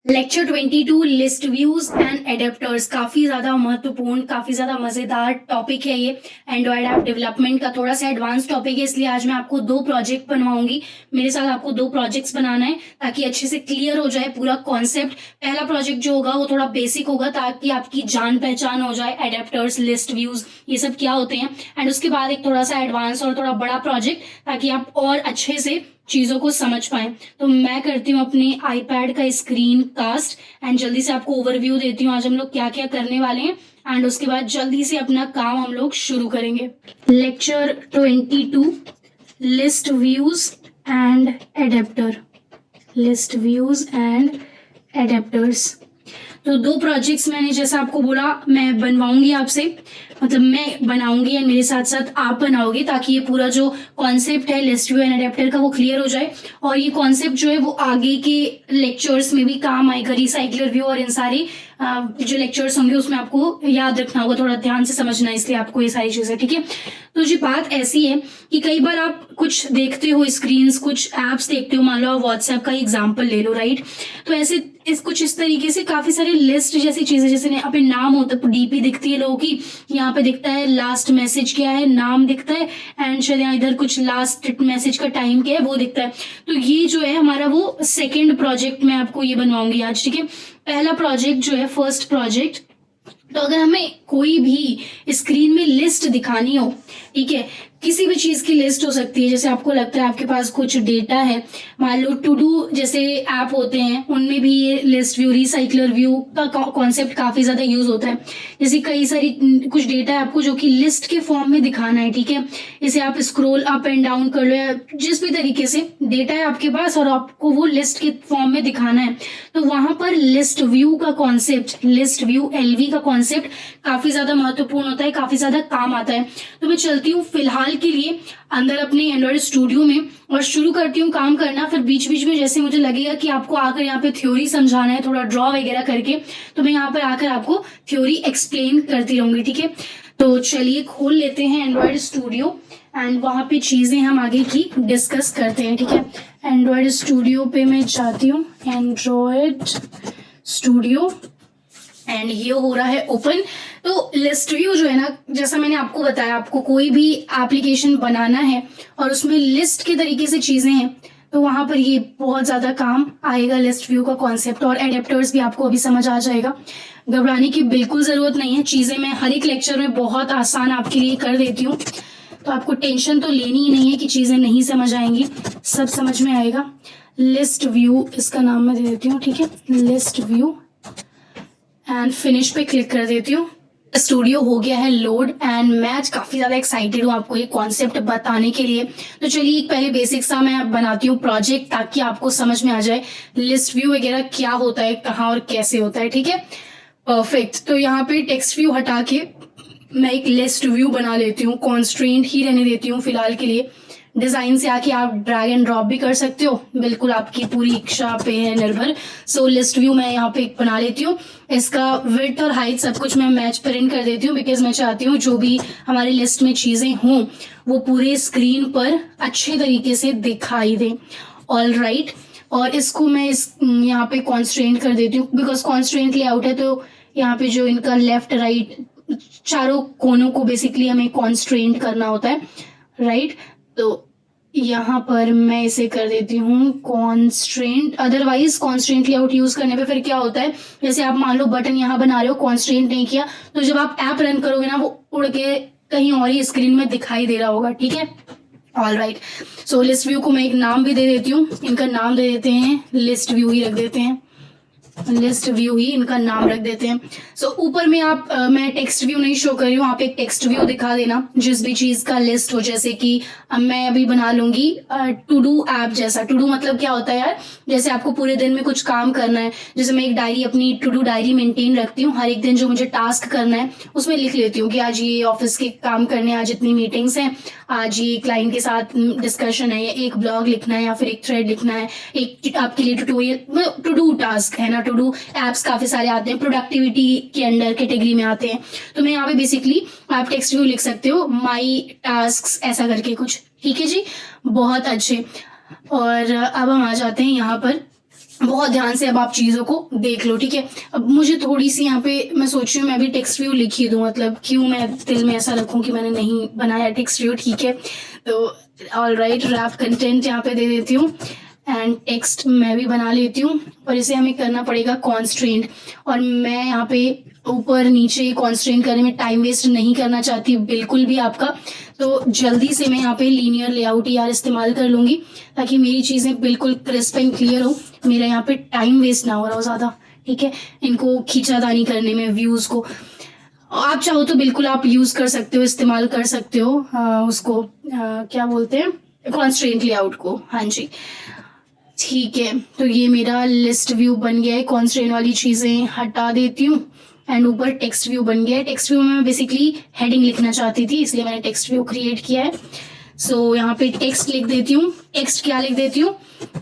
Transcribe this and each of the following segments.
Lecture 22 list views and adapters काफी ज्यादा महत्वपूर्ण, काफी ज्यादा मजेदार टॉपिक है ये। एंड्रॉयड ऐप डेवलपमेंट का थोड़ा सा एडवांस टॉपिक है, इसलिए आज मैं आपको 2 प्रोजेक्ट बनवाऊंगी। मेरे साथ आपको 2 प्रोजेक्ट्स बनाना है ताकि अच्छे से क्लियर हो जाए पूरा कॉन्सेप्ट। पहला प्रोजेक्ट जो होगा वो थोड़ा बेसिक होगा ताकि आपकी जान पहचान हो जाए, एडेप्टर्स, लिस्ट व्यूज ये सब क्या होते हैं। एंड उसके बाद एक थोड़ा सा एडवांस और थोड़ा बड़ा प्रोजेक्ट ताकि आप और अच्छे से चीजों को समझ पाए। तो मैं करती हूँ अपने आईपैड का स्क्रीन कास्ट एंड जल्दी से आपको ओवरव्यू देती हूँ आज हम लोग क्या क्या करने वाले हैं। एंड उसके बाद जल्दी से अपना काम हम लोग शुरू करेंगे। Lecture 22 list views and adapter, list views and adapters. तो 2 प्रोजेक्ट्स मैंने जैसा आपको बोला मैं बनवाऊंगी आपसे, मतलब मैं बनाऊंगी या मेरे साथ साथ आप बनाओगे ताकि ये पूरा जो कॉन्सेप्ट है लिस्ट व्यू एंड एडेप्टर का वो क्लियर हो जाए। और ये कॉन्सेप्ट जो है वो आगे के लेक्चर्स में भी काम आएगा, रिसाइक्लर व्यू और इन सारी जो लेक्चर्स होंगे उसमें आपको याद रखना होगा, थोड़ा ध्यान से समझना है, इसलिए आपको ये सारी चीजें, ठीक है। तो जी बात ऐसी है कि कई बार आप कुछ देखते हो स्क्रीन्स, कुछ एप्स देखते हो, मान लो आप व्हाट्सएप का एग्जाम्पल ले लो, राइट। तो ऐसे इस तरीके से काफी सारे लिस्ट जैसी चीजें, जैसे अपने नाम होता है, डीपी दिखती है लोगों की, यहाँ पे दिखता है लास्ट मैसेज क्या है, नाम दिखता है, एंड शायद यहाँ इधर कुछ लास्ट मैसेज का टाइम क्या है वो दिखता है। तो ये जो है हमारा वो सेकेंड प्रोजेक्ट मैं आपको ये बनवाऊंगी आज, ठीक है। पहला प्रोजेक्ट जो है फर्स्ट प्रोजेक्ट, तो अगर हमें कोई भी स्क्रीन में लिस्ट दिखानी हो, ठीक है, किसी भी चीज की लिस्ट हो सकती है, जैसे आपको लगता है आपके पास कुछ डेटा है, मान लो टू डू जैसे ऐप होते हैं उनमें भी ये लिस्ट व्यू, रिसाइक्लर व्यू का कॉन्सेप्ट काफी ज्यादा यूज होता है। जैसे कई सारी कुछ डेटा है आपको जो कि लिस्ट के फॉर्म में दिखाना है, ठीक है। इसे आप स्क्रॉल अप एंड डाउन कर लो या जिस भी तरीके से डेटा है आपके पास और आपको वो लिस्ट के फॉर्म में दिखाना है, तो वहां पर लिस्ट व्यू का कॉन्सेप्ट, लिस्ट व्यू एलवी का कॉन्सेप्ट काफी ज्यादा महत्वपूर्ण होता है, काफी ज्यादा काम आता है। तो मैं चलती हूँ फिलहाल के लिए अंदर अपने एंड्रॉइड स्टूडियो में और शुरू करती हूँ काम करना। फिर बीच बीच में जैसे मुझे लगेगा कि आपको आकर यहाँ पे थ्योरी समझाना है, थोड़ा ड्रॉ वगैरह करके, तो मैं यहाँ पर आकर आपको थ्योरी एक्सप्लेन करती रहूंगी, ठीक है। तो चलिए खोल लेते हैं एंड्रॉइड स्टूडियो एंड वहां पे चीजें हम आगे की डिस्कस करते हैं, ठीक है। एंड्रॉइड स्टूडियो पे मैं जाती हूँ, एंड्रॉइड स्टूडियो, एंड ये हो रहा है ओपन। तो लिस्ट व्यू जो है ना, जैसा मैंने आपको बताया, आपको कोई भी एप्लीकेशन बनाना है और उसमें लिस्ट के तरीके से चीजें हैं तो वहां पर ये बहुत ज्यादा काम आएगा, लिस्ट व्यू का कॉन्सेप्ट। और एडेप्टर्स भी आपको अभी समझ आ जाएगा, घबराने की बिल्कुल जरूरत नहीं है। चीजें मैं हर एक लेक्चर में बहुत आसान आपके लिए कर देती हूँ, तो आपको टेंशन तो लेनी ही नहीं है कि चीजें नहीं समझ आएंगी, सब समझ में आएगा। लिस्ट व्यू इसका नाम मैं दे देती हूँ, ठीक है, लिस्ट व्यू, एंड फिनिश पे क्लिक कर देती हूँ। स्टूडियो हो गया है लोड एंड मैं आज काफी ज्यादा एक्साइटेड हूँ आपको ये कॉन्सेप्ट बताने के लिए। तो चलिए एक पहले बेसिक सा मैं बनाती हूँ प्रोजेक्ट ताकि आपको समझ में आ जाए लिस्ट व्यू वगैरह क्या होता है, कहाँ और कैसे होता है, ठीक है। परफेक्ट। तो यहाँ पे टेक्स्ट व्यू हटा के मैं एक लिस्ट व्यू बना लेती हूँ, कॉन्स्ट्रेंट ही रहने देती हूँ फिलहाल के लिए। डिजाइन से आके आप ड्रैग एंड ड्रॉप भी कर सकते हो, बिल्कुल आपकी पूरी इच्छा पे है निर्भर। सो लिस्ट व्यू मैं यहाँ पे बना लेती हूँ। इसका विड्थ और हाइट सब कुछ मैं मैच प्रिंट कर देती हूँ बिकॉज मैं चाहती हूँ जो भी हमारी लिस्ट में चीजें हों वो पूरे स्क्रीन पर अच्छे तरीके से दिखाई दे। All right. और इसको मैं यहाँ पे कॉन्स्ट्रेंट कर देती हूँ बिकॉज कॉन्स्ट्रेंट लेआउट है, तो यहाँ पे जो इनका लेफ्ट राइट चारों कोनों को बेसिकली हमें कॉन्स्ट्रेंट करना होता है, राइट। तो यहाँ पर मैं इसे कर देती हूँ constraint. Otherwise constraint layout use करने पे फिर क्या होता है, जैसे आप मान लो बटन यहाँ बना रहे हो, कॉन्स्ट्रेंट नहीं किया, तो जब आप ऐप रन करोगे ना वो उड़ के कहीं और ही स्क्रीन में दिखाई दे रहा होगा, ठीक है। All right. So list view को मैं एक नाम भी दे देती हूँ, इनका नाम दे देते हैं लिस्ट व्यू ही रख देते हैं, लिस्ट व्यू ही इनका नाम रख देते हैं। सो ऊपर में आप मैं टेक्स्ट व्यू नहीं शो कर रही हूँ, आप एक टेक्स्ट व्यू दिखा देना जिस भी चीज का लिस्ट हो। जैसे कि मैं अभी बना लूंगी टू डू ऐप जैसा। टू डू मतलब क्या होता है यार, जैसे आपको पूरे दिन में कुछ काम करना है, जैसे मैं एक डायरी, अपनी टू डू डायरी मेंटेन रखती हूँ, हर एक दिन जो मुझे टास्क करना है उसमें लिख लेती हूँ कि आज ये ऑफिस के काम करने, आज इतनी मीटिंग्स हैं, आज ये क्लाइंट के साथ डिस्कशन है, या एक ब्लॉग लिखना है या फिर एक थ्रेड लिखना है, एक आपके लिए ट्यूटोरियल, टू डू टास्क है ना। टू डू एप्स काफी सारे आते हैं, प्रोडक्टिविटी के अंडर कैटेगरी में आते हैं। तो मैं यहाँ पे बेसिकली आप टेक्स्ट व्यू लिख सकते हो, माई टास्क ऐसा करके कुछ, ठीक है जी, बहुत अच्छे। और अब हम आ जाते हैं यहाँ पर बहुत ध्यान से अब आप चीज़ों को देख लो, ठीक है। अब मुझे थोड़ी सी यहाँ पे मैं सोच रही हूँ मैं भी टेक्स्ट व्यू लिख ही दूँ, मतलब क्यों मैं दिल में ऐसा रखूँ कि मैंने नहीं बनाया टेक्स्ट व्यू, ठीक है। तो ऑल राइट, रैप कंटेंट यहाँ पे दे देती हूँ एंड टेक्स्ट मैं भी बना लेती हूँ, और इसे हमें करना पड़ेगा कॉन्स्ट्रेंट। और मैं यहाँ पे ऊपर नीचे कॉन्स्ट्रेंट करने में टाइम वेस्ट नहीं करना चाहती बिल्कुल भी आपका, तो जल्दी से मैं यहाँ पे लीनियर लेआउट यार इस्तेमाल कर लूँगी ताकि मेरी चीज़ें बिल्कुल क्रिस्प एंड क्लियर हो, मेरा यहाँ पे टाइम वेस्ट ना हो रहा हो ज़्यादा, ठीक है, इनको खींचातानी करने में व्यूज़ को। आप चाहो तो बिल्कुल आप यूज़ कर सकते हो, इस्तेमाल कर सकते हो उसको क्या बोलते हैं, कॉन्स्ट्रेंट लेआउट को। हाँ जी, ठीक है। तो ये मेरा लिस्ट व्यू बन गया है, कॉन्स्ट्रेंट वाली चीज़ें हटा देती हूँ एंड ऊपर टेक्स्ट व्यू बन गया है। टेक्स्ट व्यू में मैं बेसिकली हेडिंग लिखना चाहती थी, इसलिए मैंने टेक्स्ट व्यू क्रिएट किया है। सो यहाँ पे टेक्स्ट लिख देती हूँ। टेक्स्ट क्या लिख देती हूँ,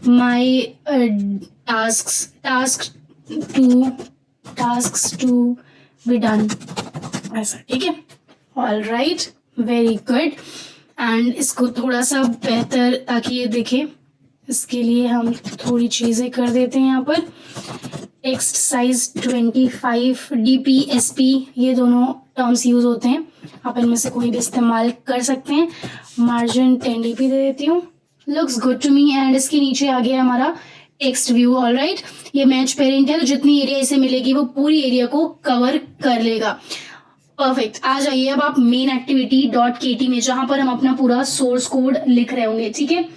my task to be done, ऐसा, ठीक है। All right, very good. And इसको थोड़ा सा बेहतर ताकि ये दिखे, इसके लिए हम थोड़ी चीज़ें कर देते हैं यहाँ पर। टेक्स्ट साइज 25 DP SP ये दोनों टर्म्स यूज होते हैं, आप इनमें से कोई भी इस्तेमाल कर सकते हैं। मार्जिन 10 DP दे देती हूँ, looks good to me. And इसके नीचे आ गया हमारा टेक्स्ट व्यू। ऑल राइट, ये मैच पेरेंट है तो जितनी एरिया इसे मिलेगी वो पूरी एरिया को कवर कर लेगा। परफेक्ट। आ जाइए अब आप मेन एक्टिविटी .kt में, जहां पर हम अपना पूरा सोर्स कोड लिख रहे होंगे, ठीक है।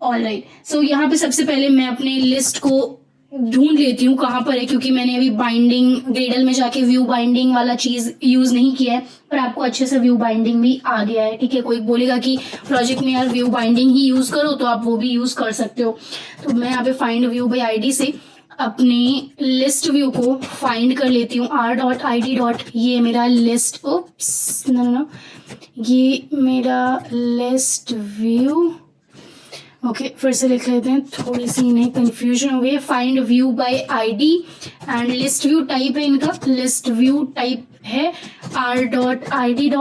ऑल राइट, सो यहाँ पे सबसे पहले मैं अपने लिस्ट को ढूंढ लेती हूँ कहाँ पर है, क्योंकि मैंने अभी बाइंडिंग ग्रेडल में जाके व्यू बाइंडिंग वाला चीज यूज नहीं किया है, पर आपको अच्छे से व्यू बाइंडिंग भी आ गया है, ठीक है। कोई बोलेगा कि प्रोजेक्ट में यार व्यू बाइंडिंग ही यूज करो, तो आप वो भी यूज कर सकते हो। तो मैं यहाँ पे फाइंड व्यू बाई ID से अपने लिस्ट व्यू को फाइंड कर लेती हूँ। r.id. ये मेरा लिस्ट, ओप्स नो, ये मेरा लिस्ट व्यू, ओके फिर से लिख लेते हैं, थोड़ी सी इन्हें कंफ्यूजन हो गई। Find view bye ID and list view type है इनका, लिस्ट व्यू टाइप है r.id.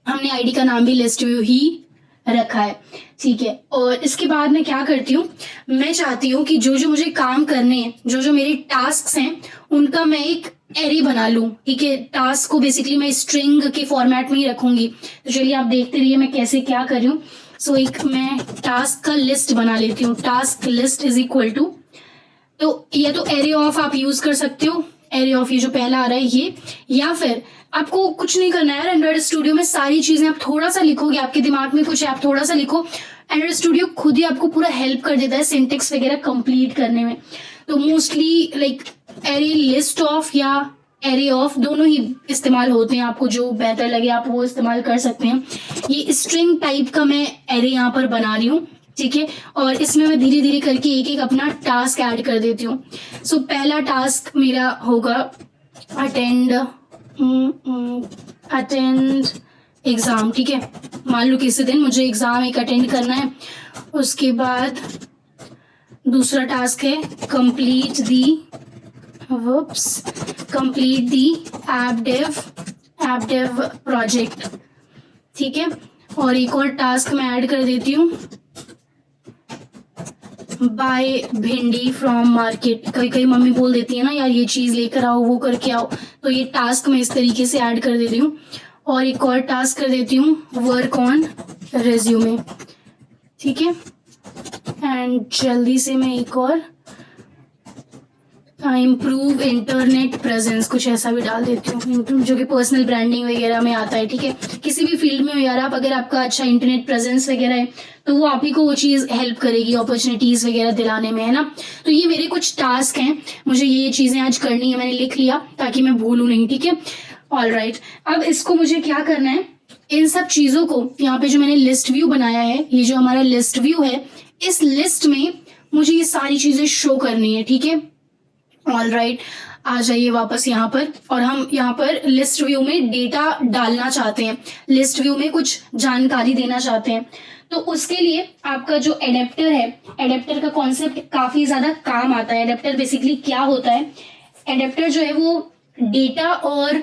हमने ID का नाम भी लिस्ट व्यू ही रखा है, ठीक है। और इसके बाद मैं क्या करती हूँ, मैं चाहती हूँ कि जो जो मुझे काम करने हैं, जो जो मेरे टास्क हैं, उनका मैं एक एरे बना लूँ, ठीक है। टास्क को बेसिकली मैं स्ट्रिंग के फॉर्मेट में ही रखूंगी। तो चलिए आप देखते रहिए मैं कैसे क्या कर रही हूँ। सो एक मैं टास्क का लिस्ट बना लेती हूँ, task list is equal to, तो ये तो एरे ऑफ आप यूज कर सकते हो, एरे ऑफ ये जो पहला आ रहा है ये, या फिर आपको कुछ नहीं करना है। एंड्रॉइड स्टूडियो में सारी चीजें आप थोड़ा सा लिखोगे, आपके दिमाग में कुछ है आप थोड़ा सा लिखो, एंड्रॉइड स्टूडियो खुद ही आपको पूरा हेल्प कर देता है सिंटेक्स वगैरह कंप्लीट करने में। तो mostly like array list of या एरे ऑफ दोनों ही इस्तेमाल होते हैं, आपको जो बेहतर लगे आप वो इस्तेमाल कर सकते हैं। ये स्ट्रिंग टाइप का मैं एरे यहाँ पर बना रही हूँ, ठीक है। और इसमें मैं धीरे धीरे करके एक एक अपना टास्क ऐड कर देती हूँ। सो पहला टास्क मेरा होगा अटेंड एग्जाम, ठीक है। मान लो किसी दिन मुझे एग्जाम एक अटेंड करना है। उसके बाद दूसरा टास्क है complete the app dev project, ठीक है। और एक और टास्क मैं ऐड कर देती हूँ, बाय भिंडी फ्रॉम मार्केट। कई कई मम्मी बोल देती है ना यार ये चीज लेकर आओ, वो करके आओ, तो ये टास्क मैं इस तरीके से ऐड कर दे रही हूँ। और एक और टास्क कर देती हूँ वर्क ऑन रेज्यूमे, ठीक है। एंड जल्दी से मैं एक और इम्प्रूव इंटरनेट प्रेजेंस, कुछ ऐसा भी डाल देती हूँ जो कि पर्सनल ब्रांडिंग वगैरह में आता है, ठीक है। किसी भी फील्ड में हो यार आप, अगर आपका अच्छा इंटरनेट प्रेजेंस वगैरह है तो वो आप ही को वो चीज़ हेल्प करेगी अपॉर्चुनिटीज़ वगैरह दिलाने में, है ना। तो ये मेरे कुछ टास्क हैं, मुझे ये चीज़ें आज करनी है, मैंने लिख लिया ताकि मैं भूलूँ नहीं, ठीक है। ऑल राइट, अब इसको मुझे क्या करना है, इन सब चीज़ों को यहाँ पे जो मैंने लिस्ट व्यू बनाया है, ये जो हमारा लिस्ट व्यू है, इस लिस्ट में मुझे ये सारी चीज़ें शो करनी है, ठीक है। ऑल राइट, आ जाइए वापस यहाँ पर, और हम यहाँ पर लिस्ट व्यू में डेटा डालना चाहते हैं, लिस्ट व्यू में कुछ जानकारी देना चाहते हैं। तो उसके लिए आपका जो एडेप्टर है, एडेप्टर का कॉन्सेप्ट काफी ज्यादा काम आता है। एडेप्टर बेसिकली क्या होता है, एडेप्टर जो है वो डेटा और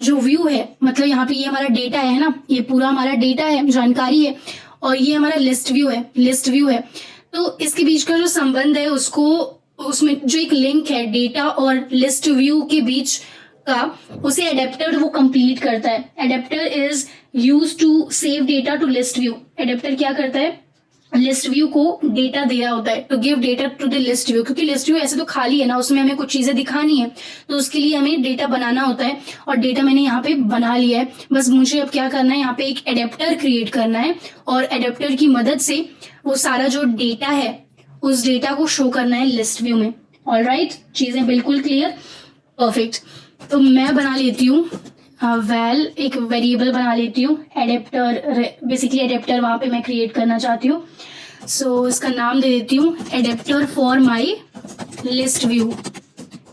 जो व्यू है, मतलब यहाँ पे ये हमारा डेटा है ना, ये पूरा हमारा डेटा है, जानकारी है, और ये हमारा लिस्ट व्यू है, तो इसके बीच का जो संबंध है उसको, उसमें जो एक लिंक है डेटा और लिस्ट व्यू के बीच का, उसे एडेप्टर वो कंप्लीट करता है। Adapter is use to save data to list view. Adapter क्या करता है, लिस्ट व्यू को डेटा दे रहा होता है, to give data to the list view, क्योंकि लिस्ट व्यू ऐसे तो खाली है ना, उसमें हमें कुछ चीजें दिखानी है, तो उसके लिए हमें डेटा बनाना होता है। और डेटा मैंने यहाँ पे बना लिया है, बस मुझे अब क्या करना है, यहाँ पे एक एडेप्टर क्रिएट करना है और एडेप्टर की मदद से वो सारा जो डेटा है उस डेटा को शो करना है लिस्ट व्यू में। ऑलराइट, चीजें बिल्कुल क्लियर, परफेक्ट। तो मैं बना लेती हूँ वैल, एक वेरिएबल बना लेती हूँ एडेप्टर, बेसिकली एडेप्टर वहां पे मैं क्रिएट करना चाहती हूँ। सो इसका नाम दे देती हूँ adapter for my list view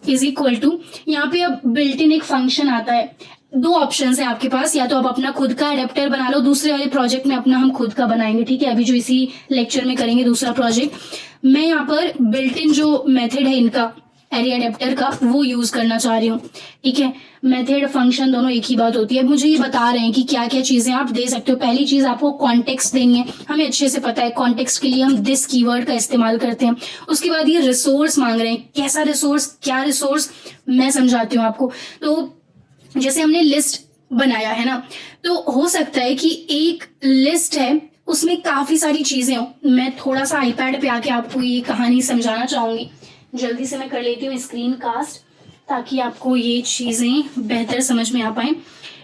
is equal to, यहाँ पे अब बिल्ट इन एक फंक्शन आता है। दो ऑप्शंस है आपके पास, या तो आप अपना खुद का एडेप्टर बना लो, दूसरे वाले प्रोजेक्ट में अपना हम खुद का बनाएंगे, ठीक है, अभी जो इसी लेक्चर में करेंगे दूसरा प्रोजेक्ट। मैं यहाँ पर बिल्ट इन जो मेथड है इनका एरे एडेप्टर का वो यूज करना चाह रही हूँ, ठीक है। मेथड फंक्शन दोनों एक ही बात होती है। मुझे ये बता रहे हैं कि क्या क्या चीजें आप दे सकते हो। पहली चीज आपको कॉन्टेक्स्ट देनी है, हमें अच्छे से पता है कॉन्टेक्स्ट के लिए हम दिस कीवर्ड का इस्तेमाल करते हैं। उसके बाद ये रिसोर्स मांग रहे हैं, कैसा रिसोर्स, क्या रिसोर्स, मैं समझाती हूँ आपको। तो जैसे हमने लिस्ट बनाया है ना, तो हो सकता है कि एक लिस्ट है उसमें काफी सारी चीजें हो। मैं थोड़ा सा आईपैड पे आके आपको ये कहानी समझाना चाहूंगी। जल्दी से मैं कर लेती हूँ स्क्रीन कास्ट ताकि आपको ये चीजें बेहतर समझ में आ पाए।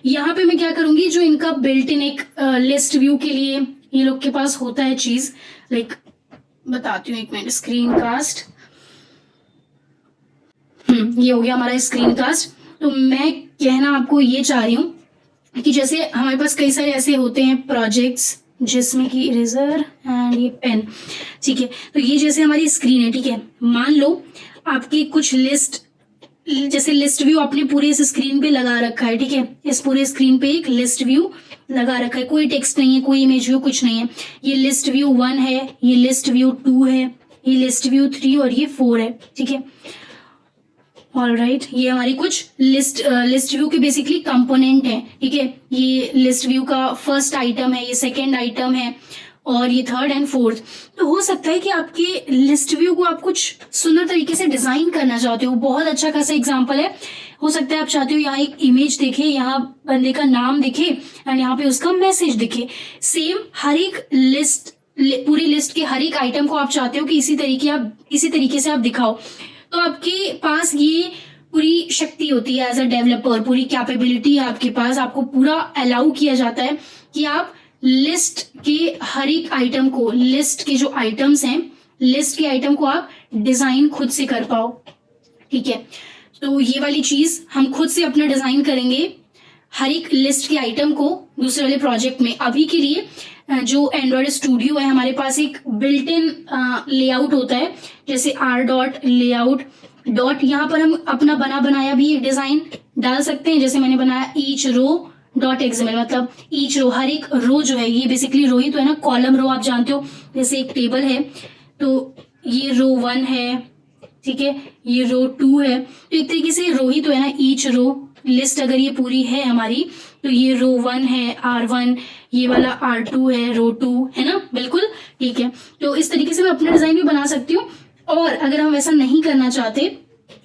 यहाँ पे मैं क्या करूंगी, जो इनका बिल्ट इन एक लिस्ट व्यू के लिए ये लोग के पास होता है चीज, लाइक बताती हूँ, एक मिनट, स्क्रीन कास्ट। ये हो गया हमारा स्क्रीन कास्ट। तो मैं कहना आपको ये चाह रही हूँ कि जैसे हमारे पास कई सारे ऐसे होते हैं प्रोजेक्ट्स जिसमें कि इरेजर एंड ये पेन, ठीक है। तो ये जैसे हमारी स्क्रीन है, ठीक है। मान लो आपकी कुछ लिस्ट, जैसे लिस्ट व्यू आपने पूरे इस स्क्रीन पे लगा रखा है, ठीक है। इस पूरे स्क्रीन पे एक लिस्ट व्यू लगा रखा है, कोई टेक्स्ट नहीं है, कोई इमेज व्यू, कुछ नहीं है। ये लिस्ट व्यू 1 है, ये लिस्ट व्यू 2 है, ये लिस्ट व्यू 3 और ये 4 है, ठीक है। ऑलराइट, ये हमारी कुछ लिस्ट व्यू के बेसिकली कंपोनेंट है, ठीक है। ये लिस्ट व्यू का फर्स्ट आइटम है, ये सेकंड आइटम है और ये थर्ड एंड फोर्थ। तो हो सकता है कि आपके लिस्ट व्यू को आप कुछ सुंदर तरीके से डिजाइन करना चाहते हो। बहुत अच्छा खासा एग्जांपल है, हो सकता है आप चाहते हो यहाँ एक इमेज दिखे, यहाँ बंदे का नाम दिखे एंड यहाँ पे उसका मैसेज दिखे। सेम हर एक लिस्ट, पूरी लिस्ट के हर एक आइटम को आप चाहते हो कि इसी तरीके से आप दिखाओ। तो आपके पास ये पूरी शक्ति होती है एज अ डेवलपर, पूरी कैपेबिलिटी है आपके पास, आपको पूरा अलाउ किया जाता है कि आप लिस्ट के हर एक आइटम को, लिस्ट के जो आइटम्स हैं, लिस्ट के आइटम को आप डिजाइन खुद से कर पाओ, ठीक है। तो ये वाली चीज हम खुद से अपना डिजाइन करेंगे हर एक लिस्ट के आइटम को दूसरे वाले प्रोजेक्ट में। अभी के लिए जो एंड्रॉयड स्टूडियो है हमारे पास एक बिल्ट इन लेआउट होता है, जैसे r.layout. यहाँ पर हम अपना बनाया भी एक डिजाइन डाल सकते हैं। जैसे मैंने बनाया each row.xml, मतलब ईच रो, हर एक रो जो है, ये बेसिकली रो ही तो है ना, कॉलम रो आप जानते हो। जैसे एक टेबल है तो ये रो 1 है, ठीक है, ये रो 2 है, तो एक तरीके से रो ही तो है ना, ईच रो। लिस्ट अगर ये पूरी है हमारी तो ये रो 1 है, R1, ये वाला R2 है, रो 2 है ना, बिल्कुल ठीक है। तो इस तरीके से मैं अपना डिजाइन भी बना सकती हूँ। और अगर हम वैसा नहीं करना चाहते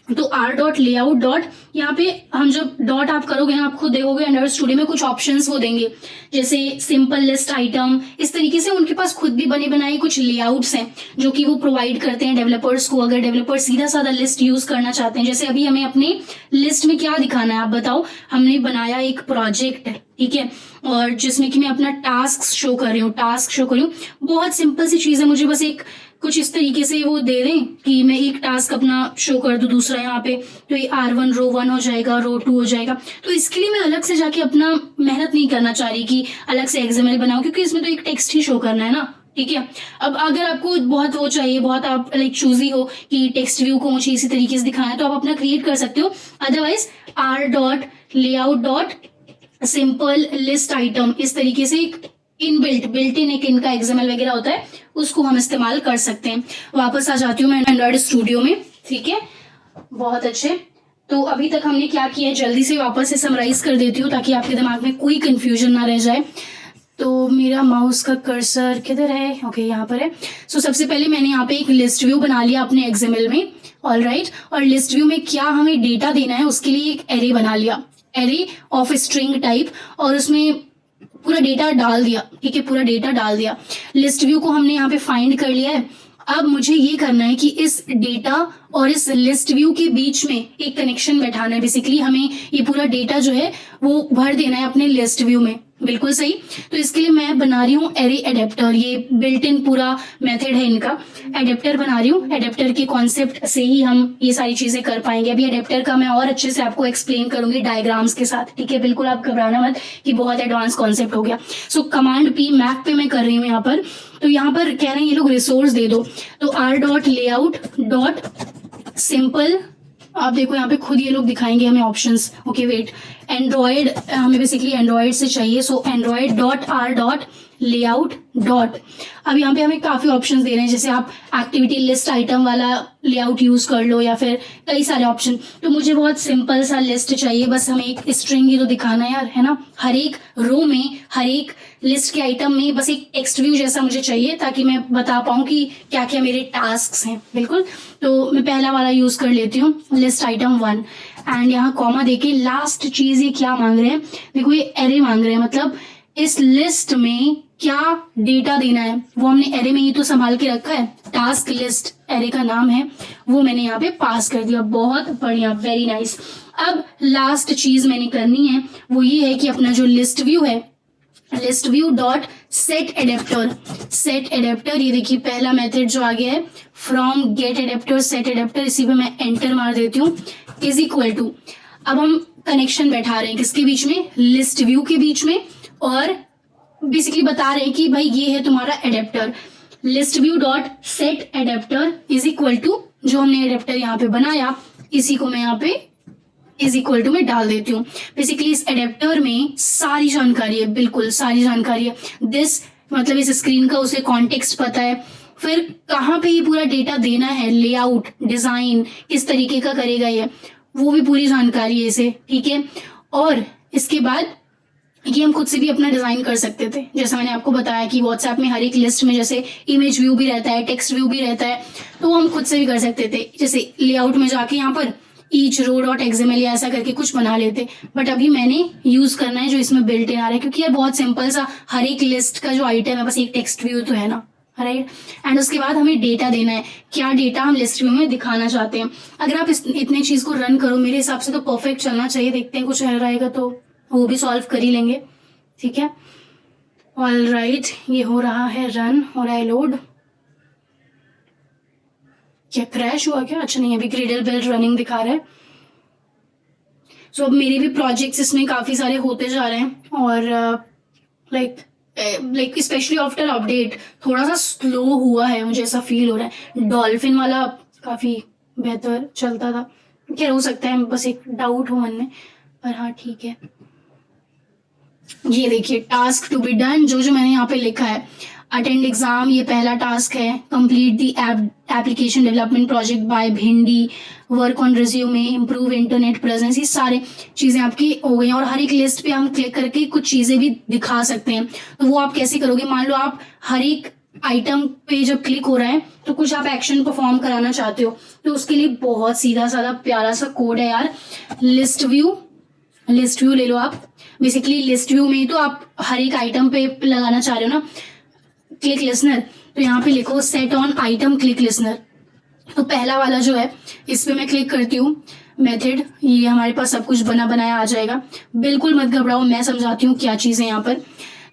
तो r.layout. यहाँ पे हम जब डॉट आप करोगे ना, आप खुद देखोगे एंड्रॉइड स्टूडियो में कुछ ऑप्शंस वो देंगे, जैसे सिंपल लिस्ट आइटम, इस तरीके से उनके पास खुद भी बने बनाए कुछ लेआउट्स हैं जो कि वो प्रोवाइड करते हैं डेवलपर्स को। अगर डेवलपर सीधा साधा लिस्ट यूज करना चाहते हैं, जैसे अभी हमें अपने लिस्ट में क्या दिखाना है आप बताओ, हमने बनाया एक प्रोजेक्ट, ठीक है, और जिसमें कि मैं अपना टास्क शो कर रही हूँ, बहुत सिंपल सी चीज है। मुझे बस एक कुछ इस तरीके से वो दे दें कि मैं एक टास्क अपना शो कर दूं दूसरा यहाँ पे, तो ये R1 रो 1 हो जाएगा, रो 2 हो जाएगा। तो इसके लिए मैं अलग से जाके अपना मेहनत नहीं करना चाह रही कि अलग से XML बनाऊं, क्योंकि इसमें तो एक टेक्स्ट ही शो करना है ना, ठीक है। अब अगर आपको बहुत वो चाहिए, बहुत आप लाइक चूजी हो कि टेक्स्ट व्यू को मुझे इसी तरीके से दिखाना है, तो आप अपना क्रिएट कर सकते हो। Otherwise r.layout. Simple list item, इस तरीके से एक बिल्ट इन एक इनका XML वगैरह होता है, उसको हम इस्तेमाल कर सकते हैं। वापस आ जाती हूँ मैं एंड्रॉइड स्टूडियो में, ठीक है, बहुत अच्छे। तो अभी तक हमने क्या किया है, जल्दी से वापस से समराइज कर देती हूँ ताकि आपके दिमाग में कोई कंफ्यूजन ना रह जाए। तो मेरा माउस का कर्सर किधर है? ओके, यहाँ पर है। सो सबसे पहले मैंने यहाँ पे एक लिस्ट व्यू बना लिया अपने XML में, ऑल राइट। और लिस्ट व्यू में क्या हमें डेटा देना है उसके लिए एक एरे बना लिया, एरे ऑफ स्ट्रिंग टाइप, और उसमें पूरा डेटा डाल दिया, ठीक है, पूरा डेटा डाल दिया। लिस्ट व्यू को हमने यहाँ पे फाइंड कर लिया है। अब मुझे ये करना है कि इस डेटा और इस लिस्ट व्यू के बीच में एक कनेक्शन बैठाना है। बेसिकली हमें ये पूरा डेटा जो है वो भर देना है अपने लिस्ट व्यू में, बिल्कुल सही। तो इसके लिए मैं बना रही हूँ एरे एडेप्टर, ये बिल्ट इन पूरा मेथड है इनका। एडेप्टर बना रही हूँ, एडेप्टर के कॉन्सेप्ट से ही हम ये सारी चीजें कर पाएंगे। अभी एडेप्टर का मैं और अच्छे से आपको एक्सप्लेन करूंगी डायग्राम्स के साथ, ठीक है। बिल्कुल आप घबराना मत कि बहुत एडवांस कॉन्सेप्ट हो गया। सो कमांड P मैक पे मैं कर रही हूँ यहाँ पर। तो यहाँ पर कह रहे हैं ये लोग रिसोर्स दे दो, तो r.layout.simple, आप देखो यहाँ पे खुद ये लोग दिखाएंगे हमें ऑप्शंस। ओके वेट, एंड्रॉयड हमें बेसिकली एंड्रॉयड से चाहिए, सो android.r.layout. अब यहाँ पे हमें काफी ऑप्शंस दे रहे हैं, जैसे आप एक्टिविटी लिस्ट आइटम वाला लेआउट यूज कर लो या फिर कई सारे ऑप्शन। तो मुझे बहुत सिंपल सा लिस्ट चाहिए, बस हमें एक स्ट्रिंग ही तो दिखाना है यार, है ना। हर एक रो में, हर एक लिस्ट के आइटम में बस एक टेक्स्ट व्यू जैसा मुझे चाहिए, ताकि मैं बता पाऊँ कि क्या क्या मेरे टास्क हैं। बिल्कुल, तो मैं पहला वाला यूज कर लेती हूँ, लिस्ट आइटम 1, एंड यहाँ कॉमा देके लास्ट चीज ये क्या मांग रहे हैं, देखो ये एरे मांग रहे हैं। मतलब इस लिस्ट में क्या डेटा देना है वो हमने एरे में ही तो संभाल के रखा है, टास्क लिस्ट एरे का नाम है, वो मैंने यहाँ पे पास कर दिया। बहुत बढ़िया, वेरी नाइस। अब लास्ट चीज मैंने करनी है वो ये है कि अपना जो लिस्ट व्यू है, list view dot set adapter, set adapter, ये देखिए पहला मेथड जो आ गया है from get adapter set adapter, इसी पे मैं एंटर मार देती हूँ, इज इक्वल टू। अब हम कनेक्शन बैठा रहे हैं किसके बीच में, लिस्ट व्यू के बीच में, और बेसिकली बता रहे हैं कि भाई ये है तुम्हारा adapter, list view dot set adapter is equal to, जो हमने एडेप्टर यहाँ पे बनाया इसी को मैं यहाँ पे इज इक्वल टू में डाल देती हूँ। बेसिकली इस एडेप्टर में सारी जानकारी है, बिल्कुल सारी जानकारी है। दिस मतलब इस स्क्रीन का उसे कॉन्टेक्स्ट पता है, फिर कहाँ पे ये पूरा डेटा देना है, लेआउट, डिजाइन किस तरीके का करेगा ये, वो भी पूरी जानकारी है इसे, ठीक है। और इसके बाद ये हम खुद से भी अपना डिजाइन कर सकते थे, जैसा मैंने आपको बताया कि व्हाट्सएप में हर एक लिस्ट में जैसे इमेज व्यू भी रहता है, टेक्स्ट व्यू भी रहता है, तो हम खुद से भी कर सकते थे। जैसे लेआउट में जाके यहाँ पर ईच रो डॉट XML या ऐसा करके कुछ बना लेते, बट अभी मैंने यूज करना है जो इसमें बिल्ट इन आ रहा है, क्योंकि यार बहुत सिंपल सा हर एक लिस्ट का जो आइटम है बस एक टेक्स्ट व्यू तो है ना, राइट। एंड उसके बाद हमें डेटा देना है, क्या डेटा हम लिस्ट व्यू में दिखाना चाहते हैं। अगर आप इतने चीज को रन करो मेरे हिसाब से तो परफेक्ट चलना चाहिए। देखते हैं कुछ एरर आएगा तो वो भी सॉल्व कर ही लेंगे, ठीक है। ऑल राइट, ये हो रहा है रन, हो रहा है लोड। क्या क्रैश हुआ क्या? अच्छा नहीं, अभी ग्रिडल बिल्ड रनिंग दिखा रहा है। सो अब मेरे भी प्रोजेक्ट्स इसमें काफी सारे होते जा रहे हैं, और लाइक स्पेशली आफ्टर अपडेट थोड़ा सा स्लो हुआ है, मुझे ऐसा फील हो रहा है। डॉल्फिन वाला काफी बेहतर चलता था, क्या हो सकता है, बस एक डाउट हो मन में, पर हाँ ठीक है। ये देखिए टास्क टू बी डन, जो मैंने यहाँ पे लिखा है, अटेंड एग्जाम ये पहला टास्क है, complete the application development project by भिंडी, work on resume, improve internet presence, ये सारे चीजें आपकी हो गई। और हर एक लिस्ट पे हम क्लिक करके कुछ चीजें भी दिखा सकते हैं। तो वो आप कैसे करोगे, मान लो आप हर एक आइटम पे जब क्लिक हो रहा है तो कुछ आप एक्शन परफॉर्म कराना चाहते हो, तो उसके लिए बहुत सीधा साधा प्यारा सा कोड है यार। लिस्ट व्यू ले लो आप। बेसिकली लिस्ट व्यू में तो आप हर एक आइटम पे लगाना चाह रहे हो ना क्लिक लिसनर, तो यहाँ पे लिखो set on item click listener. तो पहला वाला जो है इस पे मैं क्लिक करती हूँ, मेथड, ये हमारे पास सब कुछ बना बनाया आ जाएगा। बिल्कुल मत घबराओ, मैं समझाती हूँ क्या चीज़ है यहाँ पर।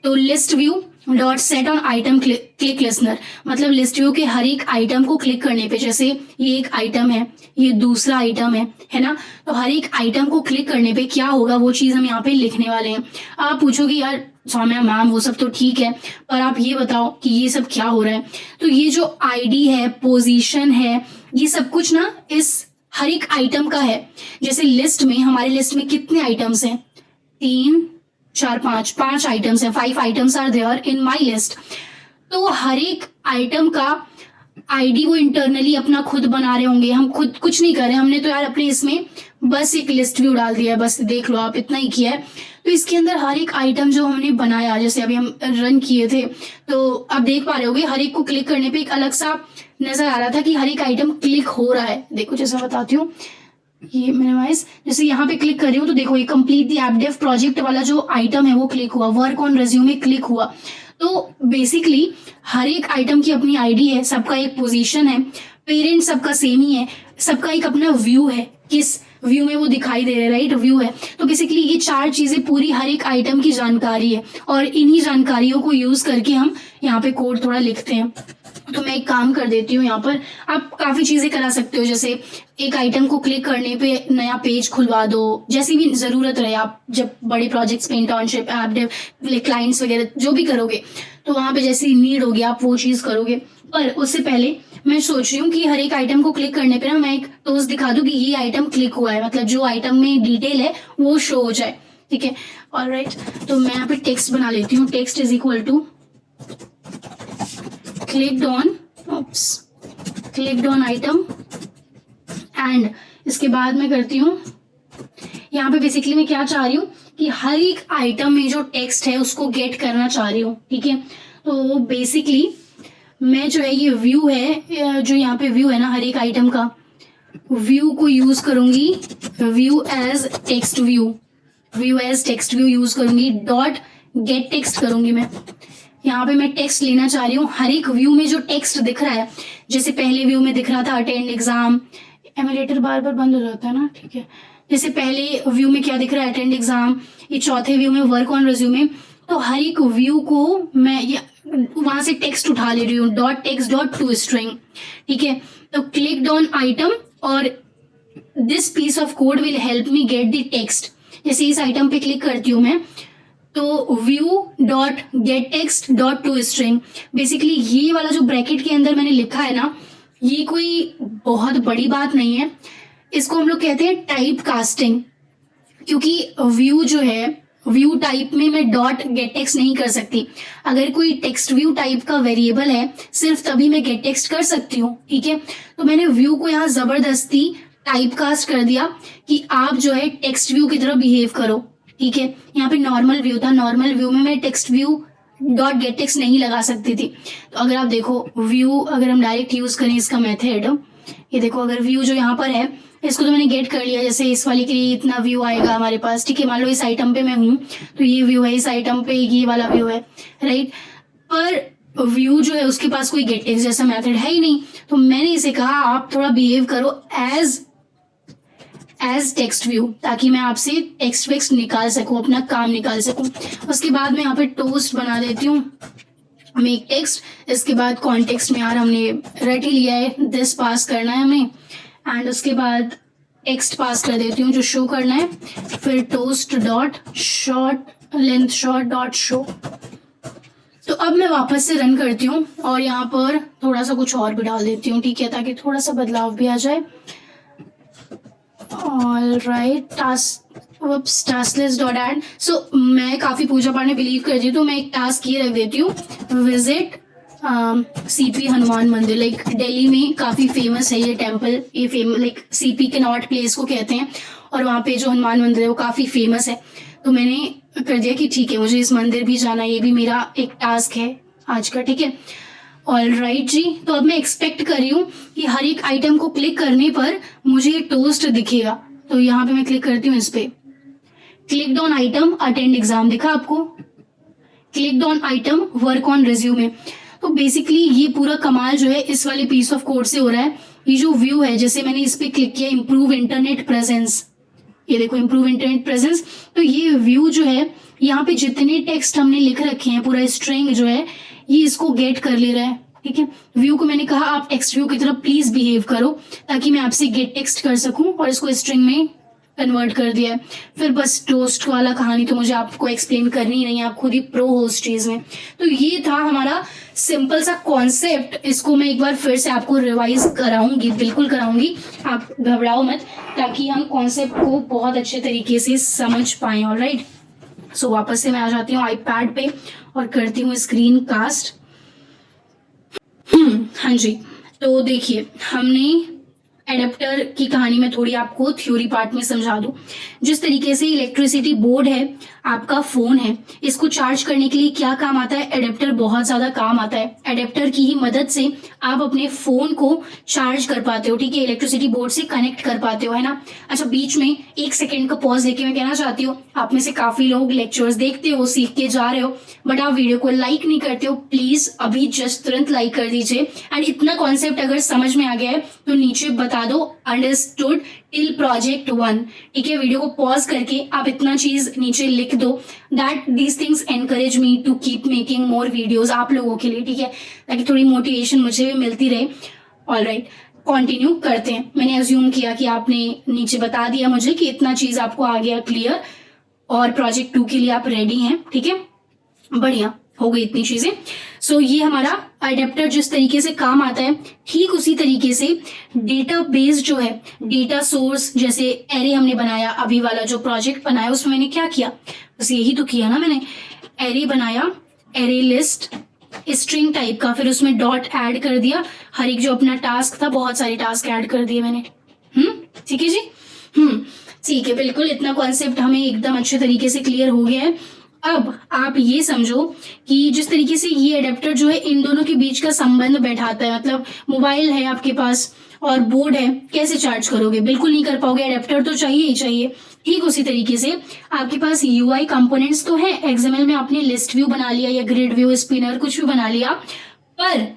तो list view dot set on item click listener, मतलब लिस्ट व्यू के हर एक आइटम को क्लिक करने पे, जैसे ये एक आइटम है, ये दूसरा आइटम है ना, तो हर एक आइटम को क्लिक करने पे क्या होगा वो चीज़ हम यहाँ पे लिखने वाले हैं। आप पूछोगे यार सौम्या मैम वो सब तो ठीक है, पर आप ये बताओ कि ये सब क्या हो रहा है। तो ये जो आईडी है, पोजीशन है, ये सब कुछ ना इस हर एक आइटम का है। जैसे लिस्ट में, हमारे लिस्ट में कितने आइटम्स हैं, 3 4 5 आइटम्स हैं, 5 items are there in my list. तो हर एक आइटम का आईडी वो इंटरनली अपना खुद बना रहे होंगे, हम खुद कुछ नहीं कर रहे, हमने तो यार अपने इसमें बस एक लिस्ट व्यू डाल दिया है, बस देख लो आप, इतना ही किया है। तो इसके अंदर हर एक आइटम जो हमने बनाया, जैसे अभी हम रन किए थे, तो आप देख पा रहे होगे हर एक को क्लिक करने पे एक अलग सा नजर आ रहा था कि हर एक आइटम क्लिक हो रहा है। देखो जैसे मैं बताती हूँ, ये मिनिमाइज, जैसे यहाँ पे क्लिक कर रही हूँ तो देखो ये complete the app dev project वाला जो आइटम है वो क्लिक हुआ, वर्क ऑन रिज्यूमे क्लिक हुआ। तो बेसिकली हर एक आइटम की अपनी आईडी है, सबका एक पोजीशन है, पेरेंट सबका सेम ही है, सबका एक अपना व्यू है, किस व्यू में वो दिखाई दे रहे हैं, राइट, व्यू है। तो बेसिकली ये 4 चीजें पूरी हर एक आइटम की जानकारी है और इन्हीं जानकारियों को यूज करके हम यहाँ पे कोड थोड़ा लिखते हैं। तो मैं एक काम कर देती हूँ, यहाँ पर आप काफी चीजें करा सकते हो, जैसे एक आइटम को क्लिक करने पे नया पेज खुलवा दो, जैसी भी जरूरत रहे। आप जब बड़े प्रोजेक्ट्स पे, इंटर्नशिप, ऐप डेव, क्लाइंट्स वगैरह जो भी करोगे तो वहां पे जैसी नीड होगी आप वो चीज करोगे। पर उससे पहले मैं सोच रही हूँ कि हर एक आइटम को क्लिक करने पे ना मैं एक टोस्ट दिखा दूं कि ये आइटम क्लिक हुआ है, मतलब जो आइटम में डिटेल है वो शो हो जाए, ठीक है। ऑलराइट, तो मैं यहाँ पे टेक्स्ट बना लेती हूँ। Text is equal to clicked on item and इसके बाद मैं करती हूँ, यहाँ पे बेसिकली मैं क्या चाह रही हूँ कि हर एक आइटम में जो टेक्स्ट है उसको गेट करना चाह रही हूँ, ठीक है। तो बेसिकली मैं जो है ये व्यू है, जो यहाँ पे व्यू है ना हर एक आइटम का, व्यू को यूज करूंगी, view as text view use करूंगी, डॉट गेट टेक्स्ट करूंगी मैं। यहाँ पे मैं टेक्स्ट लेना चाह रही हूँ, हर एक व्यू में जो टेक्स्ट दिख रहा है, जैसे पहले व्यू में दिख रहा था अटेंड एग्जाम, एमुलेटर बार बार बंद हो जाता है ना, ठीक है। जैसे पहले व्यू में क्या दिख रहा है, अटेंड एग्जाम, ये चौथे व्यू में वर्क ऑन रिज्यूमे। तो हर एक व्यू को मैं वहां से टेक्स्ट उठा ले रही हूँ, dot text dot to string, ठीक है। तो क्लिक्ड ऑन आइटम और this piece of code will help me get the text. जैसे इस आइटम पे क्लिक करती हूँ मैं तो view dot get text dot to string, basically ये वाला जो ब्रैकेट के अंदर मैंने लिखा है ना, ये कोई बहुत बड़ी बात नहीं है। इसको हम लोग कहते हैं टाइप कास्टिंग, क्योंकि व्यू जो है, व्यू टाइप में मैं डॉट गेट टेक्स्ट नहीं कर सकती। अगर कोई टेक्स्ट व्यू टाइप का वेरिएबल है सिर्फ तभी मैं गेट टेक्स्ट कर सकती हूँ, ठीक है। तो मैंने व्यू को यहाँ जबरदस्ती टाइप कास्ट कर दिया कि आप जो है टेक्स्ट व्यू की तरह बिहेव करो, ठीक है। यहाँ पे नॉर्मल व्यू था, नॉर्मल व्यू में मैं text view dot get text नहीं लगा सकती थी। तो अगर आप देखो व्यू, अगर हम डायरेक्ट यूज करें इसका मेथड, ये देखो अगर व्यू जो यहाँ पर है इसको तो मैंने गेट कर लिया, जैसे इस वाले के लिए इतना व्यू आएगा हमारे पास, ठीक है। मान लो इस आइटम पे मैं हूँ तो ये व्यू है, इस आइटम पे ये वाला व्यू है, राइट। पर व्यू जो है उसके पास कोई गेट टेक्स्ट जैसा मेथड है ही नहीं। तो मैंने इसे कहा आप थोड़ा बिहेव करो एज टेक्स्ट व्यू, ताकि मैं आपसे टेक्स्ट वेक्स्ट निकाल सकूं, अपना काम निकाल सकूं। उसके बाद मैं यहाँ पे टोस्ट बना देती हूँ, मेक टेक्स्ट। इसके बाद कॉन्टेक्स्ट में यार हमने रट ही लिया है, दिस पास करना है हमें, एंड उसके बाद टेक्स्ट पास कर देती हूँ जो शो करना है, फिर toast dot short length short dot show. तो अब मैं वापस से रन करती हूँ और यहाँ पर थोड़ा सा कुछ और भी डाल देती हूँ, ठीक है, ताकि थोड़ा सा बदलाव भी आ जाए। All right, task list dot add. So मैं काफी पूजा पाठ में बिलीव करती हूँ, तो मैं एक टास्क ये रख देती हूँ, विजिट सीपी हनुमान मंदिर। लाइक दिल्ली में काफी फेमस है ये टेम्पल, ये लाइक सीपी के नॉट प्लेस को कहते हैं, और वहाँ पे जो हनुमान मंदिर है वो काफी फेमस है। तो मैंने कर दिया कि ठीक है मुझे इस मंदिर भी जाना है, ये भी मेरा एक टास्क है आज का, ठीक है। ऑलराइट जी, तो अब मैं एक्सपेक्ट कर रही हूँ कि हर एक आइटम को क्लिक करने पर मुझे टोस्ट दिखेगा। तो यहाँ पे मैं क्लिक करती हूँ इस पे, clicked on item attend exam, दिखा आपको, clicked on item work on resume. तो बेसिकली ये पूरा कमाल जो है इस वाले पीस ऑफ कोड से हो रहा है। ये जो व्यू है, जैसे मैंने इस पे क्लिक किया, इम्प्रूव इंटरनेट प्रेजेंस, ये देखो इम्प्रूव इंटरनेट प्रेजेंस। तो ये व्यू जो है, यहाँ पे जितने टेक्स्ट हमने लिख रखे हैं, पूरा स्ट्रिंग जो है ये इसको गेट कर ले रहा है, ठीक है। व्यू को मैंने कहा आप टेक्स्ट व्यू की तरफ प्लीज बिहेव करो, ताकि मैं आपसे गेट टेक्स्ट कर सकूं, और इसको स्ट्रिंग में कन्वर्ट कर दिया है। फिर बस टोस्ट वाला कहानी तो मुझे आपको एक्सप्लेन करनी ही नहीं है, आप खुद ही प्रो हो उस चीज में। तो ये था हमारा सिंपल सा कॉन्सेप्ट। इसको मैं एक बार फिर से आपको रिवाइज कराऊंगी, बिल्कुल कराऊंगी, आप घबराओ मत, ताकि हम कॉन्सेप्ट को बहुत अच्छे तरीके से समझ पाए। ऑलराइट, सो वापस से मैं आ जाती हूँ आईपैड पे और करती हूँ स्क्रीन कास्ट। हाँ जी, तो देखिए हमने एडेप्टर की कहानी मैं थोड़ी आपको थ्योरी पार्ट में समझा दूं। जिस तरीके से इलेक्ट्रिसिटी बोर्ड है, आपका फोन है, इसको चार्ज करने के लिए क्या काम आता है? एडेप्टर बहुत ज्यादा काम आता है। एडेप्टर की ही मदद से आप अपने फोन को चार्ज कर पाते हो, ठीक है, इलेक्ट्रिसिटी बोर्ड से कनेक्ट कर पाते हो, है ना। अच्छा, बीच में 1 सेकेंड का पॉज लेके मैं कहना चाहती हूँ, आप में से काफी लोग लेक्चर्स देखते हो, सीख के जा रहे हो, बट आप वीडियो को लाइक नहीं करते हो। प्लीज अभी जस्ट तुरंत लाइक कर दीजिए। एंड इतना कॉन्सेप्ट अगर समझ में आ गया है तो नीचे बता दो अंडरस्टूड टिल प्रोजेक्ट 1, ठीक है। वीडियो को पॉज करके आप इतना चीज नीचे लिख दो, that these things encourage me to keep making more videos आप लोगों के लिए, ठीक है, ताकि थोड़ी मोटिवेशन मुझे भी मिलती रहे। ऑलराइट, कंटिन्यू करते हैं। मैंने अज्यूम किया कि आपने नीचे बता दिया मुझे कि इतना चीज आपको आ गया क्लियर, और प्रोजेक्ट 2 के लिए आप रेडी हैं, ठीक है, बढ़िया, हो गई इतनी चीजें। सो ये हमारा अडेप्टर जिस तरीके से काम आता है, ठीक उसी तरीके से डेटा बेस जो है, डेटा सोर्स, जैसे एरे हमने बनाया, अभी वाला जो प्रोजेक्ट बनाया उसमें मैंने क्या किया, बस यही तो किया ना, मैंने एरे बनाया, एरे लिस्ट स्ट्रिंग टाइप का, फिर उसमें डॉट ऐड कर दिया, हर एक जो अपना टास्क था, बहुत सारे टास्क ऐड कर दिए मैंने। ठीक है जी, ठीक है, बिल्कुल इतना कॉन्सेप्ट हमें एकदम अच्छे तरीके से क्लियर हो गया है। अब आप ये समझो कि जिस तरीके से ये अडेप्टर जो है इन दोनों के बीच का संबंध बैठाता है, मतलब मोबाइल है आपके पास और बोर्ड है, कैसे चार्ज करोगे? बिल्कुल नहीं कर पाओगे, अडेप्टर तो चाहिए ही चाहिए। ठीक उसी तरीके से आपके पास यूआई कंपोनेंट्स तो है, एक्सएमएल में आपने लिस्ट व्यू बना लिया या ग्रिड व्यू, स्पिनर कुछ भी बना लिया, पर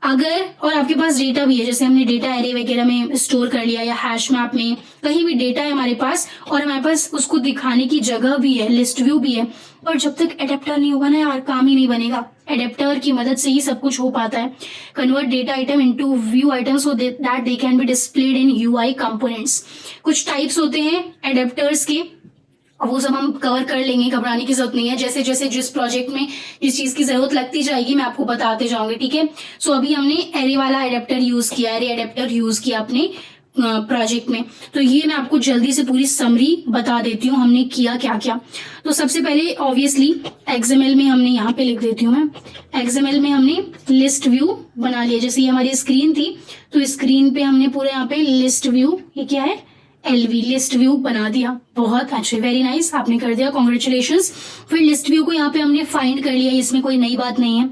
अगर और आपके पास डेटा भी है, जैसे हमने डेटा एरे वगैरह में स्टोर कर लिया या हैश मैप में, कहीं भी डेटा है हमारे पास और हमारे पास उसको दिखाने की जगह भी है, लिस्ट व्यू भी है, और जब तक एडेप्टर नहीं होगा ना यार, काम ही नहीं बनेगा। एडेप्टर की मदद से ही सब कुछ हो पाता है। Convert data item into view item so that they can be displayed in UI components. कुछ टाइप्स होते हैं एडेप्टर्स के, वो सब हम कवर कर लेंगे, घबराने की जरूरत नहीं है। जैसे जैसे जिस प्रोजेक्ट में जिस चीज की जरूरत लगती जाएगी मैं आपको बताते जाऊंगी, ठीक है। सो अभी हमने एरे वाला एडेप्टर यूज किया, एरे एडेप्टर यूज किया अपने प्रोजेक्ट में, तो ये मैं आपको जल्दी से पूरी समरी बता देती हूँ हमने किया क्या क्या। तो सबसे पहले ऑब्वियसली एक्सएमएल में हमने यहाँ पे लिख देती हूँ मैं, एक्सएमएल में हमने लिस्ट व्यू बना लिया। जैसे ये हमारी स्क्रीन थी, तो स्क्रीन पे हमने पूरे यहाँ पे लिस्ट व्यू, ये क्या है, एलवी लिस्ट व्यू बना दिया। बहुत अच्छे, वेरी नाइस, आपने कर दिया, कॉन्ग्रेचुलेशंस। फिर लिस्ट व्यू को यहाँ पे हमने फाइंड कर लिया, इसमें कोई नई बात नहीं है।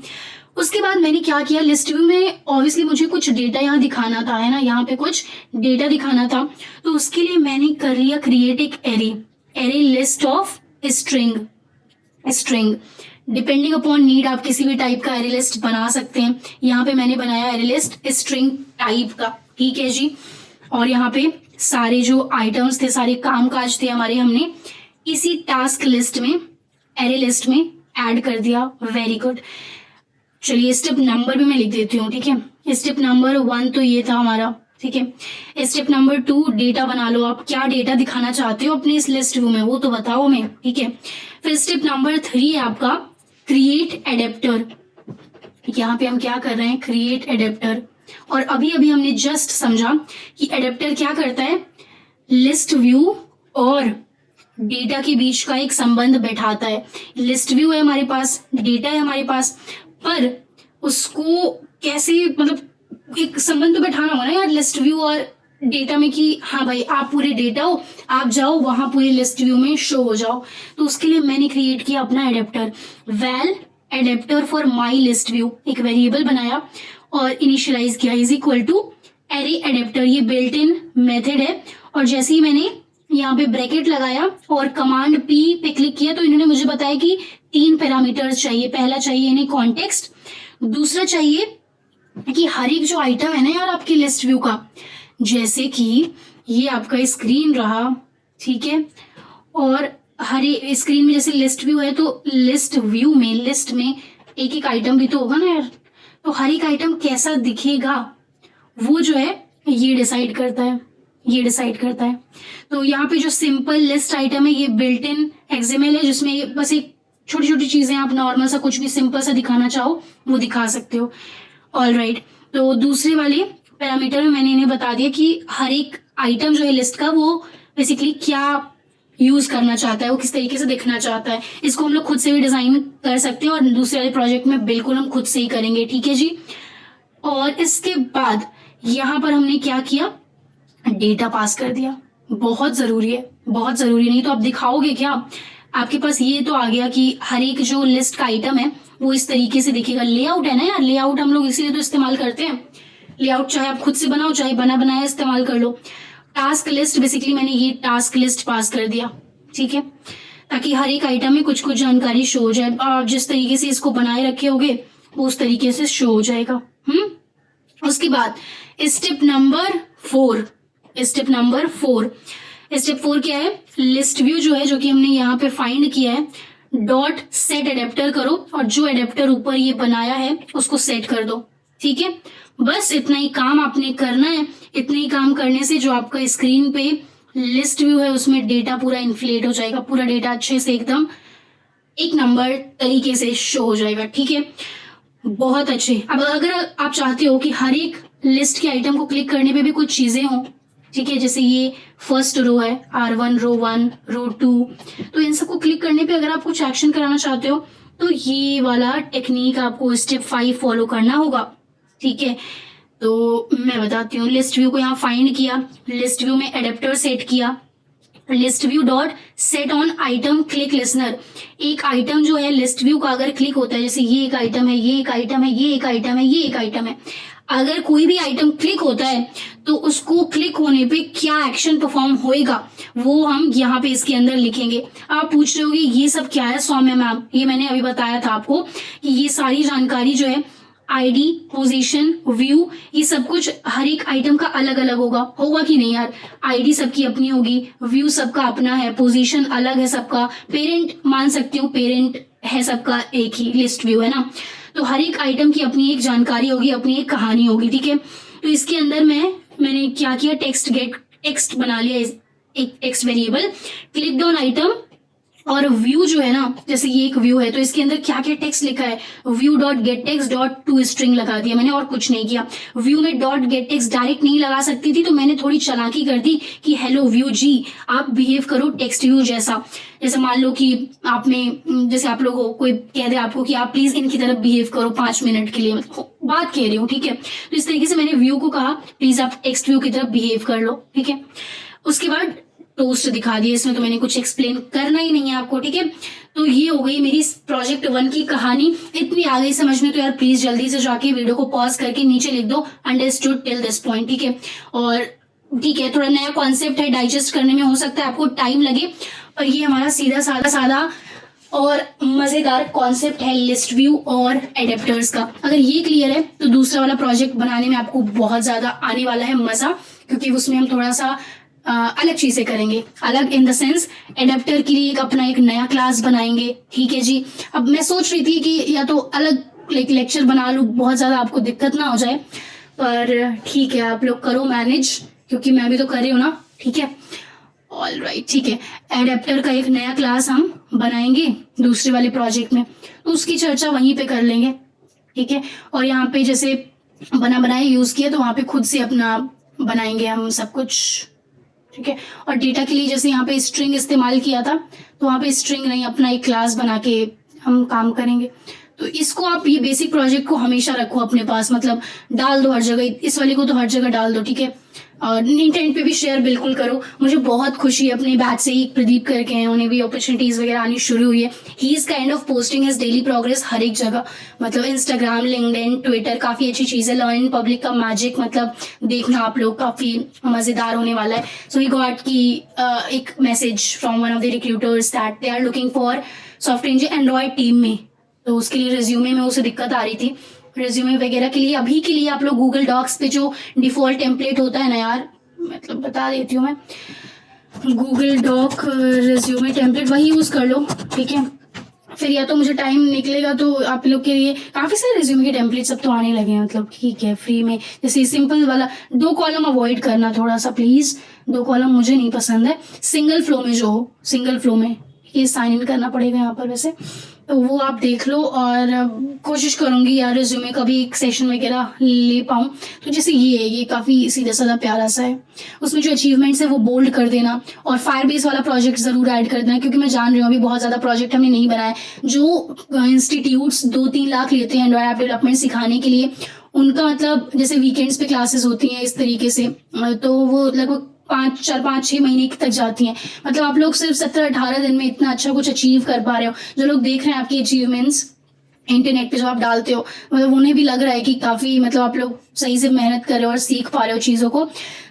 उसके बाद मैंने क्या किया, लिस्ट व्यू में ऑब्वियसली मुझे कुछ डेटा यहाँ दिखाना था, है ना, यहाँ पे कुछ डेटा दिखाना था, तो उसके लिए मैंने कर लिया क्रिएट एक array, array list of string depending upon need आप किसी भी टाइप का एरे लिस्ट बना सकते हैं। यहाँ पे मैंने बनाया एरे लिस्ट स्ट्रिंग टाइप का, ठीक है जी। और यहाँ पे सारे जो आइटम्स थे, सारे कामकाज थे हमारे, हमने इसी टास्क लिस्ट में, एरे लिस्ट में ऐड कर दिया। Very good. चलिए स्टेप नंबर भी मैं लिख देती हूँ, ठीक है। स्टेप नंबर 1 तो ये था हमारा, ठीक है। स्टेप नंबर 2 डेटा बना लो, आप क्या डेटा दिखाना चाहते हो अपने इस लिस्ट व्यू में, वो तो बताओ हमें, ठीक है। फिर स्टेप नंबर 3 है आपका क्रिएट एडेप्टर। यहाँ पे हम क्या कर रहे हैं, क्रिएट एडेप्टर। और अभी अभी हमने जस्ट समझा कि एडेप्टर क्या करता है, लिस्ट व्यू और डेटा के बीच का एक संबंध बैठाता है। लिस्ट व्यू है हमारे पास, डेटा है हमारे पास, पर उसको कैसे, मतलब एक संबंध तो बैठाना होगा ना यार लिस्ट व्यू और डेटा में, कि हाँ भाई आप पूरे डेटा हो, आप जाओ वहां पूरे लिस्ट व्यू में शो हो जाओ। तो उसके लिए मैंने क्रिएट किया अपना adapter, val adapter for my list view, एक वेरिएबल बनाया और इनिशियलाइज किया is equal to array adapter. ये बिल्ट इन मेथड है, और जैसे ही मैंने यहाँ पे ब्रैकेट लगाया और कमांड पी पे क्लिक किया, तो इन्होंने मुझे बताया कि 3 पैरामीटर्स चाहिए। पहला चाहिए इन्हें कॉन्टेक्स्ट, दूसरा चाहिए कि हर एक जो आइटम है ना यार आपकी लिस्ट व्यू का, जैसे कि ये आपका स्क्रीन रहा, ठीक है, और हर एक स्क्रीन में जैसे लिस्ट व्यू है, तो लिस्ट व्यू में, लिस्ट में एक एक आइटम भी तो होगा ना यार, तो हर एक आइटम कैसा दिखेगा वो जो है ये डिसाइड करता है, ये डिसाइड करता है। तो यहाँ पे जो सिंपल लिस्ट आइटम है ये बिल्ट इन एक्सएमएल है, जिसमें बस एक छोटी छोटी चीजें, आप नॉर्मल सा कुछ भी सिंपल सा दिखाना चाहो वो दिखा सकते हो। ऑलराइट, तो दूसरे वाले पैरामीटर में मैंने इन्हें बता दिया कि हर एक आइटम जो है लिस्ट का, वो बेसिकली क्या यूज करना चाहता है, वो किस तरीके से दिखना चाहता है। इसको हम लोग खुद से भी डिजाइन कर सकते हैं, और दूसरे वाले प्रोजेक्ट में बिल्कुल हम खुद से ही करेंगे, ठीक है जी। और इसके बाद यहाँ पर हमने क्या किया, डेटा पास कर दिया, बहुत ज़रूरी है, बहुत ज़रूरी। नहीं तो आप दिखाओगे क्या? आपके पास ये तो आ गया कि हर एक जो लिस्ट का आइटम है वो इस तरीके से दिखेगा। लेआउट है ना यार, लेआउट हम लोग इसीलिए तो इस्तेमाल करते हैं। लेआउट चाहे आप खुद से बनाओ चाहे बना बनाया इस्तेमाल कर लो। टास्क लिस्ट, बेसिकली मैंने ये टास्क लिस्ट पास कर दिया, ठीक है, ताकि हर एक आइटम में कुछ कुछ जानकारी शो हो जाए। आप जिस तरीके से इसको बनाए रखे होगे वो उस तरीके से शो हो जाएगा। उसके बाद step number 4, step number 4, step 4 क्या है? लिस्ट व्यू जो है, जो कि हमने यहाँ पे फाइंड किया है, डॉट सेट एडेप्टर करो और जो एडेप्टर ऊपर ये बनाया है उसको सेट कर दो, ठीक है। बस इतना ही काम आपने करना है। इतने ही काम करने से जो आपका स्क्रीन पे लिस्ट व्यू है उसमें डेटा पूरा इन्फ्लेट हो जाएगा, पूरा डेटा अच्छे से एकदम एक नंबर तरीके से शो हो जाएगा, ठीक है। बहुत अच्छे। अब अगर आप चाहते हो कि हर एक लिस्ट के आइटम को क्लिक करने पे भी कुछ चीजें हों, ठीक है, जैसे ये फर्स्ट रो है, R1, रो 1, रो 2, तो इन सबको क्लिक करने पे अगर आप कुछ एक्शन कराना चाहते हो तो ये वाला टेक्निक आपको स्टेप 5 फॉलो करना होगा, ठीक है। तो मैं बताती हूँ। लिस्ट व्यू को यहाँ फाइंड किया, लिस्ट व्यू में एडेप्टर सेट किया, list view dot set on item click listener. एक आइटम जो है लिस्ट व्यू का अगर क्लिक होता है, जैसे ये एक आइटम है, ये एक आइटम है, ये एक आइटम है, ये एक आइटम है, अगर कोई भी आइटम क्लिक होता है तो उसको क्लिक होने पे क्या एक्शन परफॉर्म होएगा वो हम यहाँ पे इसके अंदर लिखेंगे। आप पूछ रहे होगे ये सब क्या है सौम्या मैम? ये मैंने अभी बताया था आपको कि ये सारी जानकारी जो है, आईडी, पोजीशन, व्यू, ये सब कुछ हर एक आइटम का अलग अलग होगा कि नहीं यार? आईडी सबकी अपनी होगी, व्यू सबका अपना है, पोजीशन अलग है सबका, पेरेंट मान सकती हूँ, पेरेंट है सबका एक ही, लिस्ट व्यू है ना। तो हर एक आइटम की अपनी एक जानकारी होगी, अपनी एक कहानी होगी, ठीक है। तो इसके अंदर मैंने क्या किया, टेक्स्ट बना लिया, एक text variable, click on item, और व्यू जो है ना, जैसे ये एक व्यू है तो इसके अंदर क्या क्या टेक्स्ट लिखा है, view dot get text dot to string लगा दिया मैंने, और कुछ नहीं किया। व्यू में डॉट गेट टेक्स्ट डायरेक्ट नहीं लगा सकती थी तो मैंने थोड़ी चालाकी कर दी कि हेलो व्यू जी, आप बिहेव करो टेक्स्ट व्यू जैसा। जैसे मान लो कि आपने, जैसे आप लोगों को कोई कह दे आपको कि आप प्लीज इनकी तरफ बिहेव करो 5 मिनट के लिए, बात कह रही हूँ, ठीक है। तो इस तरीके से मैंने व्यू को कहा प्लीज आप टेक्स्ट व्यू की तरफ बिहेव कर लो, ठीक है। उसके बाद टोस्ट दिखा दिया, इसमें तो मैंने कुछ एक्सप्लेन करना ही नहीं है आपको, ठीक है। तो ये हो गई मेरी प्रोजेक्ट 1 की कहानी। इतनी आ गई समझ में तो यार प्लीज जल्दी से जाके वीडियो को पॉज करके नीचे लिख दो अंडरस्टूड टिल दिस पॉइंट, ठीक है। और ठीक है, थोड़ा नया कॉन्सेप्ट है, डाइजेस्ट करने में हो सकता है आपको टाइम लगे, पर ये हमारा सीधा सादा और मजेदार कॉन्सेप्ट है लिस्ट व्यू और एडेप्टर्स का। अगर ये क्लियर है तो दूसरा वाला प्रोजेक्ट बनाने में आपको बहुत ज्यादा आने वाला है मजा, क्योंकि उसमें हम थोड़ा सा अलग चीजें करेंगे। अलग इन द सेंस एडेप्टर के लिए अपना एक नया क्लास बनाएंगे, ठीक है जी। अब मैं सोच रही थी कि या तो अलग लेक्चर बना लूं, बहुत ज्यादा आपको दिक्कत ना हो जाए, पर ठीक है आप लोग करो मैनेज, क्योंकि मैं भी तो कर रही हूँ ना, ठीक है। ऑल राइट, ठीक है। एडेप्टर का एक नया क्लास हम बनाएंगे दूसरे वाले प्रोजेक्ट में, तो उसकी चर्चा वहीं पे कर लेंगे, ठीक है। और यहाँ पे जैसे बना बनाए यूज किया तो वहां पे खुद से अपना बनाएंगे हम सब कुछ, ठीक है। और डेटा के लिए जैसे यहाँ पे स्ट्रिंग इस्तेमाल किया था तो वहाँ पे स्ट्रिंग नहीं, अपना एक क्लास बना के हम काम करेंगे। तो इसको आप, ये बेसिक प्रोजेक्ट को हमेशा रखो अपने पास, मतलब डाल दो हर जगह, इस वाले को तो हर जगह डाल दो, ठीक है। और इंटरनेट पे भी शेयर बिल्कुल करो। मुझे बहुत खुशी है, अपने बैच से ही प्रदीप करके हैं, उन्हें भी अपॉर्चुनिटीज वगैरह आनी शुरू हुई है। He is kind of posting his daily progress हर एक जगह, मतलब इंस्टाग्राम, लिंक्डइन, ट्विटर, काफी अच्छी चीज है। लर्न इन पब्लिक का मैजिक, मतलब देखना आप लोग, काफी मजेदार होने वाला है। सो ही गॉट की एक message from one of the recruiters that they are looking for software engineer android team में, तो उसके लिए रिज्यूमे में उसे दिक्कत आ रही थी। रिज्यूमे वगैरह के लिए अभी के लिए आप लोग गूगल डॉक्स पे जो डिफॉल्ट टेम्पलेट होता है ना यार, मतलब बता देती हूँ मैं, गूगल डॉक रिज्यूमे टेम्पलेट वही यूज कर लो, ठीक है। फिर या तो मुझे टाइम निकलेगा तो आप लोग के लिए काफी सारे रिज्यूमे के टेम्पलेट सब तो आने लगे हैं, मतलब ठीक है, फ्री में। जैसे सिंपल वाला 2 कॉलम अवॉइड करना थोड़ा सा प्लीज, 2 कॉलम मुझे नहीं पसंद है। सिंगल फ्लो में जो हो, सिंगल फ्लो में ये साइन इन करना पड़ेगा यहाँ पर वैसे, तो वो आप देख लो। और कोशिश करूंगी यार रिज्यूमे का भी एक सेशन वगैरह ले पाऊँ। तो जैसे ये काफ़ी सीधा साधा प्यारा सा है, उसमें जो अचीवमेंट्स है वो बोल्ड कर देना, और फायरबेस वाला प्रोजेक्ट ज़रूर ऐड कर देना, क्योंकि मैं जान रही हूँ अभी बहुत ज़्यादा प्रोजेक्ट हमने नहीं बनाया। जो इंस्टीट्यूट्स 2-3 लाख लेते हैं एंड्रॉइड ऐप डेवलपमेंट सिखाने के लिए, उनका मतलब जैसे वीकेंड्स पे क्लासेस होती हैं इस तरीके से, तो वो लगभग 5-6 महीने तक जाती हैं। मतलब आप लोग सिर्फ 17-18 दिन में इतना अच्छा कुछ अचीव कर पा रहे हो। जो लोग देख रहे हैं आपकी अचीवमेंट्स इंटरनेट पे जो आप डालते हो, मतलब उन्हें भी लग रहा है कि काफ़ी मतलब आप लोग सही से मेहनत कर रहे हो और सीख पा रहे हो चीज़ों को।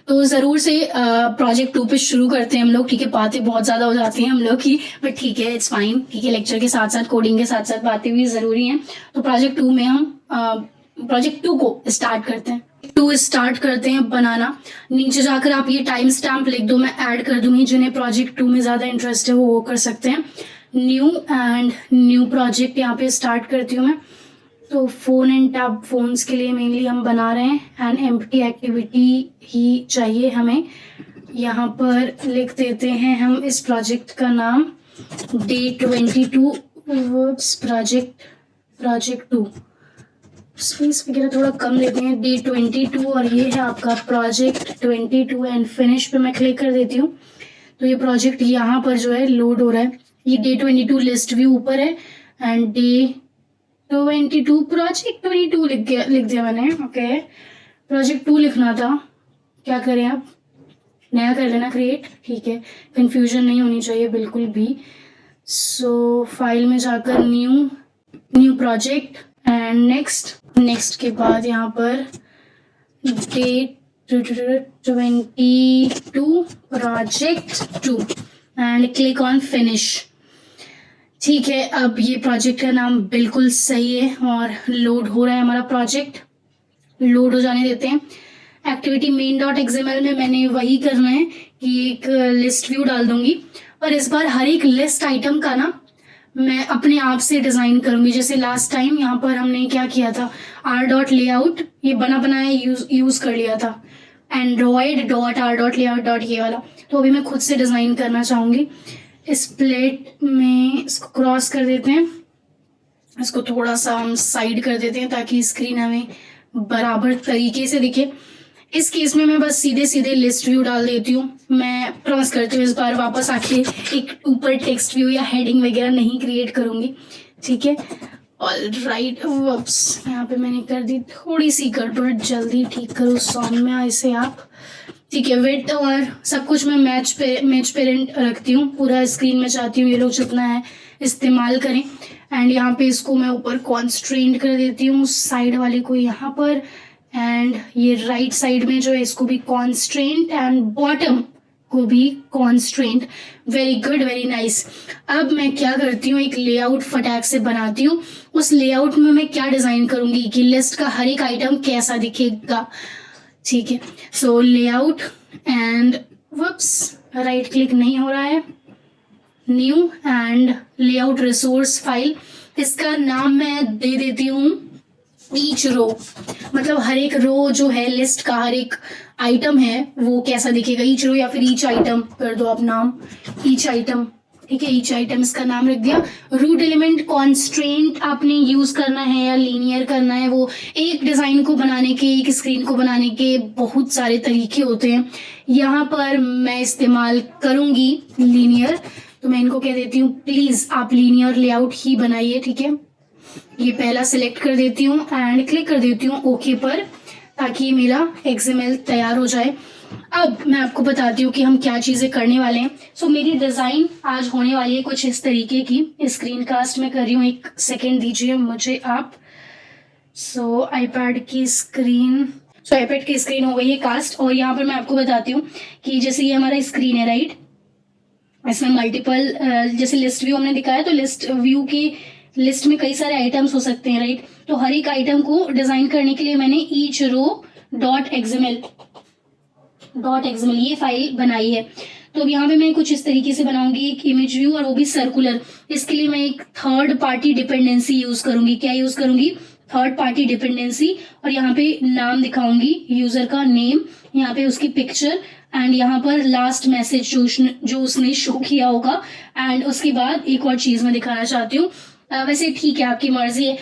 तो ज़रूर से प्रोजेक्ट 2 पे शुरू करते हैं हम लोग। ठीक है, बातें बहुत ज़्यादा हो जाती हैं हम लोग की, बट ठीक है, इट्स फाइन। ठीक है, लेक्चर के साथ साथ कोडिंग के साथ साथ बातें भी ज़रूरी हैं। तो प्रोजेक्ट 2 में हम प्रोजेक्ट 2 को स्टार्ट करते हैं। 2 स्टार्ट करते हैं बनाना। नीचे जाकर आप ये टाइम स्टैम्प लिख दो, मैं ऐड कर दूंगी। जिन्हें प्रोजेक्ट 2 में ज़्यादा इंटरेस्ट है वो कर सकते हैं। न्यू एंड न्यू प्रोजेक्ट यहाँ पे स्टार्ट करती हूँ मैं। तो फ़ोन एंड टैब फोन्स के लिए मेनली हम बना रहे हैं एंड एम्प्टी एक्टिविटी ही चाहिए हमें। यहाँ पर लिख देते हैं हम इस प्रोजेक्ट का नाम Day 22 वर्ब्स प्रोजेक्ट 2। स्पेस वगैरह थोड़ा कम लेते हैं, Day 22, और ये है आपका प्रोजेक्ट 22 एंड फिनिश पे मैं क्लिक कर देती हूँ। तो ये प्रोजेक्ट यहाँ पर जो है लोड हो रहा है। ये Day 22 लिस्ट व्यू ऊपर है एंड Day 22 प्रोजेक्ट 22 लिख दिया मैंने। ओके, प्रोजेक्ट 2 लिखना था, क्या करें आप, नया कर लेना क्रिएट। ठीक है, कंफ्यूजन नहीं होनी चाहिए बिल्कुल भी। सो फाइल में जाकर न्यू प्रोजेक्ट एंड नेक्स्ट के बाद यहाँ पर Day 22 project 2 and click on finish. ठीक है, अब ये प्रोजेक्ट का नाम बिल्कुल सही है और लोड हो रहा है हमारा प्रोजेक्ट। लोड हो जाने देते हैं। एक्टिविटी main.xml में मैंने वही करना है कि एक लिस्ट व्यू डाल दूंगी, और इस बार हर एक लिस्ट आइटम का ना मैं अपने आप से डिज़ाइन करूंगी। जैसे लास्ट टाइम यहाँ पर हमने क्या किया था, r.layout ये बना बनाया यूज़ कर लिया था, android.r.layout ये वाला। तो अभी मैं खुद से डिज़ाइन करना चाहूँगी। इस प्लेट में इसको क्रॉस कर देते हैं, इसको थोड़ा सा हम साइड कर देते हैं ताकि स्क्रीन हमें बराबर तरीके से दिखे। इस केस में मैं बस सीधे लिस्ट व्यू डाल देती हूँ। मैं प्रॉमिस करती हूँ इस बार वापस आके एक ऊपर टेक्स्ट व्यू या हेडिंग वगैरह नहीं क्रिएट करूँगी। ठीक है, ऑलराइट। वप्स, यहाँ पे मैंने कर दी थोड़ी सी गड़बड़, जल्दी ठीक करो सौम्या इसे आप। ठीक है, विड्थ और सब कुछ मैं मैच पेरेंट रखती हूँ। पूरा स्क्रीन में चाहती हूँ ये लोग जितना है इस्तेमाल करें। एंड यहाँ पे इसको मैं ऊपर कॉन्स्ट्रेंट कर देती हूँ, साइड वाले को यहाँ पर, एंड ये राइट साइड में जो है इसको भी कॉन्स्ट्रेंट एंड बॉटम को भी constraint. Very good, very nice. अब मैं क्या करती हूँ, एक लेआउट फटाक से बनाती हूँ। उस लेआउट में मैं क्या डिज़ाइन करूँगी कि लिस्ट का हर एक आइटम कैसा दिखेगा। ठीक है, सो लेआउट एंड वप्स, राइट क्लिक नहीं हो रहा है, new and layout resource file. इसका नाम मैं दे देती हूँ ईच रो। मतलब हर एक रो जो है लिस्ट का, हर एक आइटम है वो कैसा दिखेगा, ईच रो या फिर ईच आइटम कर दो आप नाम, ईच आइटम। ठीक है, ईच आइटम इसका नाम रख दिया। रूट एलिमेंट कॉन्स्ट्रेंट आपने यूज करना है या लीनियर करना है, वो एक डिजाइन को बनाने के, एक स्क्रीन को बनाने के बहुत सारे तरीके होते हैं। यहाँ पर मैं इस्तेमाल करूंगी लीनियर, तो मैं इनको कह देती हूँ प्लीज आप लीनियर लेआउट ही बनाइए। ठीक है, ये पहला सिलेक्ट कर देती हूँ एंड क्लिक कर देती हूँ ओके पर, ताकि मेरा XML तैयार हो जाए। अब मैं आपको बताती हूँ कि हम क्या चीज़ें करने वाले हैं। सो मेरी डिज़ाइन आज होने वाली है कुछ इस तरीके की। स्क्रीन कास्ट में कर रही हूँ, एक सेकेंड दीजिए मुझे आप। सो आईपैड की स्क्रीन हो गई है कास्ट, और यहाँ पर मैं आपको बताती हूँ कि जैसे ये हमारा स्क्रीन है राइट, इसमें मल्टीपल जैसे लिस्ट व्यू हमने दिखाया, तो लिस्ट व्यू की लिस्ट में कई सारे आइटम्स हो सकते हैं राइट। तो हर एक आइटम को डिजाइन करने के लिए मैंने ईच रो .xml ये फाइल बनाई है। तो अब यहाँ पे मैं कुछ इस तरीके से बनाऊंगी एक इमेज व्यू, और वो भी सर्कुलर। इसके लिए मैं एक थर्ड पार्टी डिपेंडेंसी यूज करूंगी। क्या यूज करूंगी, थर्ड पार्टी डिपेंडेंसी। और यहाँ पे नाम दिखाऊंगी, यूजर का नेम, यहाँ पे उसकी पिक्चर, एंड यहाँ पर लास्ट मैसेज जो उसने शो किया होगा। एंड उसके बाद एक और चीज मैं दिखाना चाहती हूँ, वैसे ठीक है आपकी मर्जी है,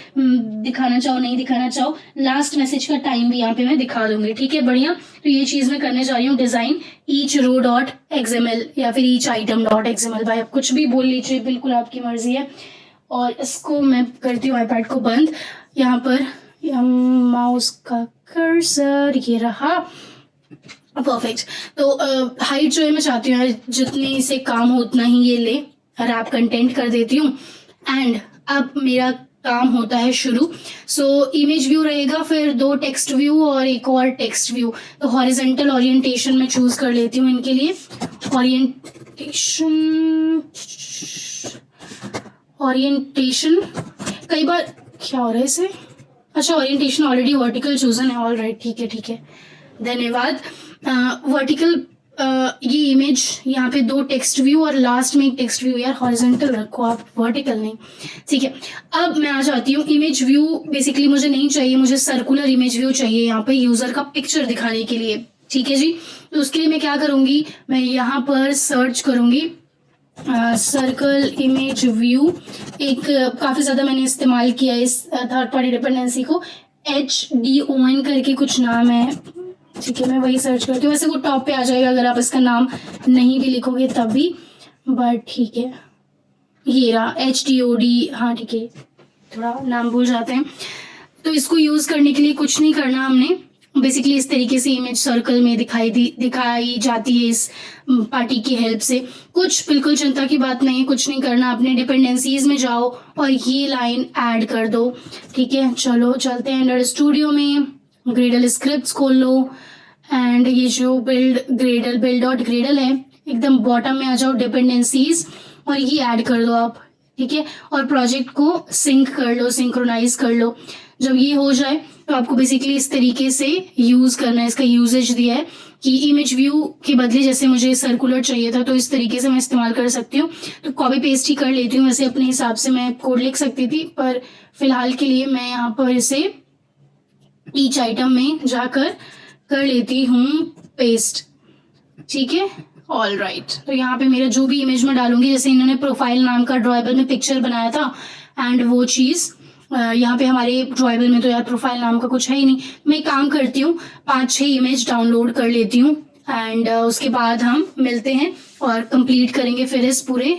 दिखाना चाहो नहीं दिखाना चाहो, लास्ट मैसेज का टाइम भी यहाँ पे मैं दिखा दूंगी। ठीक है, बढ़िया। तो ये चीज मैं करने जा रही हूँ, डिजाइन ईच रो .xml या फिर ईच आइटम .xml, भाई आप कुछ भी बोल लीजिए, बिल्कुल आपकी मर्जी है। और इसको मैं करती हूँ आईपैड को बंद। यहाँ पर माउस का कर्सर ये रहा, परफेक्ट। तो हाइट जो है मैं चाहती हूँ जितनी से काम हो उतना ही ये ले, रैप कंटेंट कर देती हूँ। एंड अब मेरा काम होता है शुरू। सो इमेज व्यू रहेगा, फिर 2 टेक्स्ट व्यू और एक और टेक्स्ट व्यू। तो हॉरिजेंटल ओरिएंटेशन मैं चूज कर लेती हूँ इनके लिए। ओरिएंटेशन कई बार क्या हो रहा है इसे, अच्छा ओरिएंटेशन ऑलरेडी वर्टिकल चूजन है, ऑल राइट, ठीक है, धन्यवाद। वर्टिकल ये इमेज यहाँ पे 2 टेक्स्ट व्यू और लास्ट में एक टेक्स्ट व्यू, यार हॉरिजॉन्टल रखो आप, वर्टिकल नहीं, ठीक है। अब मैं आ जाती हूँ इमेज व्यू। बेसिकली मुझे नहीं चाहिए, मुझे सर्कुलर इमेज व्यू चाहिए यहाँ पे यूजर का पिक्चर दिखाने के लिए, ठीक है जी। तो उसके लिए मैं क्या करूँगी, मैं यहाँ पर सर्च करूँगी सर्कल इमेज व्यू। एक काफ़ी ज़्यादा मैंने इस्तेमाल किया इस थर्ड पार्टी डिपेंडेंसी को, HDON करके कुछ नाम है, ठीक है, मैं वही सर्च करती हूँ। वैसे वो टॉप पे आ जाएगा अगर आप इसका नाम नहीं भी लिखोगे तब भी, बट ठीक है, ये रहा HDOD, हाँ ठीक है, थोड़ा नाम भूल जाते हैं। तो इसको यूज़ करने के लिए कुछ नहीं करना हमने, बेसिकली इस तरीके से इमेज सर्कल में दिखाई जाती है इस पार्टी की हेल्प से। कुछ बिल्कुल चिंता की बात नहीं है, कुछ नहीं करना, अपने डिपेंडेंसीज में जाओ और ये लाइन ऐड कर दो, ठीक है। चलो चलते हैं एंड्रॉइड स्टूडियो में, ग्रेडल स्क्रिप्ट्स खोल लो एंड ये जो बिल्ड डॉट ग्रेडल है एकदम बॉटम में आ जाओ, डिपेंडेंसीज, और ये ऐड कर दो आप, ठीक है। और प्रोजेक्ट को सिंक कर लो, सिंक्रोनाइज कर लो। जब ये हो जाए तो आपको बेसिकली इस तरीके से यूज करना है। इसका यूजेज दिया है कि इमेज व्यू के बदले जैसे मुझे सर्कुलर चाहिए था तो इस तरीके से मैं इस्तेमाल कर सकती हूँ, तो कॉपी पेस्ट ही कर लेती हूँ। वैसे अपने हिसाब से मैं कोड लिख सकती थी, पर फिलहाल के लिए मैं यहाँ पर इसे ईच आइटम में जाकर कर लेती हूँ पेस्ट, ठीक है, ऑल राइट। तो यहाँ पे मेरा जो भी इमेज में डालूंगी, जैसे इन्होंने प्रोफाइल नाम का ड्रॉएबल में पिक्चर बनाया था एंड वो चीज़ यहाँ पे हमारे ड्रॉएबल में तो यार प्रोफाइल नाम का कुछ है ही नहीं। मैं एक काम करती हूँ, 5-6 इमेज डाउनलोड कर लेती हूँ एंड उसके बाद हम मिलते हैं और कंप्लीट करेंगे फिर इस पूरे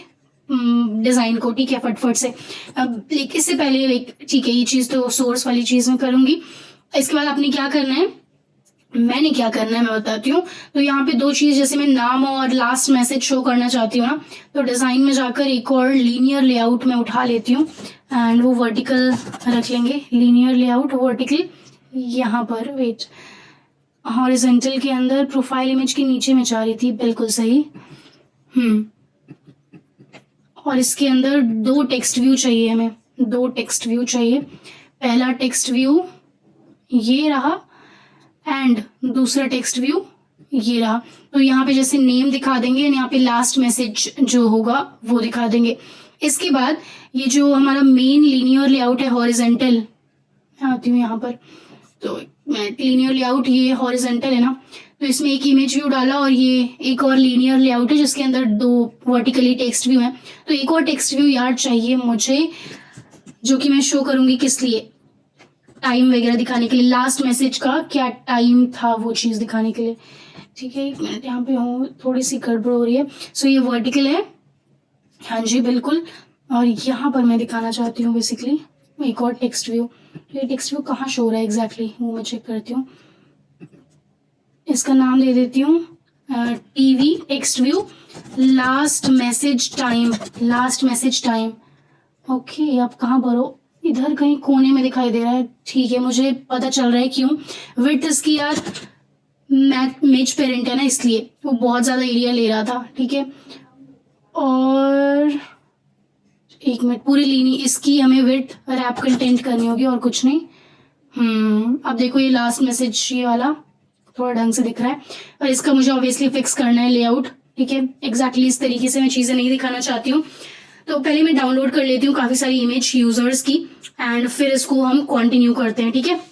डिज़ाइन को, ठीक है, फटफट से। अब इससे पहले ठीक है, ये चीज़ तो सोर्स वाली चीज़ में करूँगी। इसके बाद आपने क्या करना है, मैंने क्या करना है मैं बताती हूँ। तो यहाँ पे 2 चीज़, जैसे मैं नाम और लास्ट मैसेज शो करना चाहती हूँ ना, तो डिज़ाइन में जाकर एक और लीनियर लेआउट में उठा लेती हूँ एंड वो वर्टिकल रख लेंगे, लीनियर लेआउट वर्टिकल यहाँ पर, वेट, हॉरिजॉन्टल के अंदर प्रोफाइल इमेज के नीचे में जा रही थी, बिल्कुल सही। और इसके अंदर 2 टेक्स्ट व्यू चाहिए हमें, 2 टेक्स्ट व्यू चाहिए। पहला टेक्स्ट व्यू ये रहा एंड दूसरा टेक्स्ट व्यू ये रहा। तो यहाँ पे जैसे नेम दिखा देंगे, यहाँ पे लास्ट मैसेज जो होगा वो दिखा देंगे। इसके बाद ये जो हमारा मेन लीनियर लेआउट है हॉरिजॉन्टल, आती हूँ यहाँ पर, तो लीनियर लेआउट ये हॉरिजॉन्टल है ना, तो इसमें एक इमेज व्यू डाला और ये एक और लीनियर लेआउट है जिसके अंदर 2 वर्टिकली टेक्स्ट व्यू हैं। तो एक और टेक्स्ट व्यू यार चाहिए मुझे, जो कि मैं शो करूँगी किस लिए, टाइम वगैरह दिखाने के लिए, लास्ट मैसेज का क्या टाइम था वो चीज़ दिखाने के लिए, ठीक है। 1 मिनट, यहाँ पे हूँ, थोड़ी सी गड़बड़ हो रही है। सो ये वर्टिकल है, हाँ जी बिल्कुल, और यहाँ पर मैं दिखाना चाहती हूँ बेसिकली एक और टेक्स्ट व्यू। ये टेक्स्ट व्यू कहाँ शो हो रहा है एग्जैक्टली, वो मैं चेक करती हूँ। इसका नाम दे देती हूँ TV text view last message time, okay. अब कहाँ पर हो, इधर कहीं कोने में दिखाई दे रहा है, ठीक है, मुझे पता चल रहा है क्यों। विड्थ इसकी यार मेज पेरेंट है ना, इसलिए वो बहुत ज़्यादा एरिया ले रहा था, ठीक है। और 1 मिनट, पूरी लीनी इसकी हमें विड्थ रैप कंटेंट करनी होगी और कुछ नहीं। अब देखो ये लास्ट मैसेज ये वाला थोड़ा ढंग से दिख रहा है, और इसका मुझे ऑब्वियसली फिक्स करना है लेआउट, ठीक है। एग्जैक्टली इस तरीके से मैं चीज़ें नहीं दिखाना चाहती हूँ। तो पहले मैं डाउनलोड कर लेती हूँ काफ़ी सारी इमेज यूजर्स की एंड फिर इसको हम कंटिन्यू करते हैं, ठीक है।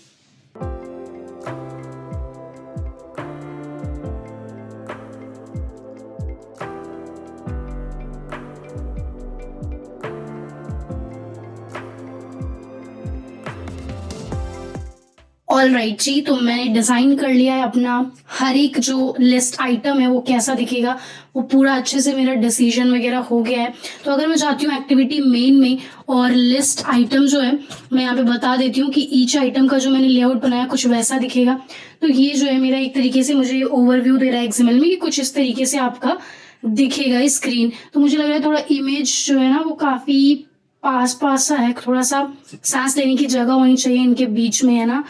ऑल राइट जी, तो मैंने डिज़ाइन कर लिया है अपना हर एक जो लिस्ट आइटम है वो कैसा दिखेगा, वो पूरा अच्छे से मेरा डिसीजन वगैरह हो गया है। तो अगर मैं चाहती हूँ एक्टिविटी मेन में और लिस्ट आइटम जो है मैं यहाँ पे बता देती हूँ कि ईच आइटम का जो मैंने लेआउट बनाया कुछ वैसा दिखेगा। तो ये जो है मेरा एक तरीके से मुझे ओवरव्यू दे रहा है एक्सएमएल में कि कुछ इस तरीके से आपका दिखेगा स्क्रीन। तो मुझे लग रहा है थोड़ा इमेज जो है ना वो काफ़ी पास पास सा है, थोड़ा सा सांस लेने की जगह होनी चाहिए इनके बीच में, है ना।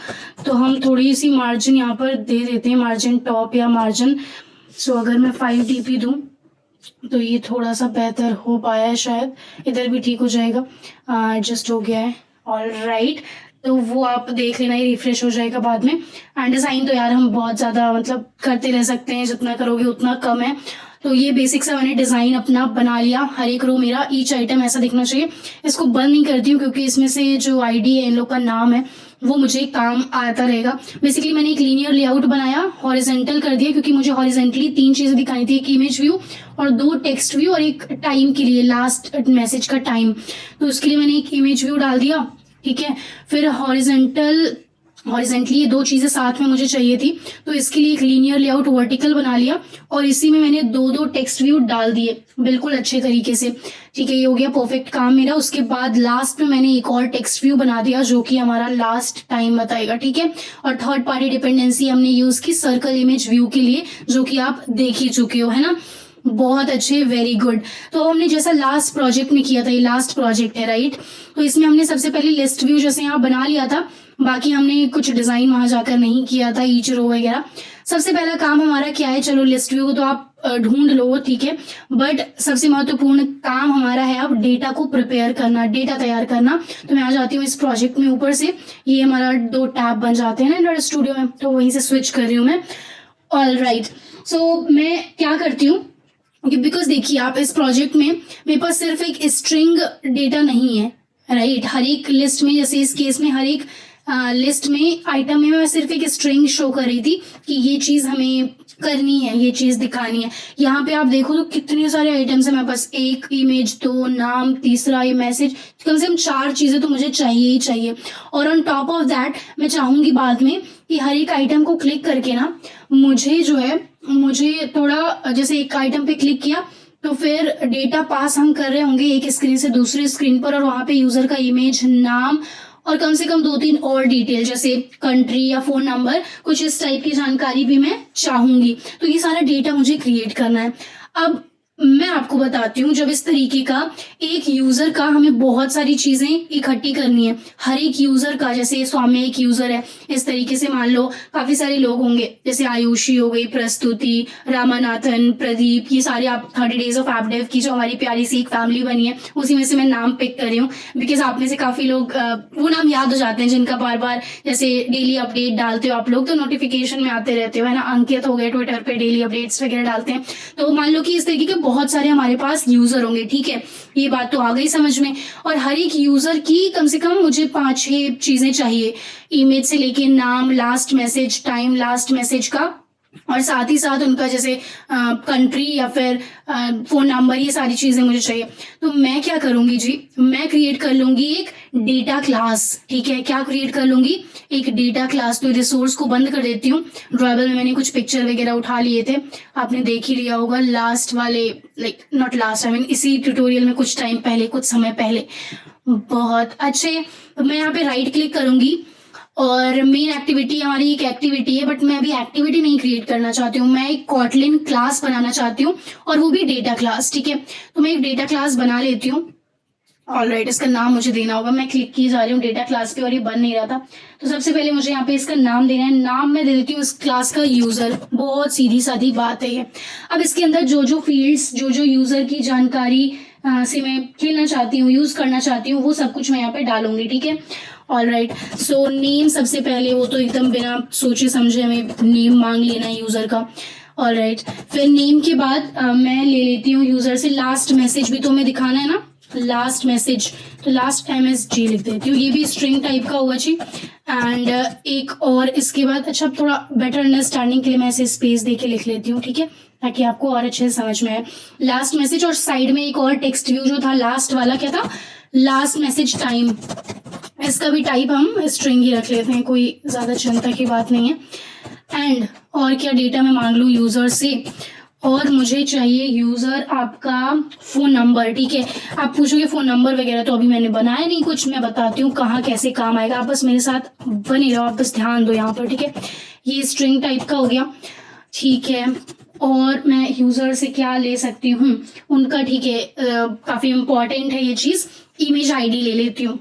तो हम थोड़ी सी मार्जिन यहाँ पर दे देते हैं, मार्जिन टॉप या मार्जिन। सो अगर मैं 5 dp दूँ तो ये थोड़ा सा बेहतर हो पाया है, शायद इधर भी ठीक हो जाएगा। एडजस्ट हो गया है। ऑल राइट, तो वो आप देख लेना, ये रिफ्रेश हो जाएगा बाद में। एंड डिज़ाइन तो यार हम बहुत ज़्यादा मतलब करते रह सकते हैं, जितना करोगे उतना कम है। तो ये बेसिक सा मैंने डिज़ाइन अपना बना लिया। हर एक रो मेरा ईच आइटम ऐसा दिखना चाहिए। इसको बंद नहीं करती हूँ क्योंकि इसमें से जो आईडी है, इन लोग का नाम है, वो मुझे काम आता रहेगा। बेसिकली मैंने एक लीनियर लेआउट बनाया, हॉरिजेंटल कर दिया क्योंकि मुझे हॉरिजेंटली 3 चीज़ें दिखानी थी, एक इमेज व्यू और 2 टेक्स्ट व्यू और एक टाइम के लिए लास्ट मैसेज का टाइम। तो उसके लिए मैंने एक इमेज व्यू डाल दिया, ठीक है। फिर हॉरिजेंटली ये 2 चीज़ें साथ में मुझे चाहिए थी, तो इसके लिए एक लीनियर लेआउट वर्टिकल बना लिया और इसी में मैंने 2 टेक्स्ट व्यू डाल दिए बिल्कुल अच्छे तरीके से, ठीक है। ये हो गया परफेक्ट काम मेरा। उसके बाद लास्ट में मैंने एक और टेक्स्ट व्यू बना दिया जो कि हमारा लास्ट टाइम बताएगा, ठीक है। और थर्ड पार्टी डिपेंडेंसी हमने यूज़ की सर्कल इमेज व्यू के लिए, जो कि आप देख ही चुके हो, है ना। बहुत अच्छे, वेरी गुड। तो हमने जैसा लास्ट प्रोजेक्ट में किया था, ये लास्ट प्रोजेक्ट है राइट। तो इसमें हमने सबसे पहले लिस्ट व्यू जैसे यहाँ बना लिया था, बाकी हमने कुछ डिज़ाइन वहाँ जाकर नहीं किया था, ईच रो वगैरह। सबसे पहला काम हमारा क्या है, चलो लिस्ट व्यू को तो आप ढूंढ लो, ठीक है। बट सबसे महत्वपूर्ण काम हमारा है अब डेटा को प्रिपेयर करना, डेटा तैयार करना। तो मैं आ जाती हूँ इस प्रोजेक्ट में, ऊपर से ये हमारा 2 टैब बन जाते हैं ना एंड्रॉइड स्टूडियो में, तो वहीं से स्विच कर रही हूँ मैं। ऑल राइट, सो मैं क्या करती हूँ, बिकॉज देखिए आप इस प्रोजेक्ट में मेरे पास सिर्फ एक स्ट्रिंग डेटा नहीं है, राइट। हर एक लिस्ट में, जैसे इस केस में हर एक लिस्ट में आइटम में मैं सिर्फ एक स्ट्रिंग शो कर रही थी कि ये चीज़ हमें करनी है, ये चीज़ दिखानी है। यहाँ पे आप देखो तो कितने सारे आइटम्स हैं मेरे पास, एक इमेज, 2 नाम, तीसरा ये मैसेज, कम से कम 4 चीज़ें तो मुझे चाहिए ही चाहिए। और ऑन टॉप ऑफ दैट मैं चाहूँगी बाद में कि हर एक आइटम को क्लिक करके ना मुझे जो है, मुझे थोड़ा जैसे एक आइटम पे क्लिक किया तो फिर डेटा पास हम कर रहे होंगे एक स्क्रीन से दूसरी स्क्रीन पर, और वहाँ पे यूज़र का इमेज, नाम और कम से कम 2-3 और डिटेल जैसे कंट्री या फ़ोन नंबर, कुछ इस टाइप की जानकारी भी मैं चाहूँगी। तो ये सारा डेटा मुझे क्रिएट करना है। अब मैं आपको बताती हूँ, जब इस तरीके का एक यूज़र का हमें बहुत सारी चीज़ें इकट्ठी करनी है, हर एक यूज़र का, जैसे स्वामी एक यूज़र है, इस तरीके से मान लो काफ़ी सारे लोग होंगे, जैसे आयुषी हो गई, प्रस्तुति, रामानाथन, प्रदीप, ये सारे आप 30 डेज ऑफ ऐप डेव की जो हमारी प्यारी सी एक फैमिली बनी है, उसी में से मैं नाम पिक कर रही हूँ बिकॉज आप में से काफ़ी लोग वो नाम याद हो जाते हैं जिनका बार बार जैसे डेली अपडेट डालते हो आप लोग तो नोटिफिकेशन में आते रहते हो, है ना। अंकित हो गए, ट्विटर पे डेली अपडेट्स वगैरह डालते हैं। तो मान लो कि इस तरीके के बहुत सारे हमारे पास यूजर होंगे, ठीक है। ये बात तो आ गई समझ में। और हर एक यूजर की कम से कम मुझे 5-6 चीजें चाहिए, इमेज से लेके नाम, last message, time last message का, और साथ ही साथ उनका जैसे कंट्री या फिर फ़ोन नंबर, ये सारी चीज़ें मुझे चाहिए। तो मैं क्या करूँगी जी, मैं क्रिएट कर लूँगी एक डेटा क्लास, ठीक है। क्या क्रिएट कर लूँगी, एक डेटा क्लास। तो रिसोर्स को बंद कर देती हूँ। ड्राइबल में मैंने कुछ पिक्चर वगैरह उठा लिए थे, आपने देख ही लिया होगा लास्ट वाले, like not last, I mean इसी ट्यूटोरियल में कुछ टाइम पहले, कुछ समय पहले। बहुत अच्छे। तो मैं यहाँ पे राइट क्लिक करूँगी और मेन एक्टिविटी हमारी एक एक्टिविटी है, बट मैं अभी एक्टिविटी नहीं क्रिएट करना चाहती हूँ, मैं एक कॉटलिन क्लास बनाना चाहती हूँ और वो भी डेटा क्लास, ठीक है। तो मैं एक डेटा क्लास बना लेती हूँ। ऑलराइट, इसका नाम मुझे देना होगा। मैं क्लिक किए जा रही हूँ डेटा क्लास पे और ये बन नहीं रहा था, तो सबसे पहले मुझे यहाँ पे इसका नाम देना है। नाम मैं दे देती हूँ इस क्लास का यूजर। बहुत सीधी सादी बात है ये। अब इसके अंदर जो जो फील्ड्स, जो जो यूजर की जानकारी से मैं खेलना चाहती हूँ, यूज करना चाहती हूँ, वो सब कुछ मैं यहाँ पे डालूंगी, ठीक है। ऑल राइट, सो नेम सबसे पहले, वो तो एकदम बिना सोचे समझे हमें नेम मांग लेना है यूजर का। ऑल राइट, फिर नेम के बाद मैं ले लेती हूँ यूजर से लास्ट मैसेज भी तो हमें दिखाना है ना, लास्ट मैसेज, तो लास्ट MSG लिख देती हूँ। ये भी स्ट्रिंग टाइप का हुआ जी। एंड एक और इसके बाद, अच्छा थोड़ा बेटर अंडरस्टैंडिंग के लिए मैं ऐसे स्पेस दे के लिख लेती हूँ, ठीक है, ताकि आपको और अच्छे से समझ में आए। लास्ट मैसेज, और साइड में एक और टेक्स्ट व्यू जो था लास्ट वाला, क्या था, लास्ट मैसेज टाइम, इसका भी टाइप हम स्ट्रिंग ही रख लेते हैं, कोई ज़्यादा चिंता की बात नहीं है। एंड और क्या डेटा मैं मांग लूँ यूज़र से, और मुझे चाहिए यूज़र आपका फ़ोन नंबर। ठीक है, आप पूछोगे फ़ोन नंबर वगैरह, तो अभी मैंने बनाया नहीं कुछ, मैं बताती हूँ कहाँ कैसे काम आएगा। आप बस मेरे साथ बने रहो, आप बस ध्यान दो यहाँ पर। ठीक है, ये स्ट्रिंग टाइप का हो गया। ठीक है, और मैं यूज़र से क्या ले सकती हूँ उनका, ठीक है, काफ़ी इम्पॉर्टेंट है ये चीज़, इमेज आईडी ले लेती हूँ।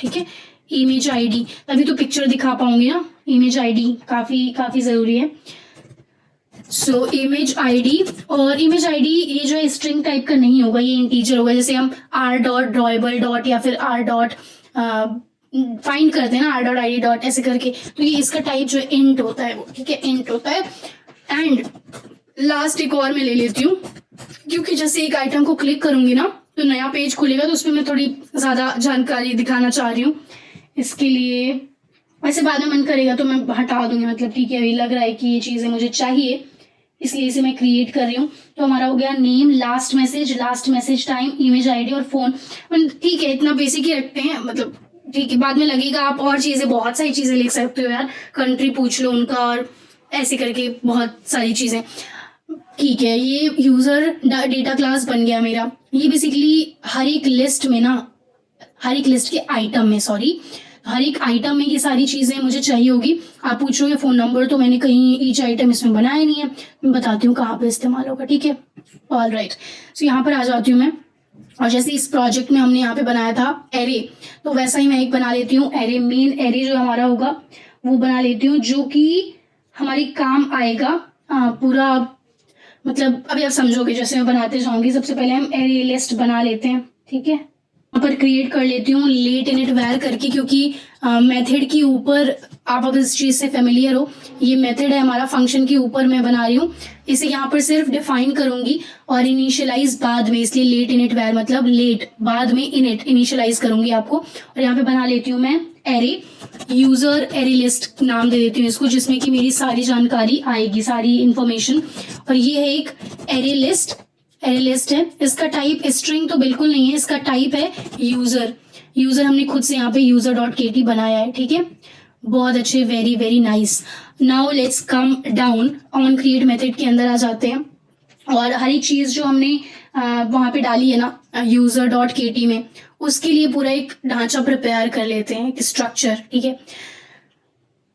ठीक है, इमेज आईडी, तभी तो पिक्चर दिखा पाऊंगी ना, इमेज आईडी काफ़ी ज़रूरी है। सो इमेज आईडी, और इमेज आईडी ये जो है स्ट्रिंग टाइप का नहीं होगा, ये इंटीजर होगा। जैसे हम आर डॉट ड्रॉएबल डॉट या फिर आर डॉट फाइंड करते हैं ना, are dot I D dot ऐसे करके, तो ये इसका टाइप जो है इंट होता है वो। ठीक है, इंट होता है। एंड लास्ट एक और मैं ले लेती हूँ, क्योंकि जैसे एक आइटम को क्लिक करूंगी ना तो नया पेज खुलेगा, तो उसमें मैं थोड़ी ज़्यादा जानकारी दिखाना चाह रही हूँ। इसके लिए वैसे बाद में मन करेगा तो मैं हटा दूंगी, मतलब ठीक है, अभी लग रहा है कि ये चीज़ें मुझे चाहिए, इसलिए इसे मैं क्रिएट कर रही हूँ। तो हमारा हो गया name, last message time, image ID और फोन। ठीक है, इतना बेसिक ही रखते हैं, मतलब ठीक है, बाद में लगेगा आप और चीज़ें, बहुत सारी चीज़ें लिख सकते हो यार, कंट्री पूछ लो उनका, और ऐसे करके बहुत सारी चीज़ें। ठीक है, ये यूज़र डेटा क्लास बन गया मेरा। ये बेसिकली हर एक लिस्ट के आइटम में, हर एक आइटम में ये सारी चीज़ें मुझे चाहिए होगी। आप पूछोगे फ़ोन नंबर, तो मैंने कहीं ईच आइटम इसमें बनाया नहीं है, मैं बताती हूँ कहाँ पे इस्तेमाल होगा। ठीक है, ऑल राइट। सो यहाँ पर आ जाती हूँ मैं, और जैसे इस प्रोजेक्ट में हमने यहाँ पे बनाया था एरे, तो वैसा ही मैं एक बना लेती हूँ एरे। मेन एरे जो हमारा होगा वो बना लेती हूँ, जो कि हमारी काम आएगा पूरा, मतलब अभी आप समझोगे जैसे मैं बनाते जाऊंगी। सबसे पहले हम एरे लिस्ट बना लेते हैं। ठीक है, यहाँ पर क्रिएट कर लेती हूँ लेट इनिट वैर करके, क्योंकि मेथड के ऊपर आप अब इस चीज़ से फेमिलियर हो, ये मेथड है हमारा, फंक्शन के ऊपर मैं बना रही हूँ। इसे यहाँ पर सिर्फ डिफाइन करूंगी और इनिशियलाइज बाद में, इसलिए लेट इनिट वैर मतलब लेट, बाद में इनिट, इनिशियलाइज करूंगी आपको। और यहाँ पे बना लेती हूँ मैं एरे, यूजर एरे लिस्ट नाम दे देती हूँ इसको, जिसमें कि मेरी सारी जानकारी आएगी, सारी इंफॉर्मेशन। और ये है एक एरे लिस्ट है। इसका टाइप स्ट्रिंग तो बिल्कुल नहीं है, इसका टाइप है यूजर हमने खुद से यहाँ पे यूजर डॉट kt बनाया है। ठीक है, बहुत अच्छे, very very nice. Now let's come down, on create method के अंदर आ जाते हैं, और हर एक चीज़ जो हमने वहाँ पे डाली है ना यूजर डॉट kt में, उसके लिए पूरा एक ढांचा प्रिपेयर कर लेते हैं, एक स्ट्रक्चर। ठीक है,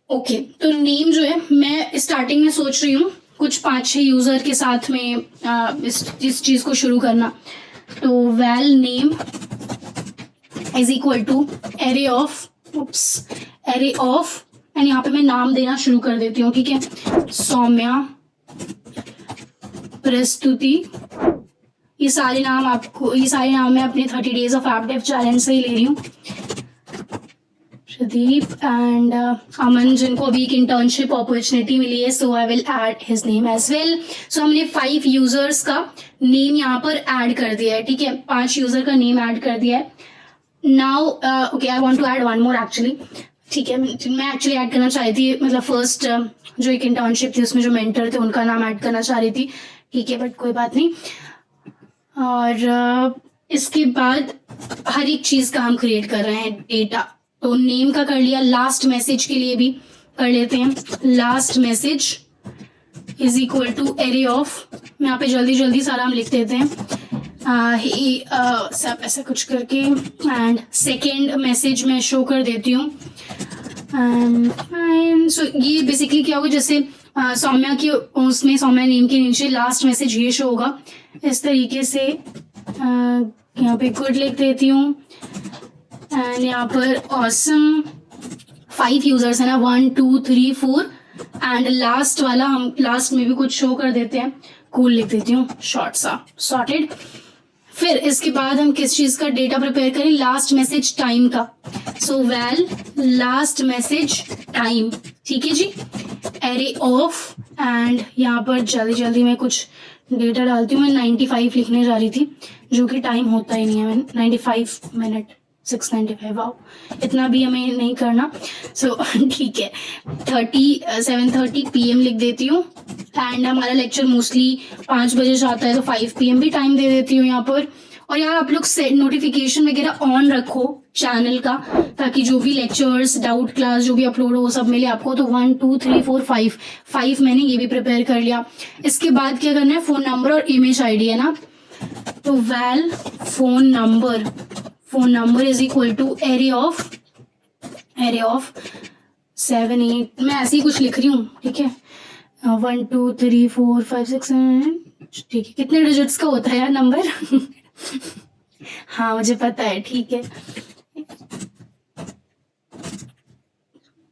ओके। तो नेम जो है, मैं स्टार्टिंग में सोच रही हूँ कुछ 5-6 यूजर के साथ में इस चीज़ को शुरू करना। तो val name is equal to array of and यहाँ पे मैं नाम देना शुरू कर देती हूँ। ठीक है, सौम्या, प्रस्तुति, ये सारे नाम मैं अपने 30 days of app dev challenge से ही ले रही हूँ। प्रदीप एंड अमन, जिनको अभी एक इंटर्नशिप अपॉर्चुनिटी मिली है, so I will add his name as well. So हमने 5 यूजर्स का नेम यहाँ पर ऐड कर दिया है। ठीक है, 5 यूजर का नेम ऐड कर दिया है। Now okay, I want to add one more actually. ठीक है, मैं एक्चुअली ऐड करना चाह रही थी, मतलब फर्स्ट जो एक इंटर्नशिप थी उसमें जो मेंटर थे उनका नाम ऐड करना चाह रही थी। ठीक है, बट कोई बात नहीं। और इसके बाद हर एक चीज़ का हम क्रिएट कर रहे हैं डेटा। तो नेम का कर लिया, लास्ट मैसेज के लिए भी कर लेते हैं। Last message is equal to array of, मैं यहाँ पे जल्दी सारा हम लिख देते हैं, सब ऐसा कुछ करके। एंड सेकेंड मैसेज मैं शो कर देती हूँ। सो ये बेसिकली क्या होगा, जैसे सौम्या की उसमें सौम्या नेम के नीचे लास्ट मैसेज ये शो होगा इस तरीके से। यहाँ पे गुड लिख देती हूँ, एंड यहाँ पर ऑसम। 5 यूजर्स है ना, 1 2 3 4, एंड लास्ट वाला हम लास्ट में भी कुछ शो कर देते हैं, कूल लिख देती हूँ, शॉर्ट सा, सॉर्टेड। फिर इसके बाद हम किस चीज़ का डेटा प्रिपेयर करें, लास्ट मैसेज टाइम का। So well last message time, ठीक है जी, एरे ऑफ, एंड यहाँ पर जल्दी मैं कुछ डेटा डालती हूँ। मैं 95 लिखने जा रही थी, जो कि टाइम होता ही नहीं है। मैं 95 मिनट 695, वाओ, इतना भी हमें नहीं करना। सो ठीक है, 7:30 PM लिख देती हूँ। एंड हमारा लेक्चर मोस्टली 5 बजे जाता है, तो 5 PM भी टाइम दे देती हूँ यहाँ पर। और यार आप लोग नोटिफिकेशन वगैरह ऑन रखो चैनल का, ताकि जो भी लेक्चर्स, डाउट क्लास जो भी अपलोड हो वो सब मिले आपको। तो 1 2 3 4 5 मैंने ये भी प्रिपेयर कर लिया। इसके बाद क्या करना है, फोन नंबर और ईमेल आईडी है ना, तो val phone number is equal to array of 7 8, मैं ऐसे ही कुछ लिख रही हूँ, ठीक है। 1 2 3 4 5 6 7, ठीक है। कितने डिजिट्स का होता है यार नंबर हाँ मुझे पता है, ठीक है।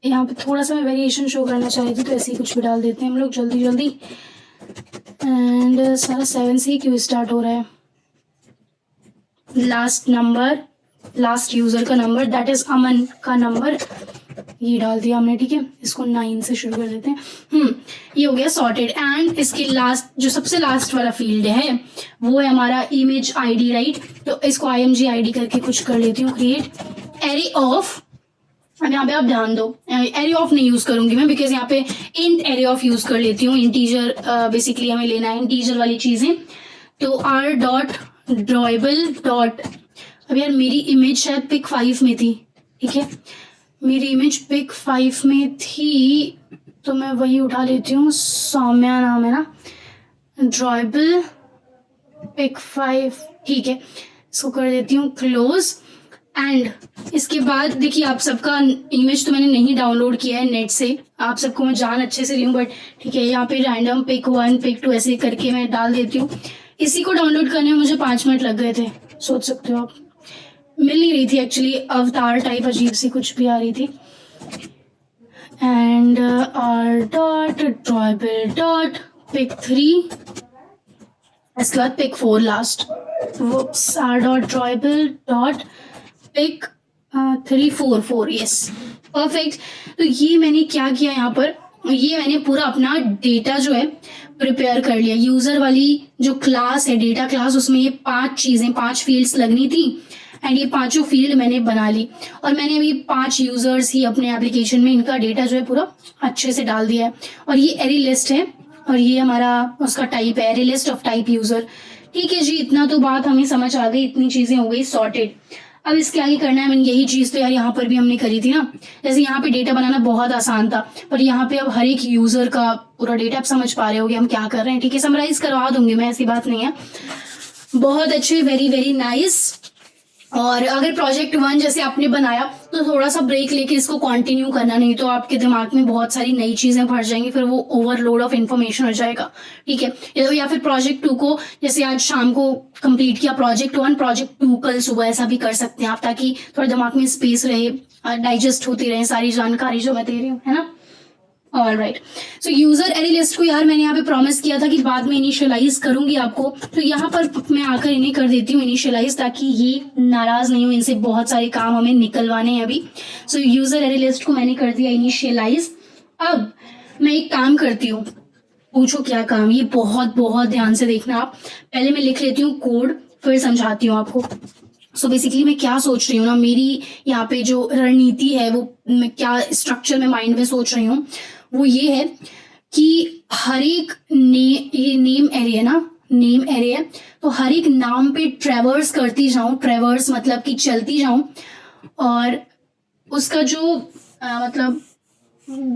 यहाँ पे थोड़ा सा मैं वेरिएशन शो करना चाह रही थी, तो ऐसे ही कुछ भी डाल देते हैं हम लोग जल्दी जल्दी। एंड सारा 7 से ही क्यों स्टार्ट हो रहा है। लास्ट यूजर का नंबर, दैट इज अमन का नंबर, ये डाल दिया हमने, ठीक है। इसको 9 से शुरू कर देते हैं। ये हो गया सॉर्टेड। एंड इसके लास्ट, जो सबसे लास्ट वाला फील्ड है वो है हमारा इमेज आईडी, राइट। तो इसको IMG ID करके कुछ कर लेती हूँ, क्रिएट एरे ऑफ। अब यहाँ पे आप ध्यान दो, एरे ऑफ नहीं यूज करूंगी मैं, बिकॉज यहाँ पे इंट एरे ऑफ यूज कर लेती हूँ। इंटीजर बेसिकली हमें लेना है, इंटीजर वाली चीजें। तो r.drawable. अब यार मेरी इमेज शायद पिक 5 में थी, ठीक है। मेरी इमेज पिक 5 में थी, तो मैं वही उठा लेती हूँ। सौम्या नाम है ना, ड्रॉयबल पिक 5, ठीक है। इसको कर देती हूँ क्लोज। एंड इसके बाद देखिए, आप सबका इमेज तो मैंने नहीं डाउनलोड किया है नेट से, आप सबको मैं जान अच्छे से रही हूँ, बट ठीक है। यहाँ पे रैंडम पिक 1 पिक 2 ऐसे करके मैं डाल देती हूँ। इसी को डाउनलोड करने में मुझे 5 मिनट लग गए थे, सोच सकते हो आप। मिल नहीं रही थी एक्चुअली, अवतार टाइप अजीब सी कुछ भी आ रही थी। एंड r.drawable.pic3, इसके बाद pic 4 last, r.drawable.pic3 yes, perfect. तो ये मैंने क्या किया यहाँ पर, ये मैंने पूरा अपना डेटा जो है प्रिपेयर कर लिया। यूजर वाली जो क्लास है, डेटा क्लास, उसमें ये 5 फील्ड्स लगनी थी। एंड ये 5 फील्ड मैंने बना ली, और मैंने अभी 5 यूजर्स ही अपने एप्लीकेशन में, इनका डेटा जो है पूरा अच्छे से डाल दिया है। और ये एरे लिस्ट है, और ये हमारा उसका टाइप है, array list of type user, ठीक है जी। इतना तो बात हमें समझ आ गई, इतनी चीजें हो गई सॉर्टेड। अब इसके आगे करना है मैंने यही चीज तो यार यहाँ पर भी हमने करी थी ना। जैसे यहाँ पे डेटा बनाना बहुत आसान था, पर यहाँ पे अब हर एक यूजर का पूरा डेटा आप समझ पा रहे होगे हम क्या कर रहे हैं, ठीक है। समराइज करवा दूंगी मैं, ऐसी बात नहीं है। बहुत अच्छे, वेरी वेरी नाइस। और अगर प्रोजेक्ट 1 जैसे आपने बनाया तो थोड़ा सा ब्रेक लेके इसको कंटिन्यू करना, नहीं तो आपके दिमाग में बहुत सारी नई चीजें भर जाएंगी, फिर वो ओवरलोड ऑफ इन्फॉर्मेशन हो जाएगा, ठीक है। या फिर प्रोजेक्ट 2 को जैसे आज शाम को कंप्लीट किया प्रोजेक्ट 1, प्रोजेक्ट 2 कल सुबह, ऐसा भी कर सकते हैं आप, ताकि थोड़ा दिमाग में स्पेस रहे, डाइजेस्ट होती रहे सारी जानकारी जो मैं दे रही हूँ, है ना। All right. सो यूजर एरे लिस्ट को यार मैंने यहाँ पे प्रॉमिस किया था कि बाद में इनिशियलाइज करूंगी आपको, तो यहाँ पर मैं आकर इन्हें कर देती हूँ इनिशियलाइज, ताकि ये नाराज नहीं हो, इनसे बहुत सारे काम हमें निकलवाने हैं अभी। सो यूजर एरे लिस्ट को मैंने कर दिया इनिशियलाइज। अब मैं एक काम करती हूँ, पूछो क्या काम, ये बहुत बहुत ध्यान से देखना आप। पहले मैं लिख लेती हूँ कोड, फिर समझाती हूँ आपको। सो बेसिकली मैं क्या सोच रही हूँ ना, मेरी यहाँ पे जो रणनीति है, वो मैं क्या स्ट्रक्चर में माइंड में सोच रही हूँ, वो ये है कि हर एक ये नेम एरे है ना, नेम एरे है, तो हर एक नाम पे ट्रेवर्स करती जाऊं, ट्रेवर्स मतलब कि चलती जाऊं, और उसका जो मतलब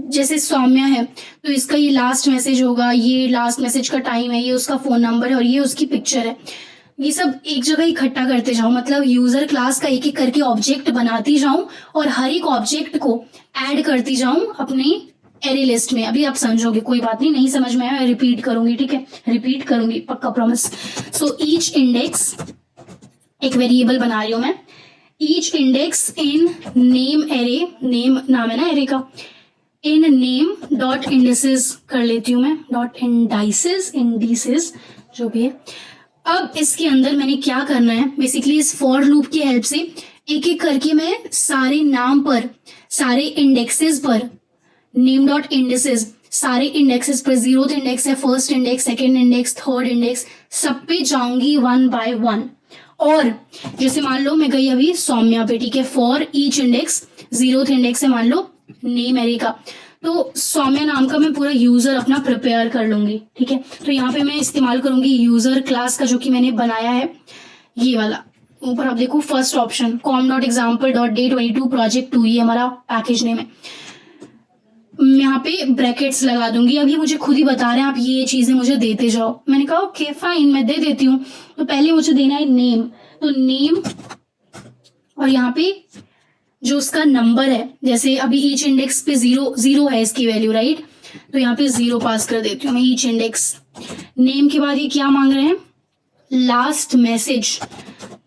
जैसे सौम्या है तो इसका ये लास्ट मैसेज होगा, ये लास्ट मैसेज का टाइम है, ये उसका फोन नंबर है, और ये उसकी पिक्चर है। ये सब एक जगह इकट्ठा करते जाऊं, मतलब यूजर क्लास का एक एक करके ऑब्जेक्ट बनाती जाऊं, और हर एक ऑब्जेक्ट को ऐड करती जाऊं अपने एरे लिस्ट में। अभी आप समझोगे, कोई बात नहीं, नहीं समझ में आया रिपीट करूंगी, ठीक है, रिपीट करूंगी पक्का, प्रॉमिस। सो ईच इंडेक्स, एक वेरिएबल बना रही हूं मैं, each index in name array, name नाम है ना एरे का, इन नेम डॉट इंडिसेस कर लेती हूँ मैं, डॉट इंडिसेस जो भी है। अब इसके अंदर मैंने क्या करना है, बेसिकली इस फॉर लूप की हेल्प से एक एक करके मैं सारे नाम पर, सारे इंडेक्सेस पर, नेम डॉट इंडेसेस, सारे इंडेक्सेस पर, 0th इंडेक्स है, first index, second index, third index, सब पे जाऊंगी 1 by 1। और जैसे मान लो मैं गई अभी सौम्या पे, ठीक है, for each index, 0th index है मान लो नेम एरे का, तो सौम्या नाम का मैं पूरा यूजर अपना प्रिपेयर कर लूंगी, ठीक है। तो यहाँ पे मैं इस्तेमाल करूंगी यूजर क्लास का, जो कि मैंने बनाया है, ये वाला ऊपर आप देखो फर्स्ट ऑप्शन com.example.day22 प्रोजेक्ट 2, ये हमारा पैकेज नेम है। यहाँ पे ब्रैकेट्स लगा दूंगी। अब ये मुझे खुद ही बता रहे हैं आप ये चीजें मुझे देते जाओ। मैंने कहा ओके फाइन, मैं दे देती हूँ। तो पहले मुझे देना है नेम, तो नेम और यहाँ पे जो उसका नंबर है, जैसे अभी ईच इंडेक्स पे 0 है इसकी वैल्यू, राइट, तो यहाँ पे 0 पास कर देती हूँ मैं ईच इंडेक्स। नेम के बाद ये क्या मांग रहे हैं, लास्ट मैसेज,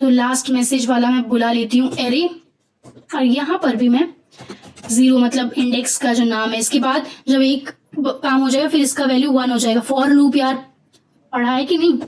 तो लास्ट मैसेज वाला मैं बुला लेती हूँ एरे, और यहाँ पर भी मैं 0 मतलब इंडेक्स का जो नाम है। इसके बाद जब एक काम हो जाएगा फिर इसका वैल्यू 1 हो जाएगा। फॉर लूप यार पढ़ा है कि नहीं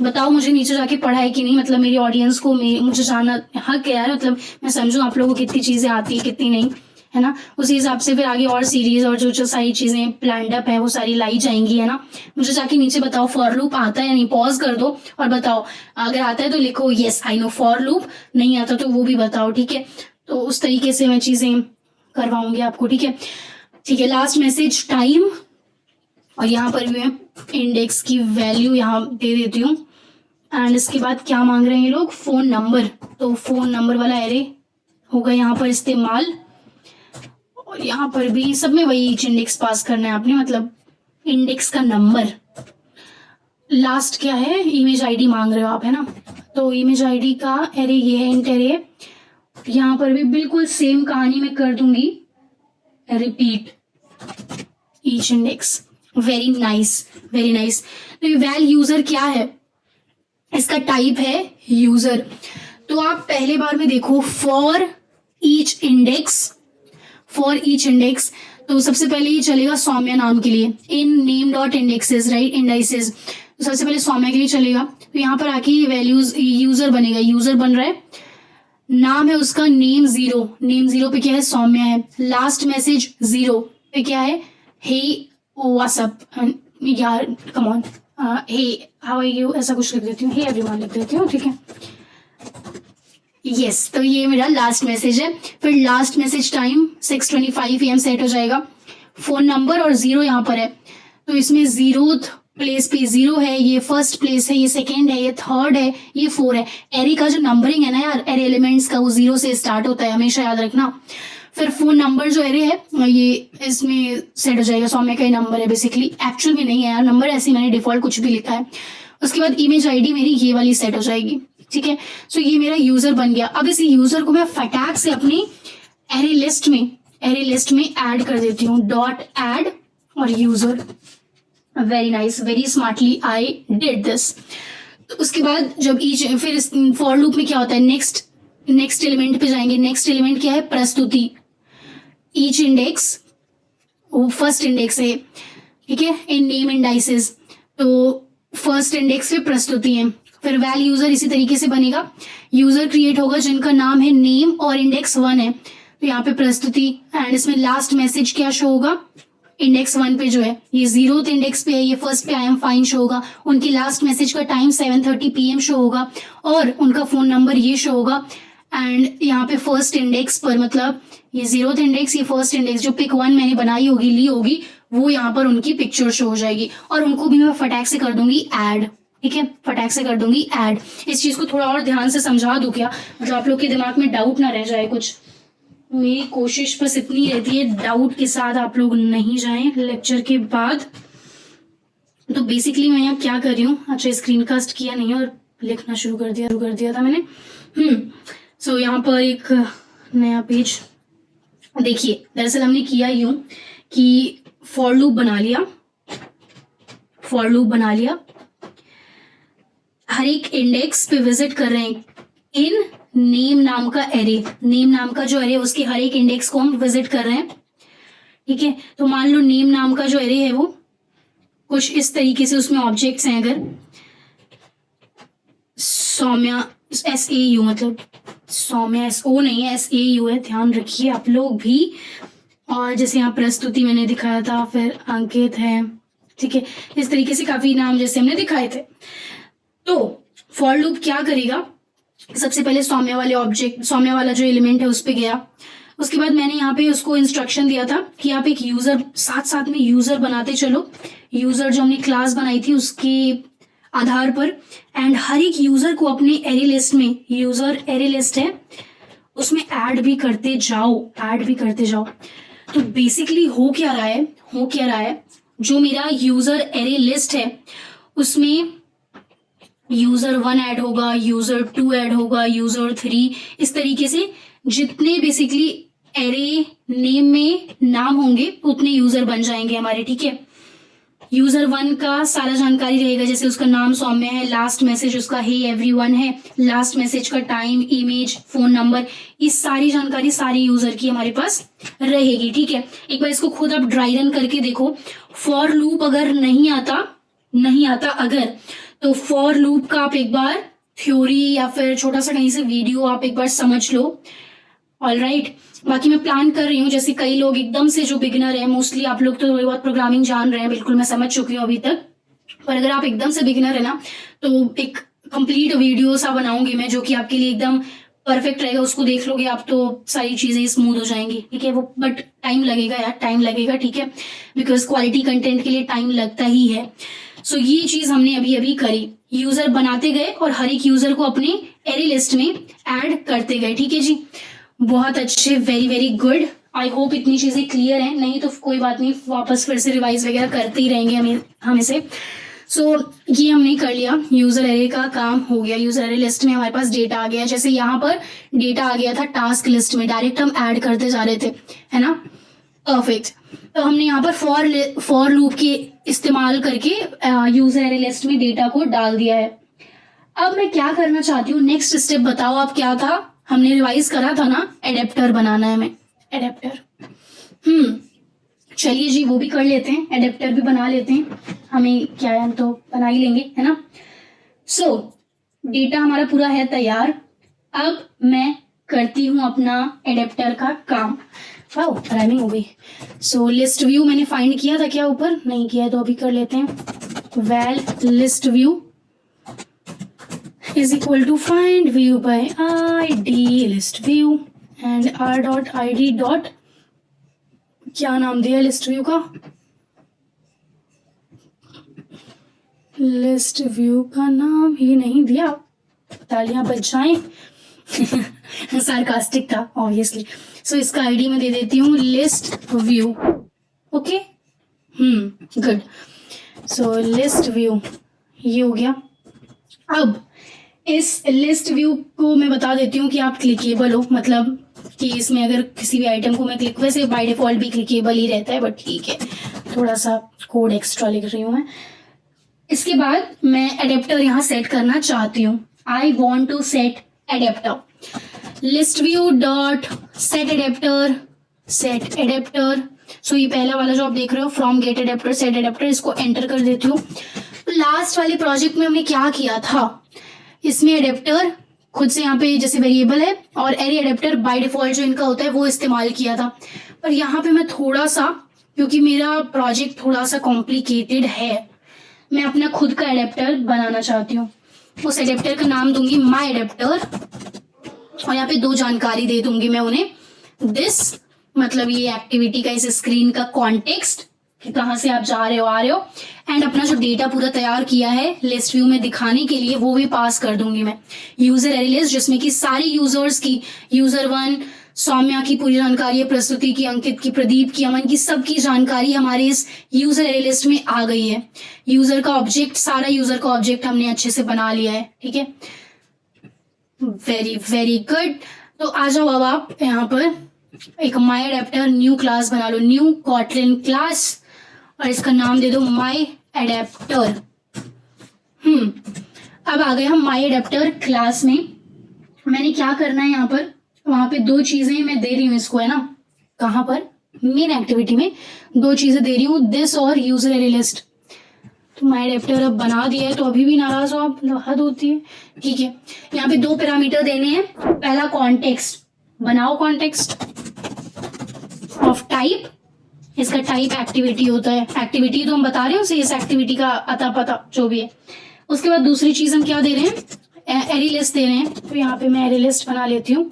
बताओ मुझे नीचे जाके, पढ़ा है कि नहीं, मतलब मेरी ऑडियंस को मुझे जानना हक है यार, मतलब मैं समझूं आप लोगों को कितनी चीजें आती है कितनी नहीं, है ना। उसी हिसाब से फिर आगे और सीरीज और जो सारी चीजें प्लान्ड अप है वो सारी लाई जाएंगी, है ना। मुझे जाके नीचे बताओ फॉर लूप आता है या नहीं, पॉज कर दो और बताओ। अगर आता है तो लिखो yes I know for loop, नहीं आता तो वो भी बताओ, ठीक है। तो उस तरीके से मैं चीजें करवाऊंगी आपको, ठीक है। ठीक है, लास्ट मैसेज टाइम, और यहाँ पर भी मैं इंडेक्स की वैल्यू यहाँ दे देती हूँ। एंड इसके बाद क्या मांग रहे हैं ये लोग, फोन नंबर, तो फोन नंबर वाला एरे होगा यहाँ पर इस्तेमाल। और यहाँ पर भी सब में वही इंडेक्स पास करना है आपने, मतलब इंडेक्स का नंबर। लास्ट क्या है, इमेज आईडी मांग रहे हो आप, है ना। तो इमेज आईडी का एरे ये है, इंट एरे। यहाँ पर भी बिल्कुल सेम कहानी मैं कर दूंगी, repeat each index. Very nice very nice. तो ये वैल यूजर क्या है, इसका टाइप है यूजर। तो आप पहले बार में देखो for each index, for each index, तो सबसे पहले ये चलेगा सौम्या नाम के लिए, in name dot indexes, right, indices. तो सबसे पहले सौम्या के लिए चलेगा। तो यहाँ पर आके ये वैल्यूज यूजर बनेगा, यूजर बन रहा है। नाम है उसका नेम 0, नेम 0 पे क्या है, सौम्या है। लास्ट मैसेज 0 पे क्या है, हे व्हाट्सअप, यार come on, hey how are you, ऐसा कुछ लिख देती हूँ, हे एवरीवन लिख देती हूँ, ठीक है। यस, तो ये मेरा लास्ट मैसेज है। फिर last message time 6:25 PM set हो जाएगा। फोन नंबर और 0 यहाँ पर है, तो इसमें 0th प्लेस पे 0 है, ये फर्स्ट प्लेस है, ये सेकेंड है, ये थर्ड है, ये 4 है। एरे का जो नंबरिंग है ना यार, एरे एलिमेंट्स का, वो 0 से स्टार्ट होता है, हमेशा याद रखना। फिर फोन नंबर जो एरे है ये इसमें सेट हो जाएगा, सौम्या का ही नंबर है बेसिकली, एक्चुअल में नहीं है यार नंबर, ऐसे मैंने डिफॉल्ट कुछ भी लिखा है। उसके बाद इमेज आईडी मेरी ये वाली सेट हो जाएगी, ठीक है। सो ये मेरा यूजर बन गया। अब इस यूजर को मैं फटाक से अपनी एरे लिस्ट में ऐड कर देती हूँ, डॉट ऐड और user. Very nice, very smartly I did this. तो उसके बाद जब फिर फॉर लूप में क्या होता है, नेक्स्ट एलिमेंट पे जाएंगे। नेक्स्ट एलिमेंट क्या है, प्रस्तुति। ईच इंडेक्स वो फर्स्ट इंडेक्स है, ठीक है, इन नेम इंडाइसेस, तो फर्स्ट इंडेक्स पे प्रस्तुति है। फिर वैल यूजर इसी तरीके से बनेगा, यूजर क्रिएट होगा जिनका नाम है नेम और इंडेक्स 1 है, तो यहाँ पे प्रस्तुति। एंड इसमें लास्ट मैसेज क्या शो होगा, इंडेक्स 1 पे जो है, ये 0th इंडेक्स पे है, ये फर्स्ट पे आई एम फाइन शो होगा। उनकी लास्ट मैसेज का टाइम 7:30 PM शो होगा और उनका फोन नंबर ये शो होगा। एंड यहाँ पे फर्स्ट इंडेक्स पर, मतलब ये 0th इंडेक्स, ये फर्स्ट इंडेक्स, जो पिक 1 मैंने बनाई होगी, ली होगी, वो यहाँ पर उनकी पिक्चर शो हो जाएगी। और उनको भी मैं फटाक से कर दूंगी ऐड, ठीक है, फटाक से कर दूंगी ऐड। इस चीज को थोड़ा और ध्यान से समझा दूं क्या, मतलब आप लोग के दिमाग में डाउट ना रह जाए कुछ। मेरी कोशिश बस इतनी रहती है डाउट के साथ आप लोग नहीं जाएं लेक्चर के बाद। तो बेसिकली मैं यहाँ क्या कर रही हूँ, अच्छा स्क्रीन कास्ट किया नहीं और लिखना शुरू कर दिया था मैंने। सो यहाँ पर एक नया पेज देखिए। दरअसल हमने किया यूं कि फॉर लूप बना लिया, हर एक इंडेक्स पे विजिट कर रहे हैं इन नेम नाम का एरे, नेम नाम का जो एरे उसके हर एक इंडेक्स को हम विजिट कर रहे हैं, ठीक है। तो मान लो नेम नाम का जो एरे है वो कुछ इस तरीके से, उसमें ऑब्जेक्ट्स हैं, अगर सौम्या SAU, मतलब सौम्या SO नहीं है, SAU है, ध्यान रखिए आप लोग भी। और जैसे यहाँ प्रस्तुति मैंने दिखाया था, फिर अंकित है, ठीक है, इस तरीके से काफी नाम जैसे हमने दिखाए थे। तो फॉर लूप क्या करेगा, सबसे पहले सौम्या वाला जो एलिमेंट है उस पे गया। उसके बाद मैंने यहाँ पे उसको इंस्ट्रक्शन दिया था कि आप एक यूजर, साथ में यूजर बनाते चलो। यूजर जो हमने क्लास बनाई थी उसके आधार पर, एंड हर एक यूजर को अपने एरे लिस्ट में, यूजर एरे लिस्ट है उसमें ऐड भी करते जाओ। तो बेसिकली हो क्या रहा है, जो मेरा यूजर एरे लिस्ट है उसमें यूजर 1 ऐड होगा, यूजर 2 ऐड होगा, यूजर 3, इस तरीके से जितने बेसिकली एरे नेम में नाम होंगे उतने यूजर बन जाएंगे हमारे, ठीक है। यूजर 1 का सारा जानकारी रहेगा, जैसे उसका नाम सौम्य है, लास्ट मैसेज उसका हे एवरीवन है, लास्ट मैसेज का टाइम, इमेज, फोन नंबर, इस सारी जानकारी सारे यूजर की हमारे पास रहेगी, ठीक है। एक बार इसको खुद आप ड्राई रन करके देखो। फॉर लूप अगर नहीं आता अगर, तो फॉर लूप का आप एक बार थ्योरी या फिर छोटा सा कहीं से वीडियो आप एक बार समझ लो। ऑलराइट, बाकी मैं प्लान कर रही हूँ, जैसे कई लोग एकदम से जो बिगिनर है, मोस्टली आप लोग तो थोड़ी बहुत प्रोग्रामिंग जान रहे हैं, बिल्कुल मैं समझ चुकी हूँ अभी तक, पर अगर आप एकदम से बिगिनर है ना, तो एक कंप्लीट वीडियो सा बनाऊंगी मैं, जो कि आपके लिए एकदम परफेक्ट रहेगा। उसको देख लोगे आप तो सारी चीजें स्मूथ हो जाएंगी, ठीक है। वो बट टाइम लगेगा, ठीक है, बिकॉज क्वालिटी कंटेंट के लिए टाइम लगता ही है। सो ये चीज हमने अभी अभी करी, यूजर बनाते गए और हर एक यूजर को अपने एरे लिस्ट में ऐड करते गए, ठीक है जी। बहुत अच्छे, very very good. I hope इतनी चीजें क्लियर हैं, नहीं तो कोई बात नहीं, वापस फिर से रिवाइज वगैरह करते ही रहेंगे हम इसे। सो ये हमने कर लिया, यूजर एरे का काम हो गया। यूजर एरे लिस्ट में हमारे पास डेटा आ गया, जैसे यहाँ पर डेटा आ गया था टास्क लिस्ट में, डायरेक्ट हम ऐड करते जा रहे थे, है ना, परफेक्ट। तो हमने यहाँ पर फॉर लूप के इस्तेमाल करके यूजर एरे लिस्ट में डेटा को डाल दिया है। अब मैं क्या करना चाहती हूँ, नेक्स्ट स्टेप बताओ आप, क्या था, हमने रिवाइज करा था ना, एडेप्टर बनाना है, हमें एडेप्टर। चलिए जी, वो भी कर लेते हैं, एडेप्टर भी बना लेते हैं, हमें क्या है, हम तो बना ही लेंगे, है ना। सो डेटा हमारा पूरा है तैयार। अब मैं करती हूँ अपना एडेप्टर का काम। वाओ, राइमिंग हो गई। सो लिस्ट व्यू मैंने फाइंड किया था क्या, ऊपर नहीं किया है तो अभी कर लेते हैं। Well list view is equal to find view by id list view and r dot id dot, क्या नाम दिया लिस्ट व्यू का, लिस्ट व्यू का नाम ही नहीं दिया, तालियां बज जाएं। सार्कास्टिक था ऑब्वियसली। सो इसका आईडी मैं दे देती हूँ लिस्ट व्यू, ओके, गुड। सो लिस्ट व्यू ये हो गया। अब इस लिस्ट व्यू को मैं बता देती हूँ कि आप क्लिकेबल हो, मतलब कि इसमें अगर किसी भी आइटम को मैं क्लिक, वैसे बाय डिफॉल्ट भी क्लिकेबल ही रहता है, बट ठीक है, थोड़ा सा कोड एक्स्ट्रा लिख रही हूँ मैं। इसके बाद मैं एडेप्टर यहाँ सेट करना चाहती हूँ। I want to set adapter, list view dot set adapter. So ये पहला वाला जो आप देख रहे हो, from get adapter set adapter, इसको एंटर कर देती हूँ। लास्ट वाले प्रोजेक्ट में हमने क्या किया था, इसमें एडेप्टर खुद से यहाँ पे जैसे वेरिएबल है और एरे एडेप्टर बाय डिफॉल्ट जो इनका होता है वो इस्तेमाल किया था। पर यहाँ पे मैं थोड़ा सा, क्योंकि मेरा प्रोजेक्ट थोड़ा सा कॉम्प्लिकेटेड है, मैं अपना खुद का एडेप्टर बनाना चाहती हूँ। उस एडेप्टर का नाम दूंगी माई एडेप्टर, और यहाँ पे 2 जानकारी दे दूंगी मैं उन्हें। दिस मतलब ये एक्टिविटी का, इस स्क्रीन का कॉन्टेक्स्ट कि कहाँ से आप जा रहे हो, आ रहे हो, एंड अपना जो डेटा पूरा तैयार किया है लिस्ट व्यू में दिखाने के लिए वो भी पास कर दूंगी मैं। यूजर एरे लिस्ट जिसमें कि सारी यूजर्स की, यूजर 1 सौम्या की पूरी जानकारी है, प्रस्तुति की, अंकित की, प्रदीप की, अमन की, सबकी जानकारी हमारे इस यूजर एरे लिस्ट में आ गई है। यूजर का ऑब्जेक्ट, सारा यूजर का ऑब्जेक्ट हमने अच्छे से बना लिया है, ठीक है, वेरी वेरी गुड। तो आ जाओ अब आप यहाँ पर एक माई एडेप्टर न्यू क्लास बना लो, न्यू कॉटलिन क्लास, और इसका नाम दे दो माई एडेप्टर। अब आ गए हम माई एडेप्टर क्लास में। मैंने क्या करना है यहाँ पर, वहां पे 2 चीजें मैं दे रही हूँ इसको, है ना, कहाँ पर, मेन एक्टिविटी में 2 चीजें दे रही हूँ, दिस और यूजर एरे लिस्ट। तो माई एडेप्टर अब बना दिया है, तो अभी भी नाराज हो आप, हद होती है, ठीक है। यहाँ पे 2 पैरामीटर देने हैं। पहला कॉन्टेक्स्ट, बनाओ कॉन्टेक्स्ट ऑफ टाइप, इसका टाइप एक्टिविटी होता है, एक्टिविटी तो हम बता रहे हैं उसे, इस एक्टिविटी का अता पता जो भी है। उसके बाद दूसरी चीज हम क्या दे रहे हैं, एरे लिस्ट दे रहे हैं। तो यहाँ पे मैं एरे लिस्ट बना लेती हूँ।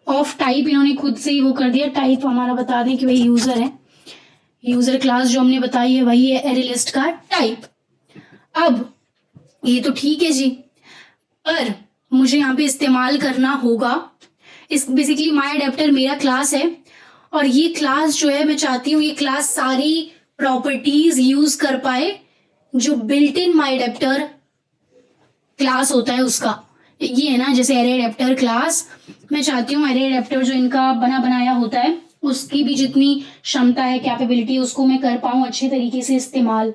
ऑफ टाइप इन्होंने खुद से ही वो कर दिया, टाइप हमारा बता दें कि वही यूजर है, यूजर क्लास जो हमने बताई है वही है एरे लिस्ट का टाइप। अब ये तो ठीक है जी, पर मुझे यहाँ पे इस्तेमाल करना होगा इस बेसिकली माई अडेप्टर मेरा क्लास है, और ये क्लास जो है मैं चाहती हूँ ये क्लास सारी प्रॉपर्टीज यूज कर पाए जो built in my adapter class होता है उसका। ये है ना, जैसे एरे अडेप्टर क्लास, मैं चाहती हूँ एरे अडेप्टर जो इनका बना बनाया होता है उसकी भी जितनी क्षमता है, कैपेबिलिटी, उसको मैं कर पाऊँ अच्छे तरीके से इस्तेमाल।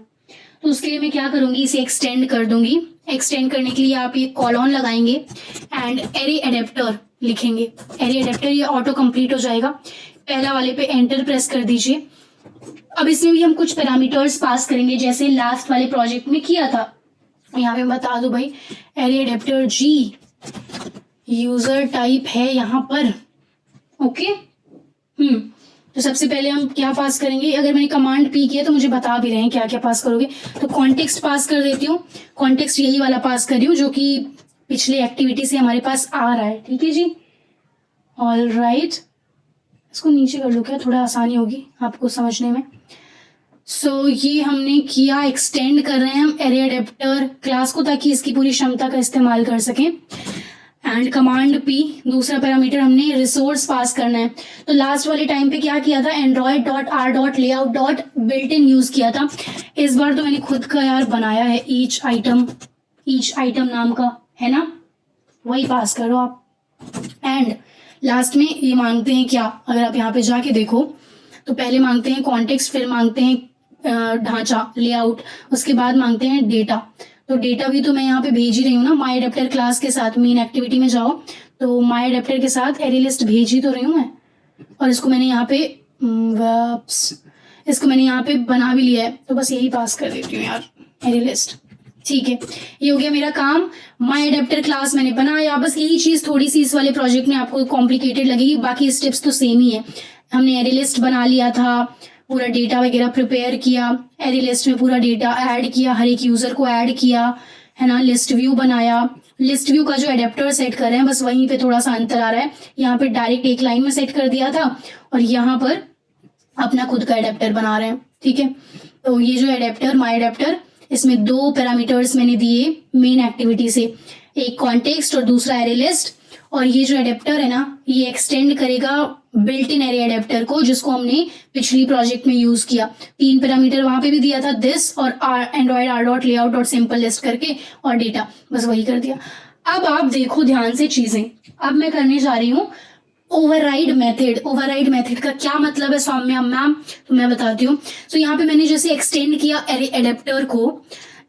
तो उसके लिए मैं क्या करूंगी, इसे एक्सटेंड कर दूंगी। एक्सटेंड करने के लिए आप ये कॉलन लगाएंगे एंड एरे अडेप्टर लिखेंगे। एरे अडेप्टर ये ऑटो कंप्लीट हो जाएगा। पहला वाले पे एंटर प्रेस कर दीजिए। अब इसमें भी हम कुछ पैरामीटर्स पास करेंगे जैसे लास्ट वाले प्रोजेक्ट में किया था। यहाँ पे बता दो भाई, एरे अडेप्टर जी यूजर टाइप है यहाँ पर। ओके, तो सबसे पहले हम क्या पास करेंगे, अगर मैंने कमांड पी किया तो मुझे बता भी रहे हैं क्या क्या पास करोगे। तो कॉन्टेक्स्ट पास कर देती हूँ। कॉन्टेक्स्ट यही वाला पास कर रही हूँ जो कि पिछले एक्टिविटी से हमारे पास आ रहा है। ठीक है जी, ऑल राइट। इसको नीचे कर लो क्या, थोड़ा आसानी होगी आपको समझने में। सो ये हमने किया, एक्सटेंड कर रहे हैं हम एरे अडेप्टर क्लास को ताकि इसकी पूरी क्षमता का इस्तेमाल कर सकें। एंड कमांड पी, दूसरा पैरामीटर हमने रिसोर्स पास करना है। तो लास्ट वाले टाइम पे क्या किया था, Android dot R dot layout dot built in use किया था। इस बार तो मैंने खुद का यार बनाया है, ईच आइटम नाम का है ना, वही पास करो आप। एंड लास्ट में ये मांगते हैं क्या, अगर आप यहाँ पे जाके देखो तो पहले मांगते हैं कॉन्टेक्स्ट, फिर मांगते हैं ढांचा लेआउट, उसके बाद मांगते हैं डेटा। तो डेटा भी तो मैं यहाँ पे भेज ही रही हूँ ना माई अडेप्टर क्लास के साथ। मेन एक्टिविटी में जाओ तो माई अडेप्टर के साथ एरे लिस्ट भेज ही तो रही हूँ मैं, और इसको मैंने यहाँ पे इसको मैंने यहाँ पे बना भी लिया है। तो बस यही पास कर देती हूँ यार, एरे लिस्ट। ठीक है, ये हो गया मेरा काम। माई अडेप्टर क्लास मैंने बनाया। बस यही चीज थोड़ी सी इस वाले प्रोजेक्ट में आपको कॉम्प्लिकेटेड लगेगी, बाकी स्टेप्स तो सेम ही है। हमने एरे लिस्ट बना लिया था, पूरा डेटा वगैरह प्रिपेयर किया, एरे लिस्ट में पूरा डेटा ऐड किया, हर एक यूजर को ऐड किया है ना, लिस्ट व्यू बनाया। लिस्ट व्यू का जो एडेप्टर सेट कर रहे हैं बस वहीं पे थोड़ा सा अंतर आ रहा है, यहाँ पे डायरेक्ट एक लाइन में सेट कर दिया था और यहाँ पर अपना खुद का एडेप्टर बना रहे हैं। ठीक है, तो ये जो एडेप्टर माई एडेप्टर, इसमें दो पैरामीटर्स मैंने दिए मेन एक्टिविटी से, एक कॉन्टेक्स्ट और दूसरा एरे लिस्ट। और ये जो एडेप्टर है ना ये एक्सटेंड करेगा बिल्ट इन एरे एडेप्टर को जिसको हमने पिछली प्रोजेक्ट में यूज किया। 3 पैरामीटर वहां पे भी दिया था, दिस और Android R dot layout dot simple list करके, और डेटा, बस वही कर दिया। अब आप देखो ध्यान से चीजें, अब मैं करने जा रही हूँ ओवरराइड मेथड। ओवरराइड मेथड का क्या मतलब है सौम्या मैम, तो मैं बताती हूँ। तो यहाँ पे मैंने जैसे एक्सटेंड किया एरे एडेप्टर को,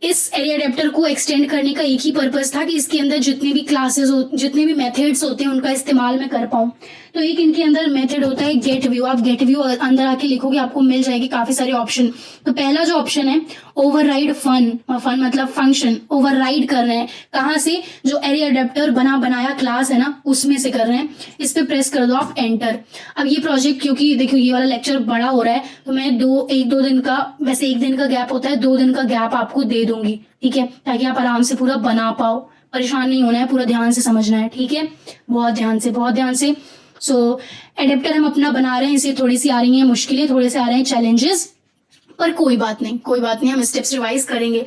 इस एरे एडेप्टर को एक्सटेंड करने का एक ही पर्पस था कि इसके अंदर जितने भी क्लासेस हो, जितने भी मेथड्स होते हैं उनका इस्तेमाल मैं कर पाऊँ। तो एक इनके अंदर मेथड होता है गेट व्यू। आप गेट व्यू अंदर आके लिखोगे आपको मिल जाएगी काफी सारे ऑप्शन। तो पहला जो ऑप्शन है ओवरराइड फन मतलब फंक्शन, ओवरराइड कर रहे हैं कहाँ से, जो एरे एडेप्टर बनाया क्लास है ना उसमें से कर रहे हैं। इस पे प्रेस कर दो आप एंटर। अब ये प्रोजेक्ट, क्योंकि देखो ये वाला लेक्चर बड़ा हो रहा है तो मैं एक दो दिन का, वैसे 1 दिन का गैप होता है, 2 दिन का गैप आपको दे दूंगी। ठीक है, ताकि आप आराम से पूरा बना पाओ, परेशान नहीं होना है, पूरा ध्यान से समझना है। ठीक है, बहुत ध्यान से। सो एडेप्टर हम अपना बना रहे हैं, इसे थोड़ी सी आ रही हैं मुश्किलें, थोड़े से आ रहे हैं चैलेंजेस, पर कोई बात नहीं, हम स्टेप्स रिवाइज करेंगे।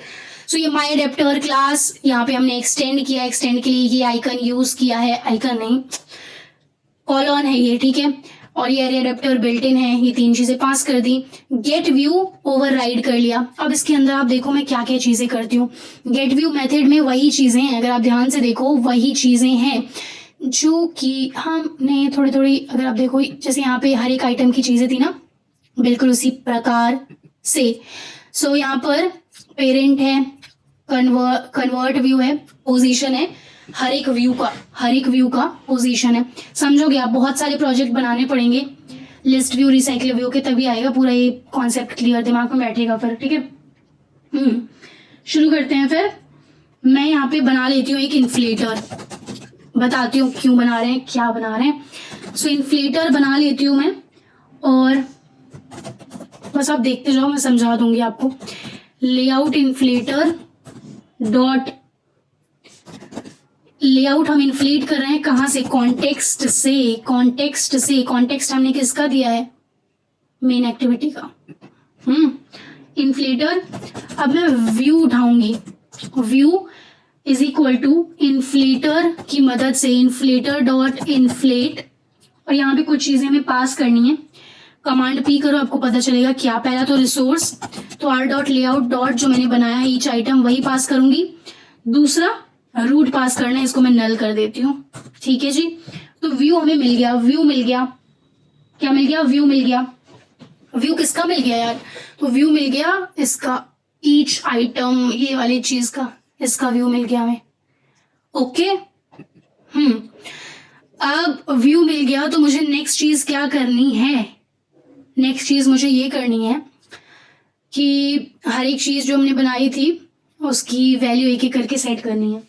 सो ये माई एडेप्टर क्लास यहाँ पे हमने एक्सटेंड किया, एक्सटेंड के लिए ये आइकन यूज किया है, आइकन नहीं कॉलन है ये। ठीक है, और ये एरे एडेप्टर बिल्ट इन है, ये 3 चीजें पास कर दी। गेट व्यू ओवरराइड कर लिया। अब इसके अंदर आप देखो मैं क्या क्या चीजें करती हूँ। गेट व्यू मेथड में वही चीजें हैं, अगर आप ध्यान से देखो वही चीजें हैं जो कि हमने थोड़ी अगर आप देखो जैसे यहाँ पे हर एक आइटम की चीजें थी ना, बिल्कुल उसी प्रकार से। सो यहाँ पर पेरेंट है, कन्वर्ट व्यू है, पोजीशन है, हर एक व्यू का पोजीशन है। समझोगे आप, बहुत सारे प्रोजेक्ट बनाने पड़ेंगे लिस्ट व्यू रिसाइकल व्यू के, तभी आएगा पूरा ये कॉन्सेप्ट क्लियर दिमाग में बैठेगा फिर। ठीक है, शुरू करते हैं। फिर मैं यहाँ पे बना लेती हूँ एक इन्फ्लेटर, बताती हूँ क्यों बना रहे हैं, क्या बना रहे हैं। सो इन्फ्लेटर बना लेती हूँ मैं, और बस आप देखते जाओ, मैं समझा दूंगी आपको। लेआउट इन्फ्लेटर डॉट लेआउट हम इन्फ्लेट कर रहे हैं कहाँ से, कॉन्टेक्स्ट से। कॉन्टेक्स्ट हमने किसका दिया है, मेन एक्टिविटी का। इन्फ्लेटर। अब मैं व्यू उठाऊंगी, view is equal to inflater की मदद से इन्फ्लेटर डॉट इन्फ्लेट, और यहाँ पे कुछ चीजें हमें पास करनी है। कमांड पी करो, आपको पता चलेगा क्या। पहला तो रिसोर्स, तो आर डॉट लेआउट डॉट जो मैंने बनाया है ईच आइटम वही पास करूंगी। दूसरा रूट पास करना है, इसको मैं नल कर देती हूँ। ठीक है जी, तो व्यू हमें मिल गया। व्यू मिल गया, क्या मिल गया? व्यू मिल गया। व्यू किसका मिल गया यार? तो व्यू मिल गया इसका, ईच आइटम ये वाली चीज का, इसका व्यू मिल गया हमें। ओके, अब व्यू मिल गया तो मुझे नेक्स्ट चीज क्या करनी है? नेक्स्ट चीज मुझे ये करनी है कि हर एक चीज जो हमने बनाई थी उसकी वैल्यू एक एक करके सेट करनी है।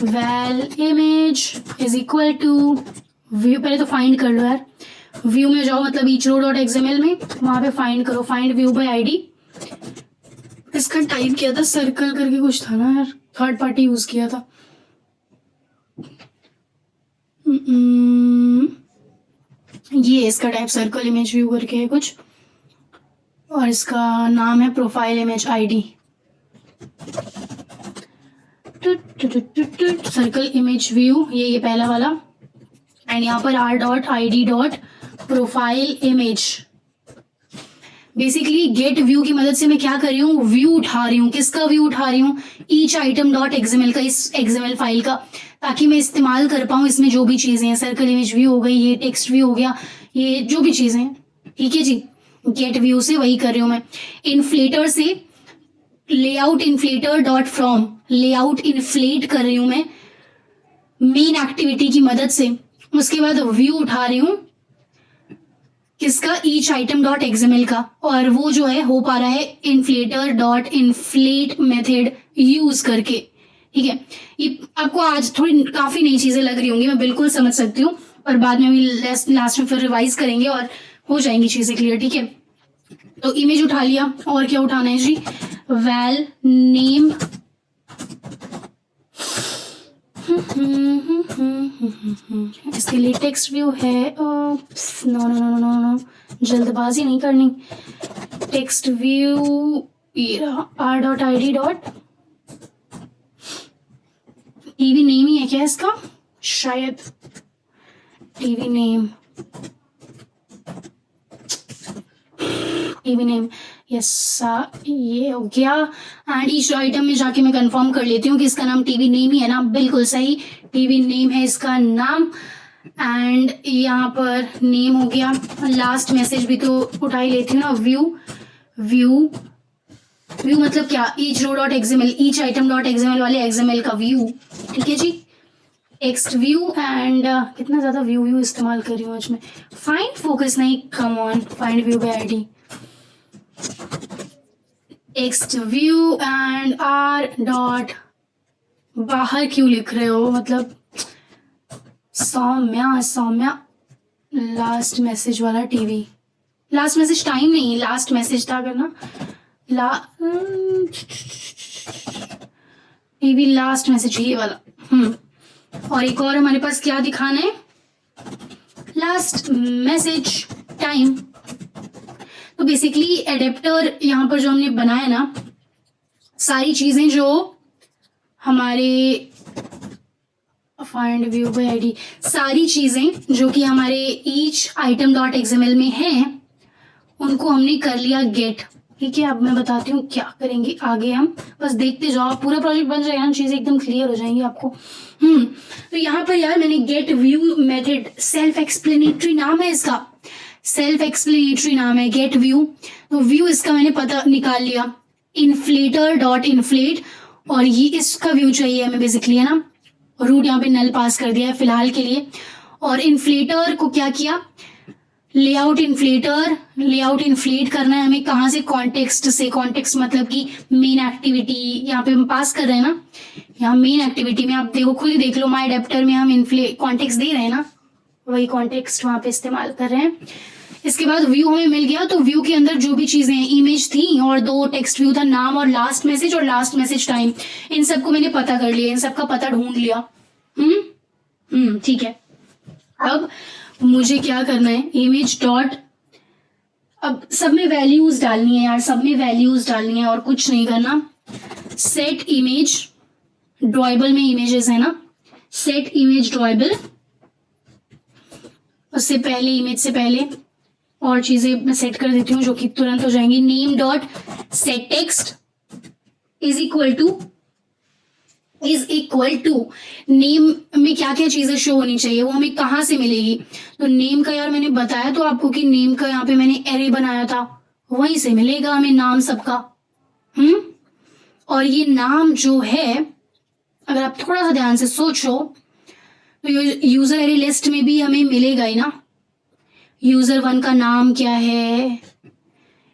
Val image is equal to view, पहले तो फाइंड कर लो यार। व्यू में जाओ, मतलब ईच रो डॉट एक्सएमएल में, वहां पे फाइंड करो, फाइंड व्यू बाय आईडी। इसका टाइप किया था सर्कल करके कुछ था ना यार, थर्ड पार्टी यूज किया था। ये इसका टाइप सर्कल इमेज व्यू करके है कुछ, और इसका नाम है profile image ID. Circle image view, ये पहला वाला, एंड यहाँ पर are dot I D dot profile image. Basically gate view की मदद से मैं क्या कर रही हूँ? व्यू उठा रही हूँ। किसका व्यू उठा रही हूँ? ईच आइटम डॉट एक्सएमएल का, इस एक्सएमएल फाइल का, ताकि मैं इस्तेमाल कर पाऊँ इसमें जो भी चीजें हैं। सर्कल इमेज व्यू हो गई, ये टेक्स्ट व्यू हो गया, ये जो भी चीजें हैं। ठीक है जी, गेट व्यू से वही कर रही हूँ मैं। इन्फ्लेटर से layout inflator dot from, layout inflate कर रही हूँ मैं मेन एक्टिविटी की मदद से। उसके बाद व्यू उठा रही हूँ किसका? ईच आइटम डॉट एक्सएमएल का, और वो जो है हो पा रहा है inflator dot inflate method use करके। ठीक है, ये आपको आज थोड़ी काफी नई चीजें लग रही होंगी, मैं बिल्कुल समझ सकती हूँ, और बाद में भी लास्ट में फिर रिवाइज करेंगे और हो जाएंगी चीजें क्लियर। ठीक है, तो इमेज उठा लिया, और क्या उठाना है जी? वैल नेम, इसके लिए टेक्स्ट व्यू है। No no no no no, जल्दबाजी नहीं करनी। Text view R dot I D dot, TV name ही है क्या इसका? शायद TV name, TV name, yes, ये हो गया। एंड ईच आइटम में जाके मैं कंफर्म कर लेती हूँ कि इसका नाम टीवी नेम ही है ना। बिल्कुल सही, टीवी नेम है इसका नाम। एंड यहाँ पर नेम हो गया। लास्ट मैसेज भी तो उठा ही लेती हूँ ना। व्यू व्यू व्यू मतलब क्या? Each row dot XML, each item dot XML वाले एक्सएमएल का व्यू। ठीक है जी, टेक्स्ट व्यू। एंड कितना ज्यादा व्यू इस्तेमाल कर रही हूँ आज मैं। फाइंड फोकस नहीं, come on, find view bye ID, text view and R dot, बाहर क्यों लिख रहे हो? मतलब सौम्या लास्ट मैसेज वाला टीवी, लास्ट मैसेज टाइम नहीं, लास्ट मैसेज था करना, टीवी लास्ट मैसेज ये वाला। और एक और हमारे पास क्या दिखाना है? Last message time. तो बेसिकली एडेप्टर यहाँ पर जो हमने बनाया ना, सारी चीजें जो हमारे फाइंड व्यू बाय आईडी, सारी चीजें जो कि हमारे ईच आइटम डॉट एक्सएमएल में हैं, उनको हमने कर लिया गेट। ठीक है, अब मैं बताती हूँ क्या करेंगे आगे हम, बस देखते जाओ, पूरा प्रोजेक्ट बन जाएगा, चीजें एकदम क्लियर हो जाएंगी आपको। तो यहाँ पर यार मैंने gate view method, self explanatory नाम है इसका, सेल्फ एक्सप्लेनेटरी नाम है गेट व्यू। तो व्यू इसका मैंने पता निकाल लिया, इन्फ्लेटर डॉट इन्फ्लेट, और ये इसका व्यू चाहिए हमें बेसिकली, है ना। रूट यहाँ पे नल पास कर दिया है फिलहाल के लिए। और इन्फ्लेटर को क्या किया? लेआउट इन्फ्लेटर, लेआउट इन्फ्लेट करना है हमें कहाँ से? कॉन्टेक्स्ट से। कॉन्टेक्स्ट मतलब कि मेन एक्टिविटी यहाँ पे हम पास कर रहे हैं ना, यहाँ मेन एक्टिविटी में आप देखो, खुद ही देख लो, माई एडेप्टर में हम कॉन्टेक्स्ट दे रहे हैं ना, वही कॉन्टेक्स्ट वहाँ पे इस्तेमाल कर रहे हैं। इसके बाद व्यू हमें मिल गया, तो व्यू के अंदर जो भी चीजें हैं, इमेज थी और दो टेक्स्ट व्यू था, नाम और लास्ट मैसेज टाइम, इन सबको मैंने पता कर लिया, इन सबका पता ढूंढ लिया। ठीक है, अब मुझे क्या करना है? इमेज डॉट, अब सब में वैल्यूज डालनी है यार, सब में वैल्यूज डालनी है और कुछ नहीं करना। सेट इमेज ड्रॉएबल में इमेजेस है ना, सेट इमेज ड्रॉएबल, उससे पहले इमेज से पहले और चीजें मैं सेट कर देती हूँ जो कि तुरंत हो जाएंगी। Name dot set text is equal to name में क्या क्या चीजें शो होनी चाहिए, वो हमें कहाँ से मिलेगी। तो नेम का यार मैंने बताया तो आपको कि नेम का यहाँ पे मैंने एरे बनाया था, वहीं से मिलेगा हमें नाम सबका। और ये नाम जो है अगर आप थोड़ा सा ध्यान से सोचो तो यूजर एरे लिस्ट में भी हमें मिलेगा ही ना। यूजर 1 का नाम क्या है,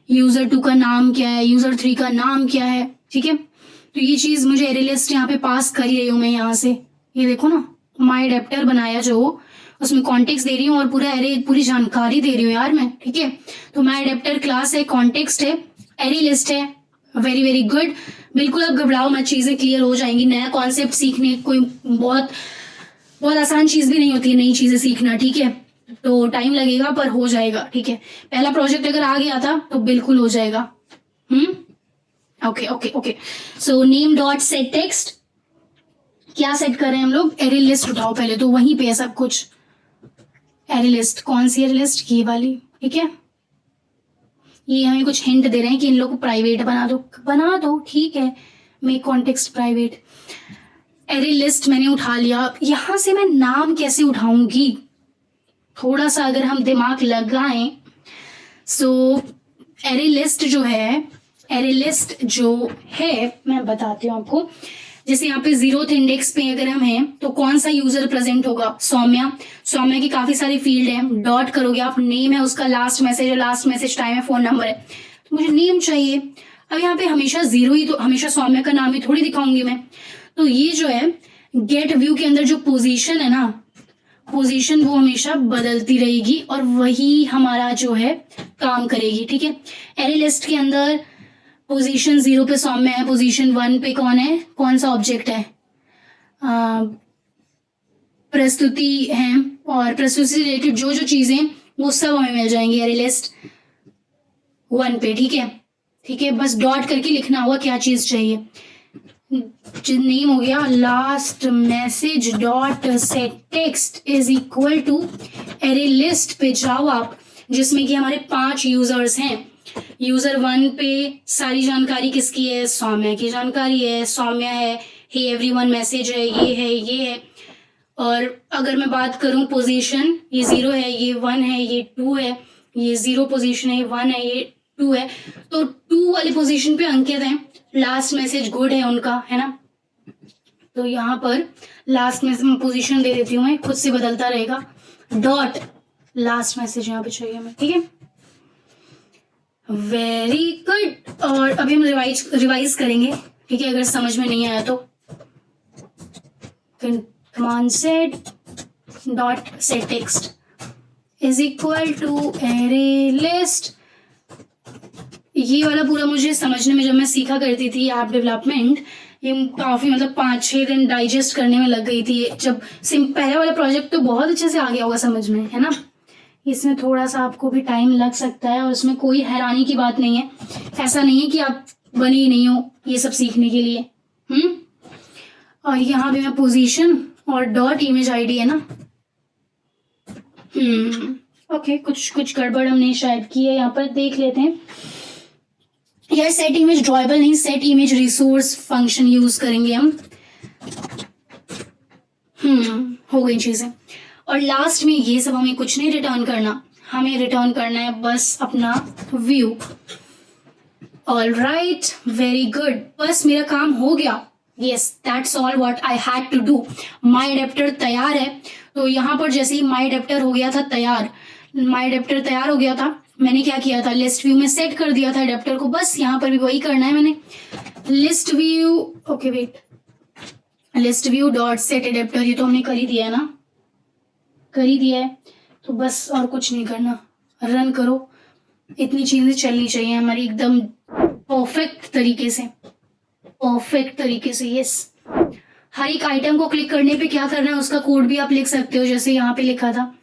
यूजर 2 का नाम क्या है, यूजर 3 का नाम क्या है, ठीक है। तो ये चीज मुझे एरे लिस्ट यहाँ पे पास कर ही रही हूँ मैं यहाँ से, ये देखो ना माई अडेप्टर बनाया जो उसमें कॉन्टेक्स्ट दे रही हूँ और पूरा एरे पूरी जानकारी दे रही हूँ यार मैं, ठीक है। तो माई अडेप्टर क्लास है, कॉन्टेक्स्ट है, एरे लिस्ट है, वेरी वेरी गुड। बिल्कुल अब घबराओ मत, चीजें क्लियर हो जाएंगी। नया कॉन्सेप्ट सीखने कोई बहुत बहुत आसान चीज भी नहीं होती है नई चीजें सीखना, ठीक है। तो टाइम लगेगा पर हो जाएगा, ठीक है। पहला प्रोजेक्ट अगर आ गया था तो बिल्कुल हो जाएगा। Okay okay okay. So name dot set text, क्या सेट कर रहे हैं हम लोग, एरे लिस्ट उठाओ पहले, तो वहीं पे है सब कुछ। एरे लिस्ट, कौन सी एरे लिस्ट, ये वाली, ठीक है। ये हमें कुछ हिंट दे रहे हैं कि इन लोग को प्राइवेट बना दो, ठीक है। Make context private. Array list मैंने उठा लिया, यहां से मैं नाम कैसे उठाऊंगी, थोड़ा सा अगर हम दिमाग लगाएं। सो एरे लिस्ट जो है मैं बताती हूँ आपको। जैसे यहाँ पे 0th इंडेक्स पे अगर हम हैं तो कौन सा यूजर प्रेजेंट होगा, सौम्या की काफी सारी फील्ड है। डॉट करोगे आप, नेम है उसका, लास्ट मैसेज टाइम है, फोन नंबर है, तो मुझे नेम चाहिए। अब यहाँ पे हमेशा 0 ही, तो हमेशा सौम्या का नाम ही थोड़ी दिखाऊंगी मैं। तो ये जो है गेट व्यू के अंदर जो पोजीशन है ना, पोजीशन वो हमेशा बदलती रहेगी और वही हमारा जो है काम करेगी, ठीक है। एरे लिस्ट के अंदर पोजीशन 0 पे सौम्य है, पोजीशन 1 पे कौन है, कौन सा ऑब्जेक्ट है, प्रस्तुति है, और प्रस्तुति से रिलेटेड जो जो चीजें वो सब हमें मिल जाएंगी एरे लिस्ट 1 पे, ठीक है। बस डॉट करके लिखना होगा क्या चीज चाहिए। नेम हो गया, last message dot set text is equal to array list पे जाओ आप, जिसमें कि हमारे 5 यूजर्स हैं। यूजर 1 पे सारी जानकारी किसकी है, सौम्या की जानकारी है, सौम्या है, हे एवरीवन मैसेज है, ये है। और अगर मैं बात करूं पोजीशन, ये 0 है, ये 1 है, ये 2 है, ये 0 पोजीशन है, ये 1 है, ये 2 है। तो 2 वाली पोजीशन पे अंकित है, लास्ट मैसेज गुड है उनका, है ना। तो यहाँ पर लास्ट में पोजीशन दे देती हूँ मैं, खुद से बदलता रहेगा। डॉट लास्ट मैसेज यहाँ पे चाहिए मैं, ठीक है। Very good. और अभी हम रिवाइज करेंगे, ठीक है, अगर समझ में नहीं आया तो। Command set dot set text is equal to array list. ये वाला पूरा मुझे समझने में, जब मैं सीखा करती थी ऐप डेवलपमेंट, ये काफी मतलब 5-6 दिन डाइजेस्ट करने में लग गई थी। जब पहले वाला प्रोजेक्ट तो बहुत अच्छे से आ गया होगा समझ में, है ना। इसमें थोड़ा सा आपको भी टाइम लग सकता है और इसमें कोई हैरानी की बात नहीं है। ऐसा नहीं है कि आप बने ही नहीं हो ये सब सीखने के लिए। और यहाँ पे मैं पोजीशन और डॉट इमेज आईडी है ना। ओके, कुछ गड़बड़ हमने शायद की है, यहाँ पर देख लेते हैं। यार सेट इमेज ड्रॉएबल नहीं, set image resource function use करेंगे हम। हो गई चीजें। और लास्ट में ये सब हमें कुछ नहीं रिटर्न करना, हमें रिटर्न करना है बस अपना व्यू। ऑलराइट, वेरी गुड, बस मेरा काम हो गया। Yes, that's all what I had to do. My adapter तैयार है। तो यहाँ पर जैसे ही माई अडेप्टर हो गया था तैयार, मैंने क्या किया था, लिस्ट व्यू में सेट कर दिया था अडेप्टर को। बस यहाँ पर भी वही करना है मैंने। List view, okay wait, list view dot set adapter, ये तो हमने कर ही दिया है ना, कर ही दिया है। तो बस और कुछ नहीं करना, रन करो। इतनी चीजें चलनी चाहिए हमारी एकदम परफेक्ट तरीके से। यस, हर एक आइटम को क्लिक करने पे क्या करना है उसका कोड भी आप लिख सकते हो। जैसे यहाँ पे लिखा था,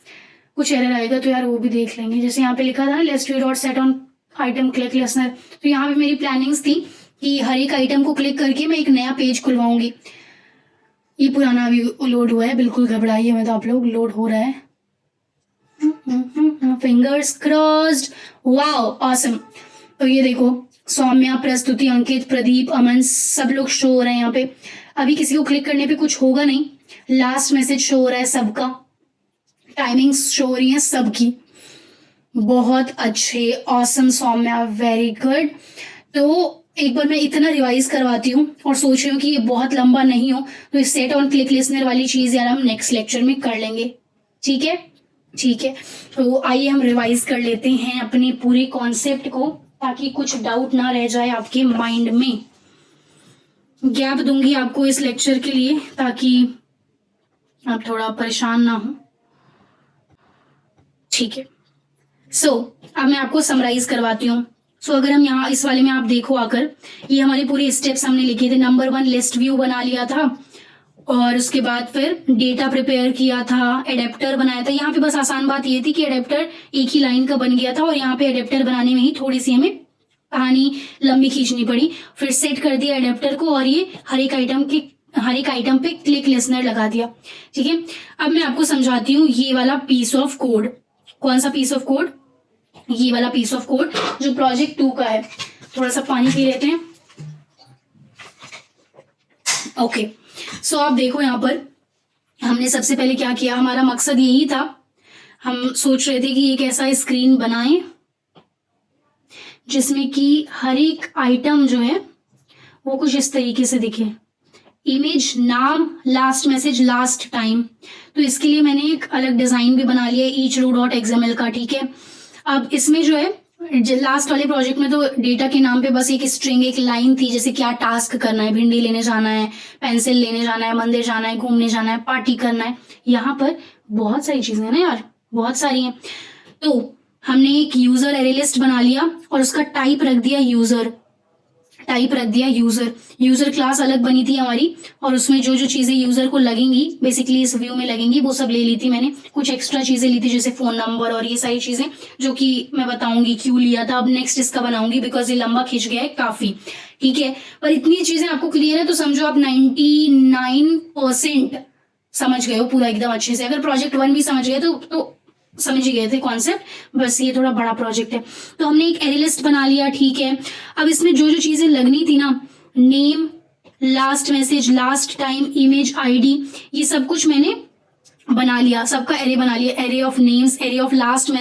कुछ एरर आएगा तो यार वो भी देख लेंगे। जैसे यहाँ पे लिखा था ना, list view dot set on item click listener, तो यहाँ पे मेरी प्लानिंग्स थी कि हर एक आइटम को क्लिक करके मैं एक नया पेज खुलवाऊंगी। ये पुराना अभी लोड हुआ है, बिल्कुल घबराइए मत आप लोग, लोड हो रहा है। Fingers crossed, wow awesome. तो ये देखो सौम्या, प्रस्तुति, अंकित, प्रदीप, अमन सब लोग शो हो रहे हैं यहाँ पे। अभी किसी को क्लिक करने पे कुछ होगा नहीं। लास्ट मैसेज शो हो रहा है सबका, टाइमिंग्स शो हो रही है सबकी। बहुत अच्छे, ऑसम सौम्या, वेरी गुड। तो एक बार मैं इतना रिवाइज करवाती हूँ और सोच रही हूँ कि ये बहुत लंबा नहीं हो, तो इस सेट ऑन क्लिक लिसनर वाली चीज यार हम नेक्स्ट लेक्चर में कर लेंगे। ठीक है, ठीक है। तो आइए हम रिवाइज कर लेते हैं अपने पूरे कॉन्सेप्ट को, ताकि कुछ डाउट ना रह जाए आपके माइंड में। गैप दूंगी आपको इस लेक्चर के लिए ताकि आप थोड़ा परेशान ना हो। ठीक है। अब मैं आपको समराइज करवाती हूँ। अगर हम यहाँ इस वाले में आप देखो आकर, ये हमारे पूरे स्टेप्स हमने लिखे थे। नंबर 1 लिस्ट व्यू बना लिया था, और उसके बाद फिर डेटा प्रिपेयर किया था, एडेप्टर बनाया था। यहाँ पे बस आसान बात ये थी कि एडेप्टर एक ही लाइन का बन गया था, और यहाँ पे एडेप्टर बनाने में ही थोड़ी सी हमें कहानी लंबी खींचनी पड़ी। फिर सेट कर दिया एडेप्टर को, और ये हर एक आइटम पे क्लिक लिसनर लगा दिया। ठीक है, अब मैं आपको समझाती हूँ ये वाला पीस ऑफ कोड। कौन सा पीस ऑफ कोड? ये वाला पीस ऑफ कोड जो प्रोजेक्ट 2 का है। थोड़ा सा पानी पी लेते हैं। ओके, आप देखो यहाँ पर हमने सबसे पहले क्या किया। हमारा मकसद यही था, हम सोच रहे थे कि एक ऐसा स्क्रीन बनाएं जिसमें कि हर एक आइटम जो है वो कुछ इस तरीके से दिखे। इमेज, नाम, लास्ट मैसेज, लास्ट टाइम। तो इसके लिए मैंने एक अलग डिजाइन भी बना लिया each.xml का। ठीक है, अब इसमें जो है लास्ट वाले प्रोजेक्ट में तो डेटा के नाम पे बस एक स्ट्रिंग, एक लाइन थी, जैसे क्या टास्क करना है, भिंडी लेने जाना है, पेंसिल लेने जाना है, मंदिर जाना है, घूमने जाना है, पार्टी करना है। यहाँ पर बहुत सारी चीजें हैं ना यार, बहुत सारी हैं। तो हमने एक यूजर एरे लिस्ट बना लिया और उसका टाइप रख दिया यूजर। यूजर क्लास अलग बनी थी हमारी, और उसमें जो जो चीजें यूजर को लगेंगी, बेसिकली इस व्यू में लगेंगी, वो सब ले ली थी मैंने। कुछ एक्स्ट्रा चीजें ली थी जैसे फोन नंबर और ये सारी चीजें, जो कि मैं बताऊंगी क्यों लिया था। अब नेक्स्ट इसका बनाऊंगी बिकॉज ये लंबा खिंच गया है काफी। ठीक है, पर इतनी चीजें आपको क्लियर है तो समझो आप 99% समझ गए हो पूरा एकदम अच्छे से। अगर प्रोजेक्ट 1 भी समझ गए तो समझ ही गए थे कॉन्सेप्ट, बस ये थोड़ा बड़ा प्रोजेक्ट है। तो हमने एक एरे लिस्ट बना लिया। ठीक है, अब इसमें जो जो चीजें लगनी थी ना, name, last message, last time, image, ID, ये सब कुछ मैंने बना लिया, सबका एरे बना लिया। Array of names, array of last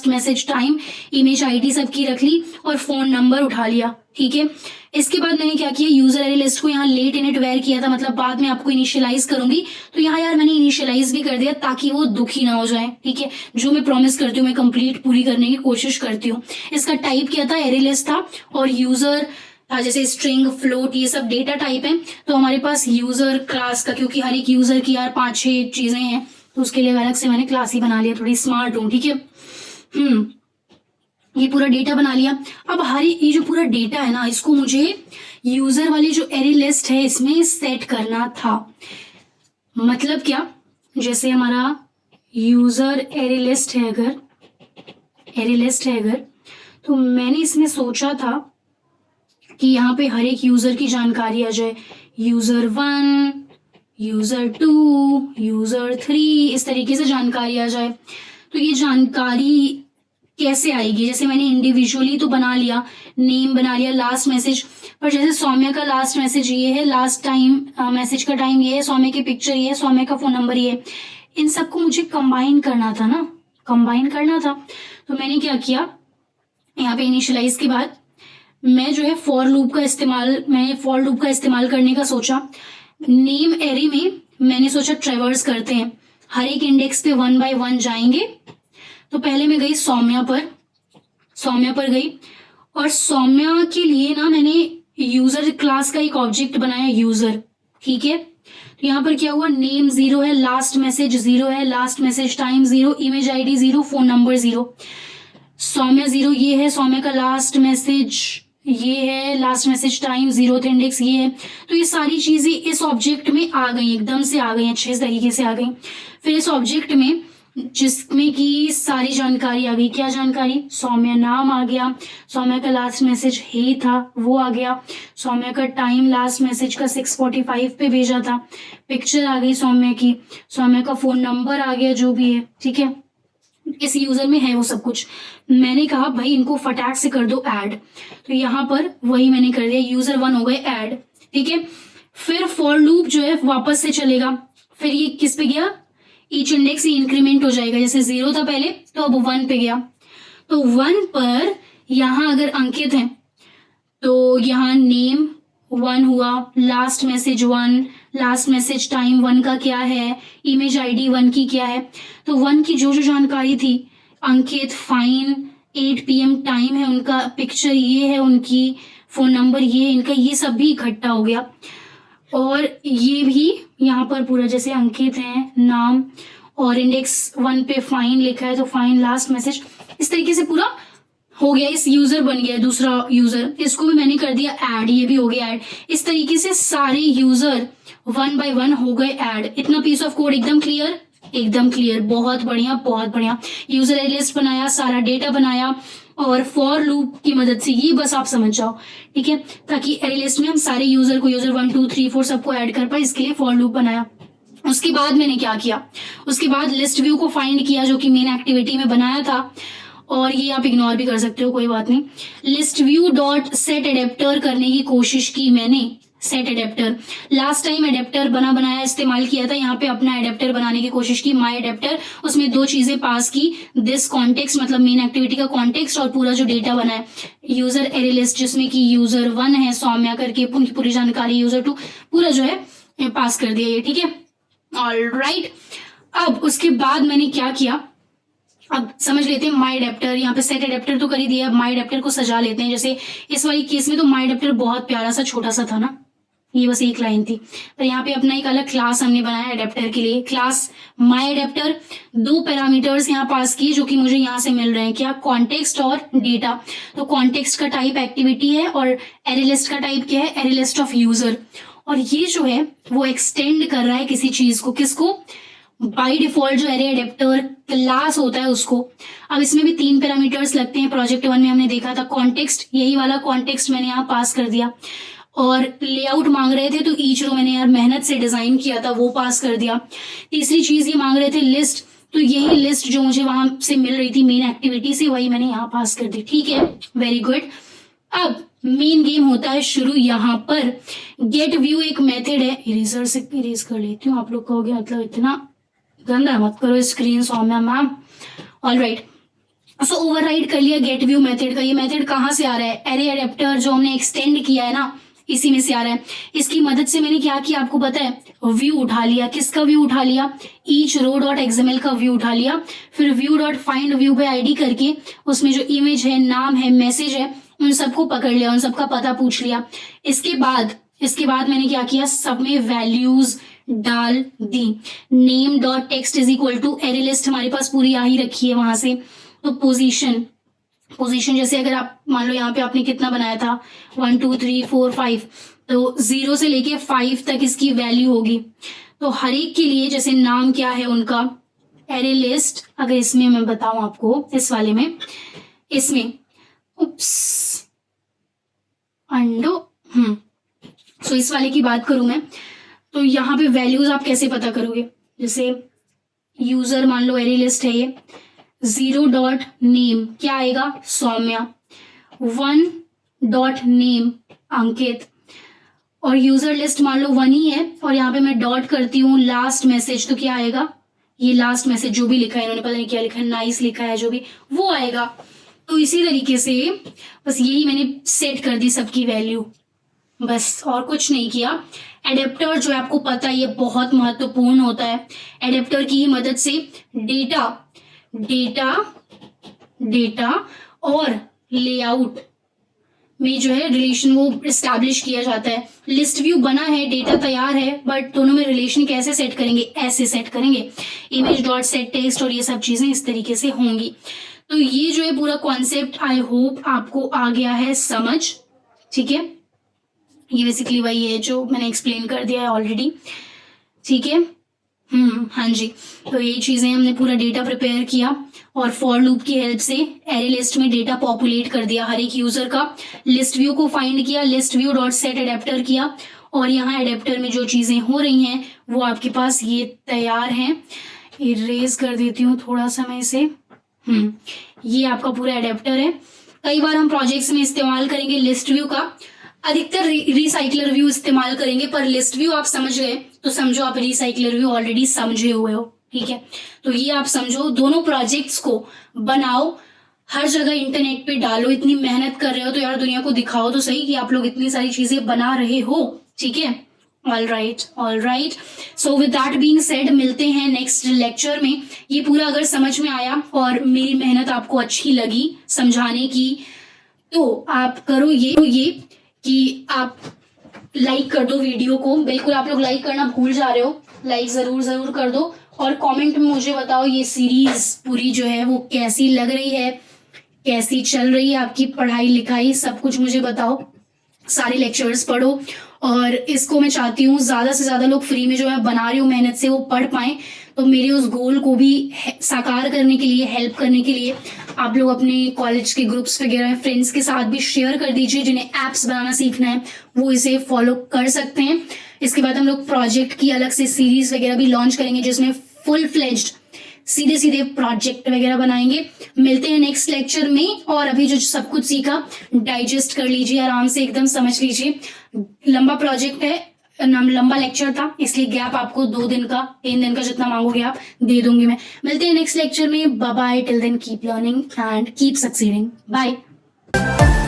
message time, image, ID सबकी रख ली, और फोन नंबर उठा लिया। ठीक है, इसके बाद मैंने क्या किया, यूजर एरे लिस्ट को यहाँ लेट इनिट वेयर किया था, मतलब बाद में आपको इनिशियलाइज करूंगी, तो यहाँ यार मैंने इनिशियलाइज भी कर दिया ताकि वो दुखी ना हो जाए। ठीक है, जो मैं प्रॉमिस करती हूँ मैं कंप्लीट पूरी करने की कोशिश करती हूँ। इसका टाइप क्या था, एरे लिस्ट था, और यूजर था जैसे स्ट्रिंग, फ्लोट, ये सब डेटा टाइप है। तो हमारे पास यूजर क्लास का, क्योंकि हर एक यूजर की यार 5-6 चीजें हैं, तो उसके लिए अलग से मैंने क्लास ही बना लिया, थोड़ी स्मार्ट हूँ। ठीक है, ये पूरा डेटा बना लिया। अब ये जो पूरा डेटा है ना, इसको मुझे यूजर वाली जो एरे लिस्ट है इसमें सेट करना था। मतलब क्या, जैसे हमारा यूजर एरे लिस्ट है अगर, तो मैंने इसमें सोचा था कि यहाँ पे हर एक यूजर की जानकारी आ जाए। यूजर 1, यूजर 2, यूजर 3, इस तरीके से जानकारी आ जाए। तो ये जानकारी कैसे आएगी, जैसे मैंने इंडिविजुअली तो बना लिया, नेम बना लिया, लास्ट मैसेज, पर जैसे सौम्या का लास्ट मैसेज ये है, लास्ट टाइम मैसेज का टाइम ये है, सौम्या की पिक्चर ये है, सौम्या का फोन नंबर ये है, इन सबको मुझे कंबाइन करना था। तो मैंने क्या किया, यहाँ पे इनिशियलाइज के बाद मैं जो है फॉर लूप का इस्तेमाल करने का सोचा। नेम एरे में मैंने सोचा ट्रेवर्स करते हैं, हर एक इंडेक्स पे 1 by 1 जाएंगे। तो पहले मैं गई सौम्या पर गई, और सौम्या के लिए ना मैंने यूजर क्लास का एक ऑब्जेक्ट बनाया यूजर। ठीक है, तो यहाँ पर क्या हुआ, नेम 0 है, लास्ट मैसेज 0 है, last message time 0, image ID 0, phone number 0, Saumya 0 ये है, सौम्या का लास्ट मैसेज ये है, last message time 0th index ये है। तो ये सारी चीजें इस ऑब्जेक्ट में आ गई, एकदम से आ गई, अच्छे तरीके से आ गई। फिर इस ऑब्जेक्ट में जिसमें कि सारी जानकारी आ गई। क्या जानकारी? सौम्या नाम आ गया, सौम्या का लास्ट मैसेज हे था वो आ गया, सौम्या का टाइम लास्ट मैसेज का 6:45 पे भेजा था, पिक्चर आ गई सौम्या की, सौम्या का फोन नंबर आ गया जो भी है, ठीक है, इस यूजर में है वो सब कुछ। मैंने कहा भाई इनको फटाक से कर दो ऐड, तो यहाँ पर वही मैंने कर दिया, यूजर 1 हो गए ऐड, ठीक है। फिर फॉर लूप जो है वापस से चलेगा, फिर ये किस पे गया, ईच इंडेक्स इंक्रीमेंट हो जाएगा, जैसे 0 था पहले तो अब 1 पे गया, तो 1 पर यहाँ अगर अंकित है तो यहाँ नेम 1 हुआ, last message 1, last message time 1 का क्या है, इमेज आईडी 1 की क्या है, तो 1 की जो जो जानकारी थी, अंकित, फाइन, 8 PM टाइम है उनका, पिक्चर ये है उनकी, फोन नंबर ये है इनका, ये सब भी इकट्ठा हो गया। और ये भी यहाँ पर पूरा जैसे अंकित है नाम और इंडेक्स 1 पे फाइन लिखा है तो फाइन लास्ट मैसेज, इस तरीके से पूरा हो गया। इस यूजर बन गया दूसरा यूजर, इसको भी मैंने कर दिया ऐड, ये भी हो गया ऐड। इस तरीके से सारे यूजर 1 by 1 हो गए ऐड। इतना पीस ऑफ कोड एकदम क्लियर, एकदम क्लियर, बहुत बढ़िया बहुत बढ़िया। यूजर एरे लिस्ट बनाया, सारा डेटा बनाया और फॉर लूप की मदद से, ये बस आप समझ जाओ, ठीक है, ताकि एरे लिस्ट में हम सारे यूजर को, यूजर 1 2 3 4 सबको ऐड कर पाए, इसके लिए फॉर लूप बनाया। उसके बाद मैंने क्या किया, उसके बाद लिस्ट व्यू को फाइंड किया जो कि मेन एक्टिविटी में बनाया था, और ये आप इग्नोर भी कर सकते हो कोई बात नहीं। List view dot set adapter करने की कोशिश की मैंने, set adapter, last time adapter बनाया इस्तेमाल किया था, यहाँ पे अपना एडेप्टर बनाने की कोशिश की, माई एडेप्टर, उसमें 2 चीजें पास की, दिस कॉन्टेक्स्ट मतलब मेन एक्टिविटी का कॉन्टेक्स्ट, और पूरा जो डेटा बना है यूजर एरे लिस्ट जिसमें कि यूजर 1 है सौम्या करके पूरी जानकारी, यूजर 2 पूरा जो है पास कर दिया ये, ठीक है, ऑलराइट। अब उसके बाद मैंने क्या किया, अब समझ लेते हैं माई एडेप्टर, यहाँ पे सेट एडेप्टर तो कर ही दिया, अब माई एडेप्टर को सजा लेते हैं। जैसे इस वाली केस में तो माई एडेप्टर बहुत प्यारा सा छोटा सा था ना, ये बस एक लाइन थी, पर यहाँ पे अपना एक अलग क्लास हमने बनाया एडेप्टर के लिए, क्लास माई एडेप्टर। 2 पैरामीटर्स यहाँ पास किए जो कि मुझे यहाँ से मिल रहे हैं, क्या, कॉन्टेक्स्ट और डेटा। तो कॉन्टेक्स्ट का टाइप एक्टिविटी है और एरे लिस्ट का टाइप क्या है, एरे लिस्ट ऑफ यूजर। और ये जो है वो एक्सटेंड कर रहा है किसी चीज को, किसको, बाय डिफॉल्ट जो एरे एडेप्टर क्लास होता है उसको। अब इसमें भी 3 पैरामीटर्स लगते हैं, प्रोजेक्ट 1 में हमने देखा था, कॉन्टेक्स्ट, यही वाला कॉन्टेक्स्ट मैंने यहाँ पास कर दिया, और लेआउट मांग रहे थे तो ईच रो मैंने यार मेहनत से डिजाइन किया था वो पास कर दिया। तीसरी चीज ये मांग रहे थे लिस्ट, तो यही लिस्ट जो मुझे वहां से मिल रही थी मेन एक्टिविटी से, वही मैंने यहाँ पास कर दी, ठीक है, वेरी गुड। अब मेन गेम होता है शुरू। यहाँ पर गेट व्यू एक मेथड है, इरेजर से इरेज कर लेती हूँ, आप लोग कहोगे मतलब इतना गंदा मत करो स्क्रीन सौम्या मैम, ऑलराइट। सो ओवरराइड कर लिया गेट व्यू मेथड का। ये मेथड कहाँ से आ रहा है, एरे एडेप्टर जो हमने एक्सटेंड किया है ना, इसी में से आ रहा है। इसकी मदद से मैंने क्या किया आपको पता है, व्यू उठा लिया, किसका व्यू उठा लिया, ईच रो डॉट एक्सएमएल का व्यू उठा लिया, फिर view dot find view bye ID करके उसमें जो इमेज है, नाम है, मैसेज है, उन सबको पकड़ लिया, उन सबका पता पूछ लिया। इसके बाद मैंने क्या किया, सब में वैल्यूज डाल दी। Name dot text is equal to array list हमारे पास पूरी आ ही रखी है वहां से, तो पोजीशन जैसे अगर आप मान लो यहाँ पे आपने कितना बनाया था 1 2 3 4 5, तो 0 से लेके 5 तक इसकी वैल्यू होगी। तो हर एक के लिए जैसे नाम क्या है उनका, एरे लिस्ट, अगर इसमें मैं बताऊं आपको, इस वाले में, इसमें सो इस वाले की बात करूं मैं, तो यहाँ पे वैल्यूज आप कैसे पता करोगे, जैसे यूजर मान लो एरे लिस्ट है ये, 0 डॉट नेम क्या आएगा, सौम्या, 1 डॉट नेम अंकित, और यूजर लिस्ट मान लो 1 ही है, और यहाँ पे मैं डॉट करती हूँ लास्ट मैसेज, तो क्या आएगा, ये लास्ट मैसेज जो भी लिखा है इन्होंने, पता नहीं क्या लिखा है, नाइस लिखा है, जो भी वो आएगा। तो इसी तरीके से बस यही मैंने सेट कर दी सबकी वैल्यू, बस और कुछ नहीं किया। एडेप्टर जो है आपको पता है ये बहुत महत्वपूर्ण होता है। एडेप्टर की ही मदद से डेटा और लेआउट में जो है रिलेशन वो एस्टैब्लिश किया जाता है। लिस्ट व्यू बना है, डेटा तैयार है, बट दोनों में रिलेशन कैसे सेट करेंगे, ऐसे सेट करेंगे, इमेज डॉट सेट टेक्स्ट, और ये सब चीजें इस तरीके से होंगी। तो ये जो है पूरा कॉन्सेप्ट आई होप आपको आ गया है समझ, ठीक है। ये बेसिकली वही है जो मैंने एक्सप्लेन कर दिया है ऑलरेडी, ठीक है। हाँ जी। तो ये चीज़ें हमने पूरा डेटा प्रिपेयर किया और फॉर लूप की हेल्प से एरे लिस्ट में डेटा पॉपुलेट कर दिया हर एक यूज़र का। लिस्ट व्यू को फाइंड किया, list view dot set adapter किया और यहाँ एडेप्टर में जो चीज़ें हो रही हैं वो आपके पास ये तैयार हैं। इरेज कर देती हूँ थोड़ा सा मैं इसे। ये आपका पूरा एडेप्टर है। कई बार हम प्रोजेक्ट्स में इस्तेमाल करेंगे लिस्ट व्यू का, अधिकतर रिसाइकलर व्यू इस्तेमाल करेंगे, पर लिस्ट व्यू आप समझ गए तो समझो आप रिसाइकलर व्यू ऑलरेडी समझे हुए हो, ठीक है। तो ये आप समझो, दोनों प्रोजेक्ट्स को बनाओ, हर जगह इंटरनेट पे डालो। इतनी मेहनत कर रहे हो तो यार दुनिया को दिखाओ तो सही कि आप लोग इतनी सारी चीजें बना रहे हो, ठीक है। All right. So with that being said, मिलते हैं नेक्स्ट लेक्चर में। ये पूरा अगर समझ में आया और मेरी मेहनत आपको अच्छी लगी समझाने की, तो आप करो ये कि आप लाइक कर दो वीडियो को। बिल्कुल आप लोग लाइक करना भूल जा रहे हो, लाइक जरूर कर दो और कमेंट में मुझे बताओ ये सीरीज पूरी जो है वो कैसी लग रही है, कैसी चल रही है आपकी पढ़ाई लिखाई, सब कुछ मुझे बताओ। सारे लेक्चर्स पढ़ो और इसको मैं चाहती हूँ ज़्यादा से ज़्यादा लोग फ्री में जो मैं बना रही हूँ मेहनत से वो पढ़ पाएँ। तो मेरे उस गोल को भी साकार करने के लिए, हेल्प करने के लिए आप लोग अपने कॉलेज के ग्रुप्स वगैरह में फ्रेंड्स के साथ भी शेयर कर दीजिए। जिन्हें ऐप्स बनाना सीखना है वो इसे फॉलो कर सकते हैं। इसके बाद हम लोग प्रोजेक्ट की अलग से सीरीज वगैरह भी लॉन्च करेंगे जिसमें फुल फ्लेज्ड सीधे प्रोजेक्ट वगैरह बनाएंगे। मिलते हैं नेक्स्ट लेक्चर में। और अभी जो सब कुछ सीखा डाइजेस्ट कर लीजिए, आराम से एकदम समझ लीजिए। लंबा प्रोजेक्ट है, लंबा लेक्चर था, इसलिए गैप आपको 2 दिन का 3 दिन का जितना मांगोगे आप दे दूंगी मैं। मिलते हैं नेक्स्ट लेक्चर में। Bye bye, till then keep learning and keep succeeding. Bye.